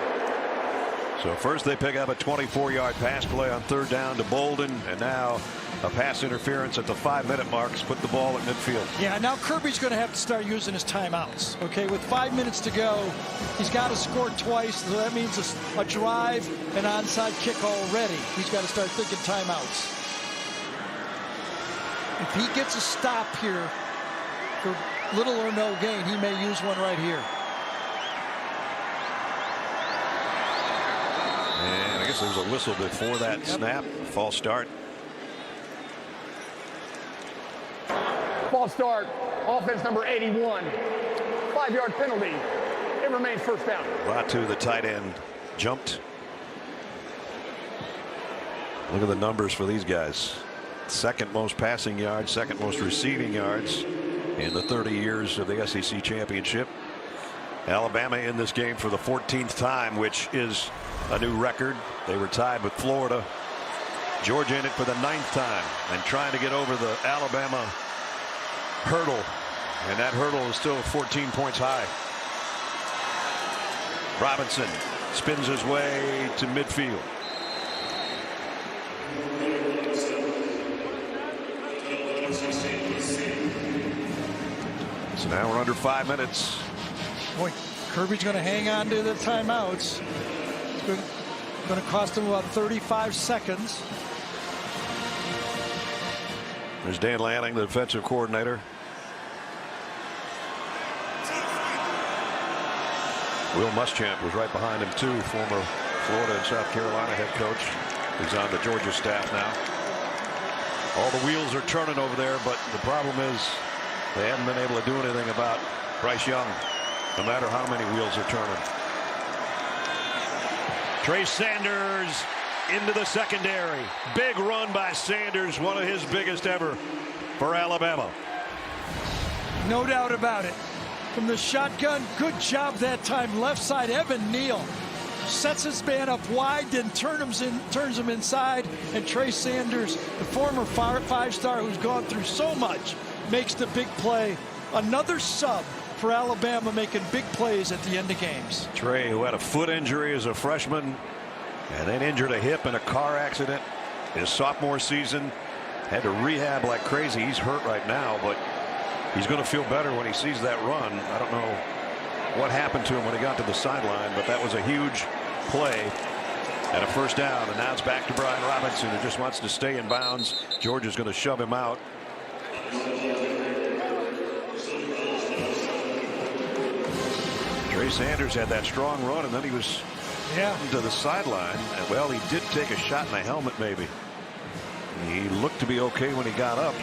So first they pick up a 24-yard pass play on 3rd down to Bolden, and now a pass interference at the 5-minute marks put the ball at midfield. Yeah, now Kirby's going to have to start using his timeouts. Okay, with 5 minutes to go, he's got to score twice, so that means a drive, an onside kick already. He's got to start thinking timeouts. If he gets a stop here for little or no gain, he may use one right here. And I guess there was a whistle before that snap. False start. False start. Offense number 81. 5-yard penalty. It remains first down. Ratu, the tight end, jumped. Look at the numbers for these guys. 2nd most passing yards, 2nd most receiving yards. in the 30 years of the SEC championship. Alabama in this game for the 14th time, which is a new record. They were tied with Florida. Georgia in it for the 9th time and trying to get over the Alabama hurdle, and that hurdle is still 14 points high. Robinson spins his way to midfield. So now we're under 5 minutes. Boy, Kirby's going to hang on to the timeouts. It's going to cost him about 35 seconds. There's Dan Lanning, the defensive coordinator. Will Muschamp was right behind him too, former Florida and South Carolina head coach. He's on the Georgia staff now. All the wheels are turning over there, but the problem is they haven't been able to do anything about Bryce Young, no matter how many wheels are turning. Trey Sanders into the secondary. Big run by Sanders, one of his biggest ever for Alabama. No doubt about it. From the shotgun, good job that time. Left side, Evan Neal sets his man up wide, then turns him inside, and Trey Sanders, the former five-star who's gone through so much, makes the big play. Another sub for Alabama, making big plays at the end of games. Trey, who had a foot injury as a freshman and then injured a hip in a car accident his sophomore season, had to rehab like crazy. He's hurt right now, but he's going to feel better when he sees that run. I don't know what happened to him when he got to the sideline, but that was a huge play and a first down. And now it's back to Brian Robinson, who just wants to stay in bounds. Georgia's going to shove him out. Trey Sanders had that strong run, and then he was to the sideline. And, well, he did take a shot in the helmet, maybe. He looked to be okay when he got up.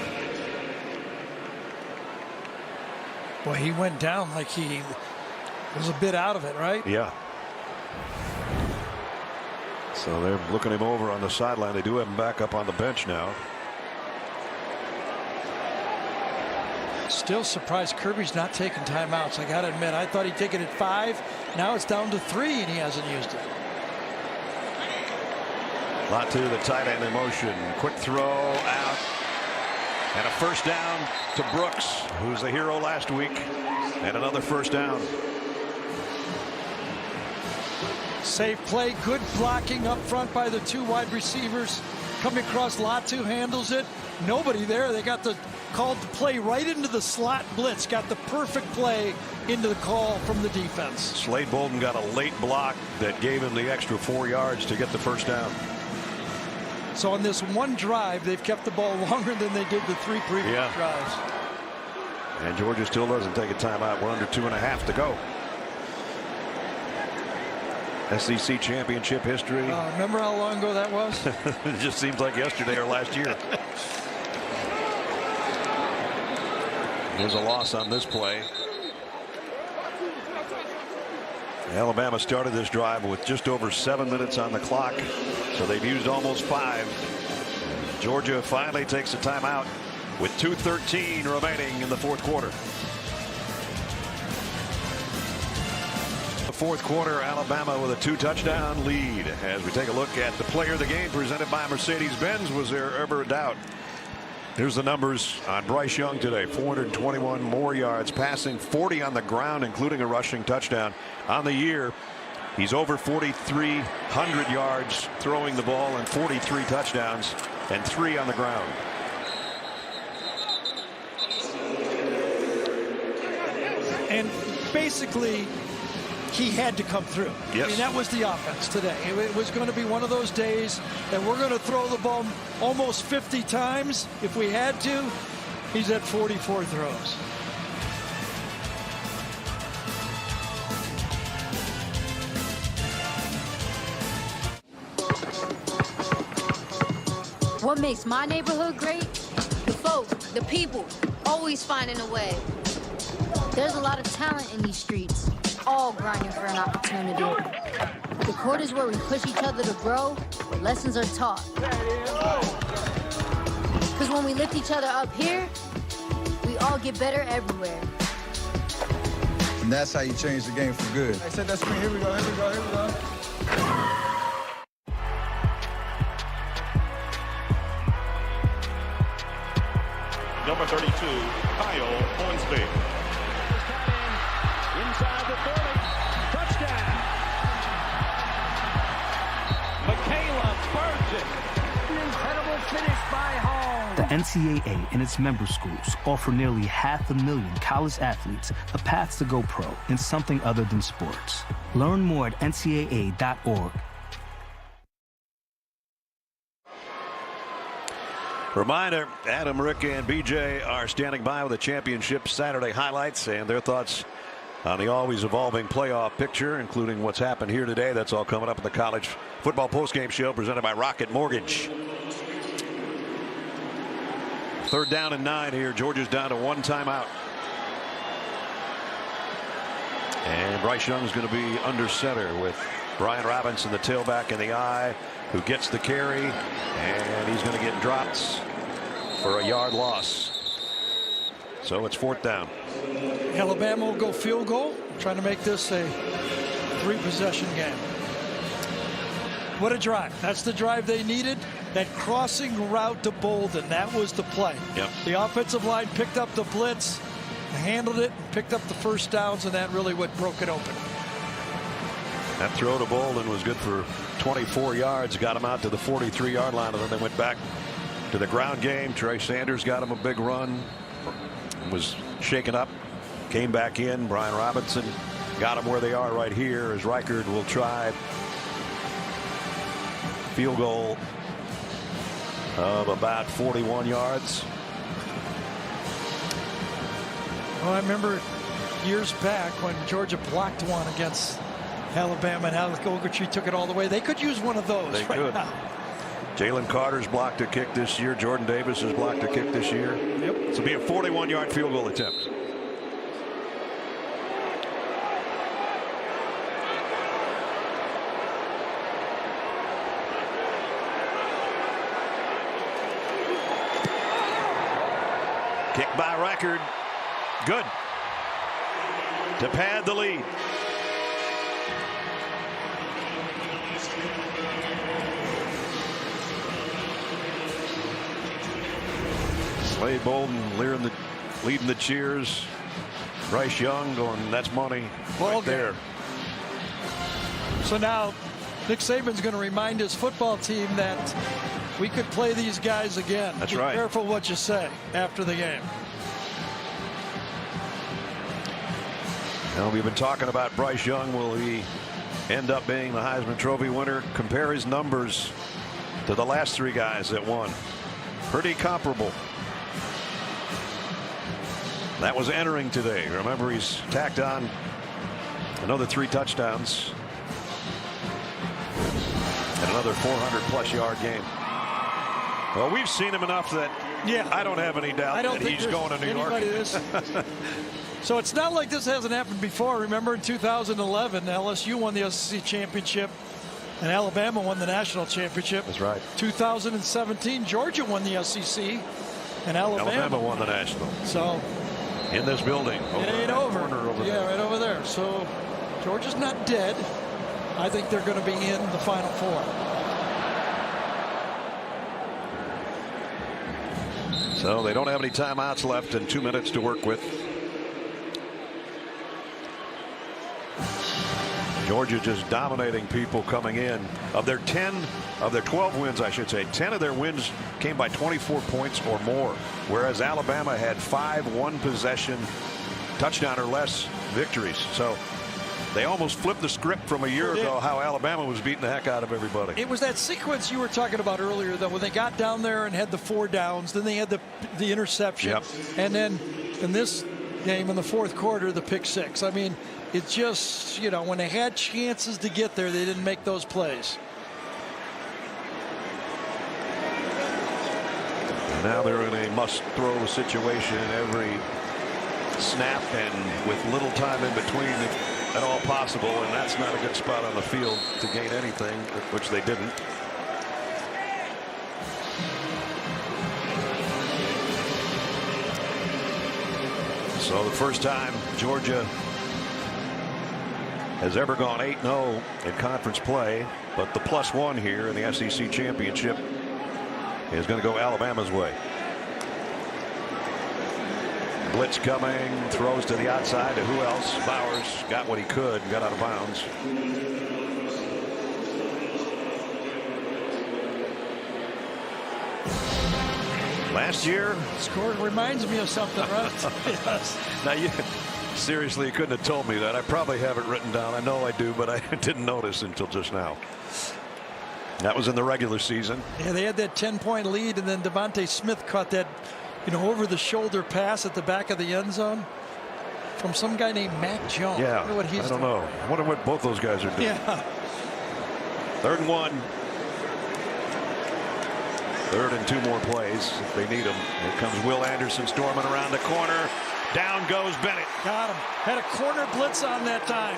Boy, he went down like he was a bit out of it, right? Yeah. So they're looking him over on the sideline. They do have him back up on the bench now. Still surprised Kirby's not taking timeouts. I got to admit, I thought he'd take it at 5. Now it's down to 3, and he hasn't used it. Latu, the tight end in motion. Quick throw out. And a first down to Brooks, who's the hero last week. And another first down. Safe play, good blocking up front by the 2 wide receivers. Coming across, Latu handles it. Nobody there. They got the called the play right into the slot blitz. Got the perfect play into the call from the defense. Slade Bolden got a late block that gave him the extra 4 yards to get the first down. So on this one drive, they've kept the ball longer than they did the 3 previous drives. And Georgia still doesn't take a timeout. We're under 2.5 to go. SEC championship history. Remember how long ago that was? It just seems like yesterday or last year. There's a loss on this play. Alabama started this drive with just over 7 minutes on the clock, so they've used almost 5. Georgia finally takes a timeout with 2:13 remaining in the fourth quarter. The fourth quarter, Alabama with a 2-touchdown lead. As we take a look at the player of the game presented by Mercedes-Benz, was there ever a doubt? Here's the numbers on Bryce Young today. 421 more yards passing, 40 on the ground, including a rushing touchdown. On the year, he's over 4,300 yards throwing the ball and 43 touchdowns and 3 on the ground. And basically, he had to come through. Yes. I mean, that was the offense today. It was going to be one of those days that we're going to throw the ball almost 50 times if we had to. He's at 44 throws. What makes my neighborhood great? The folk, the people, always finding a way. There's a lot of talent in these streets, all grinding for an opportunity. The court is where we push each other to grow, where lessons are taught. Because when we lift each other up here, we We all get better everywhere. And that's how you change the game for good. I said that screen. Here we go, here we go, here we go. Number 32, Kyle Hornsby. Inside the 30. Touchdown. Michaela Burgess. An incredible finish by Hall. The NCAA and its member schools offer nearly 500,000 college athletes a path to go pro in something other than sports. Learn more at ncaa.org. Reminder, Adam, Rick, and BJ are standing by with the championship Saturday highlights and their thoughts on the always evolving playoff picture, including what's happened here today. That's all coming up in the college football postgame show presented by Rocket Mortgage. 3rd down and 9 here. Georgia's down to 1 timeout. And Bryce Young's going to be under center with Brian Robinson, the tailback, in the eye, who gets the carry, and he's going to get dropped for a yard loss. So it's 4th down. Alabama will go field goal, trying to make this a 3-possession game. What a drive. That's the drive they needed. That crossing route to Bolden, that was the play. Yep. The offensive line picked up the blitz, handled it, picked up the first downs, and that really what broke it open. That throw to Bolden was good for 24 yards, got him out to the 43-yard line, and then they went back to the ground game. Trey Sanders got him a big run, was shaken up, came back in. Brian Robinson got him where they are right here as Reichard will try field goal of about 41 yards. Well, I remember years back when Georgia blocked one against Alabama and Alec Ogletree took it all the way. They could use one of those they right could. now. Jalen Carter's blocked a kick this year. Jordan Davis has blocked a kick this year. Yep. This will be a 41-yard field goal attempt. Kick by Reichard. Good. To pad the lead. Slade Bolden leading the cheers. Bryce Young going, that's money right there. So now Nick Saban's going to remind his football team that we could play these guys again. That's Be right. careful what you say after the game. Now, we've been talking about Bryce Young. Will he end up being the Heisman Trophy winner? Compare his numbers to the last 3 guys that won. Pretty comparable. That was entering today. Remember, he's tacked on another 3 touchdowns and another 400-plus yard game. Well, we've seen him enough that I don't have any doubt that he's going to New York. So it's not like this hasn't happened before. Remember in 2011, LSU won the SEC championship and Alabama won the national championship. That's right. 2017, Georgia won the SEC and Alabama won the national. So in this building. It ain't over. There. Right over there. So Georgia's not dead. I think they're going to be in the Final Four. So they don't have any timeouts left and 2 minutes to work with. Georgia just dominating people coming in. Of their 12 wins, I should say, 10 of their wins came by 24 points or more, whereas Alabama had 5 one-possession touchdown or less victories. So they almost flipped the script from a year ago, how Alabama was beating the heck out of everybody. It was that sequence you were talking about earlier, though, when they got down there and had the 4 downs, then they had the interception, and then in this game in the 4th quarter, the pick 6. I mean, it's just, you know, when they had chances to get there, they didn't make those plays. Now they're in a must-throw situation every snap and with little time in between at all possible, and that's not a good spot on the field to gain anything, which they didn't. So the first time Georgia has ever gone 8-0 in conference play, but the +1 here in the SEC championship is going to go Alabama's way. Blitz coming, throws to the outside to who else? Bowers got what he could and got out of bounds. Last year, score reminds me of something, right? Yes. Now you seriously, you couldn't have told me that. I probably have it written down. I know I do, but I didn't notice until just now. That was in the regular season. Yeah, they had that 10-point lead, and then Devontae Smith caught that, over-the-shoulder pass at the back of the end zone from some guy named Mac Jones. Yeah, I wonder what he's I don't know. I wonder what both those guys are doing. Yeah. 3rd and 1. 3rd and 2 more plays if they need them. Here comes Will Anderson storming around the corner. Down goes Bennett. Got him. Had a corner blitz on that time.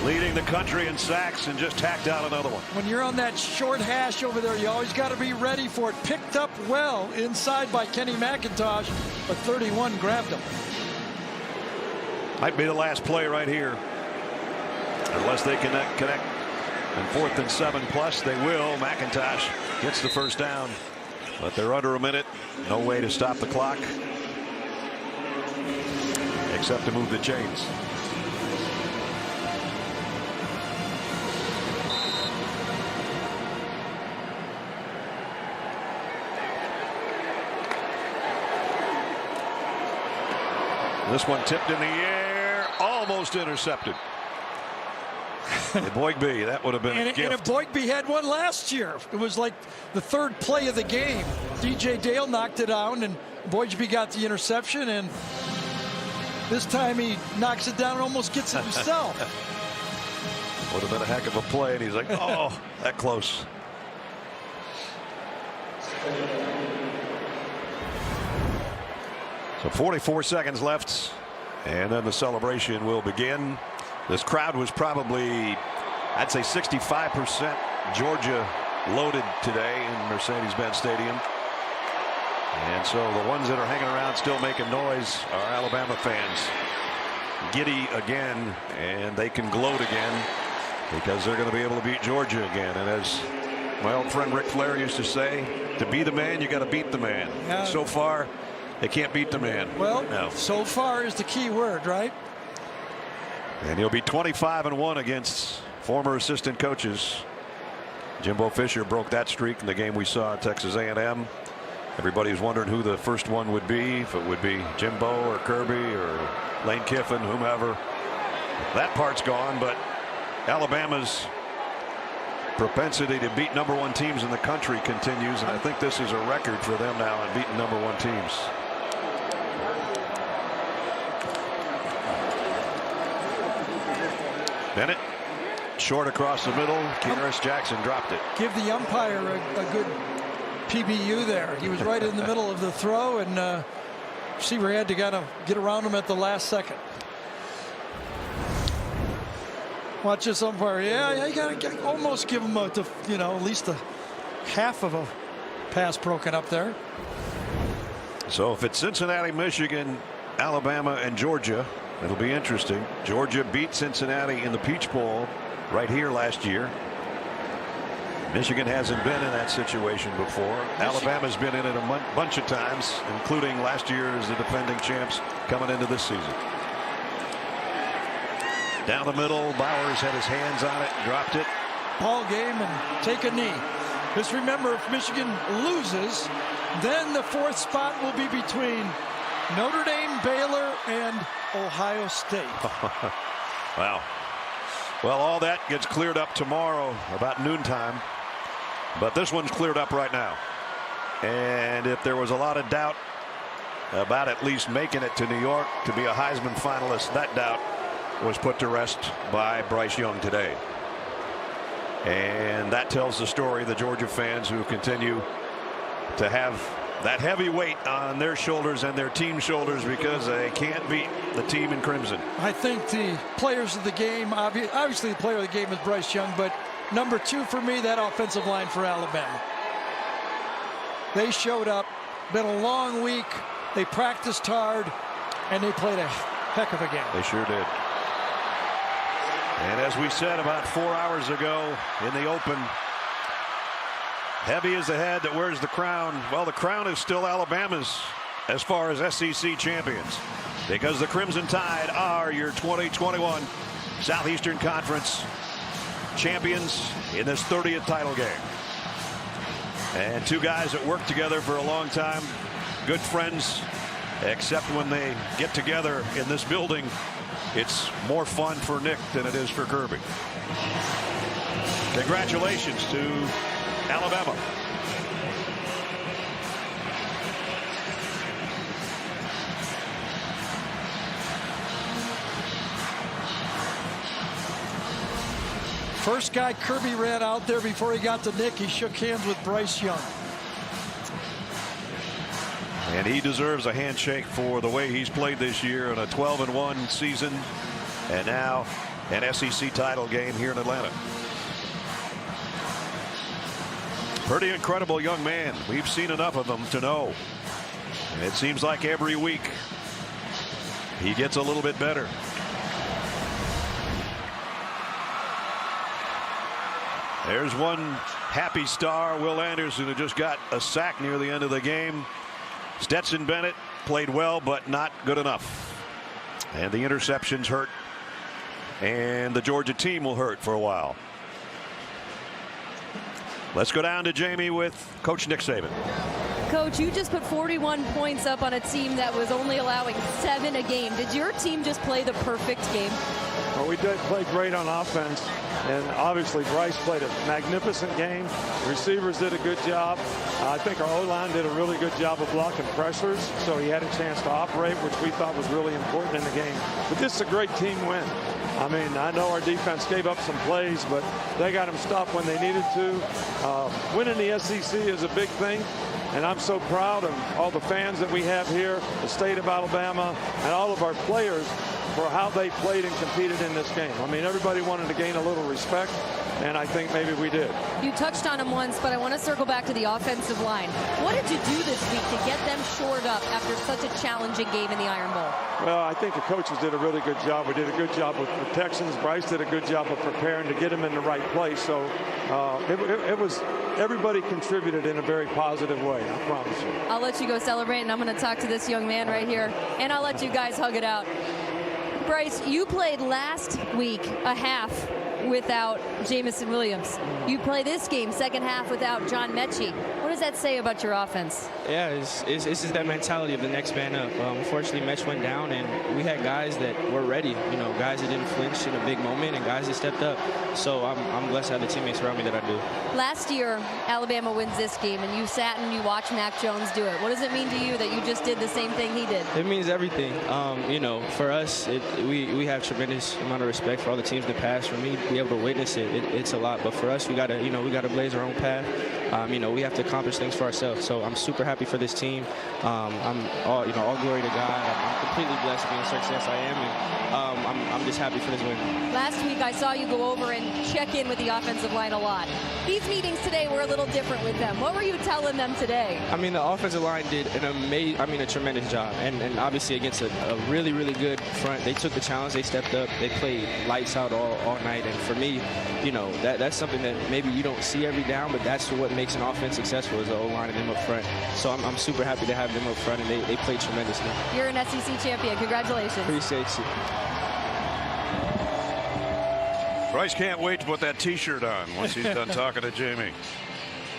Leading the country in sacks and just tacked out another one. When you're on that short hash over there, you always got to be ready for it. Picked up well inside by Kenny McIntosh, but 31 grabbed him. Might be the last play right here. Unless they connect. And 4th and 7+, they will. McIntosh gets the first down. But they're under a minute. No way to stop the clock. Except to move the chains. This one tipped in the air, almost intercepted. Boygby, that would have been a gift. And if Boygby had one last year, it was like the 3rd play of the game. DJ Dale knocked it down, and Boygby got the interception, and this time he knocks it down and almost gets it himself. Would have been a heck of a play, and he's like, oh, that close. So 44 seconds left, and then the celebration will begin. This crowd was probably, I'd say 65% Georgia loaded today in Mercedes-Benz Stadium. And so the ones that are hanging around still making noise are Alabama fans. Giddy again, and they can gloat again because they're going to be able to beat Georgia again. And as my old friend Ric Flair used to say, to be the man, you got to beat the man. Yeah. So far, they can't beat the man. Well, no. So far is the key word, right? And he'll be 25-1 against former assistant coaches. Jimbo Fisher broke that streak in the game we saw at Texas A&M. Everybody's wondering who the first one would be, if it would be Jimbo or Kirby or Lane Kiffin, whomever. That part's gone, but Alabama's propensity to beat #1 teams in the country continues, and I think this is a record for them now in beating #1 teams. Bennett short across the middle. Kearis Jackson dropped it. Give the umpire a good PBU there. He was right in the middle of the throw, and receiver had to kind of get around him at the last second. Watch this umpire. Yeah, you got to almost give him at least a half of a pass broken up there. So if it's Cincinnati, Michigan, Alabama, and Georgia, it'll be interesting. Georgia beat Cincinnati in the Peach Bowl right here last year. Michigan hasn't been in that situation before. Alabama's been in it a bunch of times, including last year as the defending champs coming into this season. Down the middle, Bowers had his hands on it, dropped it. Ball game and take a knee. Just remember, if Michigan loses, then the 4th spot will be between Notre Dame, Baylor, and Ohio State. Wow. Well, all that gets cleared up tomorrow about noontime. But this one's cleared up right now. And if there was a lot of doubt about at least making it to New York to be a Heisman finalist, that doubt was put to rest by Bryce Young today. And that tells the story of the Georgia fans who continue to have that heavy weight on their shoulders and their team's shoulders because they can't beat the team in crimson. I think the players of the game, obviously the player of the game is Bryce Young, but number 2 for me, that offensive line for Alabama. They showed up. Been a long week. They practiced hard, and they played a heck of a game. They sure did. And as we said about 4 hours ago in the open, heavy is the head that wears the crown. Well, the crown is still Alabama's as far as SEC champions, because the Crimson Tide are your 2021 Southeastern Conference champions in this 30th title game. And two guys that worked together for a long time, good friends, except when they get together in this building, it's more fun for Nick than it is for Kirby. Congratulations to Alabama. First guy Kirby ran out there before he got to Nick, he shook hands with Bryce Young. And he deserves a handshake for the way he's played this year in a 12-1 season, and now an SEC title game here in Atlanta. Pretty incredible young man. We've seen enough of him to know. And it seems like every week he gets a little bit better. There's one happy star, Will Anderson, who just got a sack near the end of the game. Stetson Bennett played well, but not good enough. And the interceptions hurt. And the Georgia team will hurt for a while. Let's go down to Jamie with Coach Nick Saban. Coach, you just put 41 points up on a team that was only allowing 7 a game. Did your team just play the perfect game? Well, we did play great on offense, and obviously Bryce played a magnificent game. Receivers did a good job. I think our O-line did a really good job of blocking pressures, so he had a chance to operate, which we thought was really important in the game. But this is a great team win. I mean, I know our defense gave up some plays, but they got them stopped when they needed to. Winning the SEC is a big thing, and I'm so proud of all the fans that we have here, the state of Alabama, and all of our players for how they played and competed in this game. I mean, everybody wanted to gain a little respect, and I think maybe we did. You touched on them once, but I want to circle back to the offensive line. What did you do this week to get them shored up after such a challenging game in the Iron Bowl? Well, I think the coaches did a really good job. We did a good job with the Texans. Bryce did a good job of preparing to get them in the right place. So it was everybody contributed in a very positive way, I promise you. I'll let you go celebrate, and I'm going to talk to this young man right here, and I'll let you guys hug it out. Bryce, you played last week a half without Jamison Williams. You play this game second half without John Mechie. What does that say about your offense? Yeah, it's just that mentality of the next man up. Unfortunately, Mech went down, and we had guys that were ready. You know, guys that didn't flinch in a big moment, and guys that stepped up. So I'm blessed to have the teammates around me that I do. Last year, Alabama wins this game, and you sat and you watched Mac Jones do it. What does it mean to you that you just did the same thing he did? It means everything. You know, for us, we have tremendous amount of respect for all the teams in the past. For me, to be able to witness it's a lot. But for us, we gotta blaze our own path. We have to accomplish things for ourselves. So I'm super happy for this team. All glory to God. I'm completely blessed to be in the circumstance I am, and I'm just happy for this win. Last week, I saw you go over and check in with the offensive line a lot. These meetings today were a little different with them. What were you telling them today? I mean, the offensive line did a tremendous job, and obviously against a really, really good front, they took the challenge, they stepped up, they played lights out all night, and for me, that's something that maybe you don't see every down, but that's what makes an offense successful is the O-line and them up front. So I'm super happy to have them up front, and they played tremendously. You're an SEC champion. Congratulations. Appreciate you. Bryce can't wait to put that T-shirt on once he's done talking to Jamie.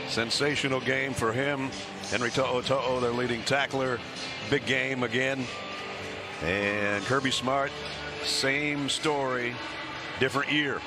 Sensational game for him. Henry To'o, their leading tackler. Big game again. And Kirby Smart, same story, different year.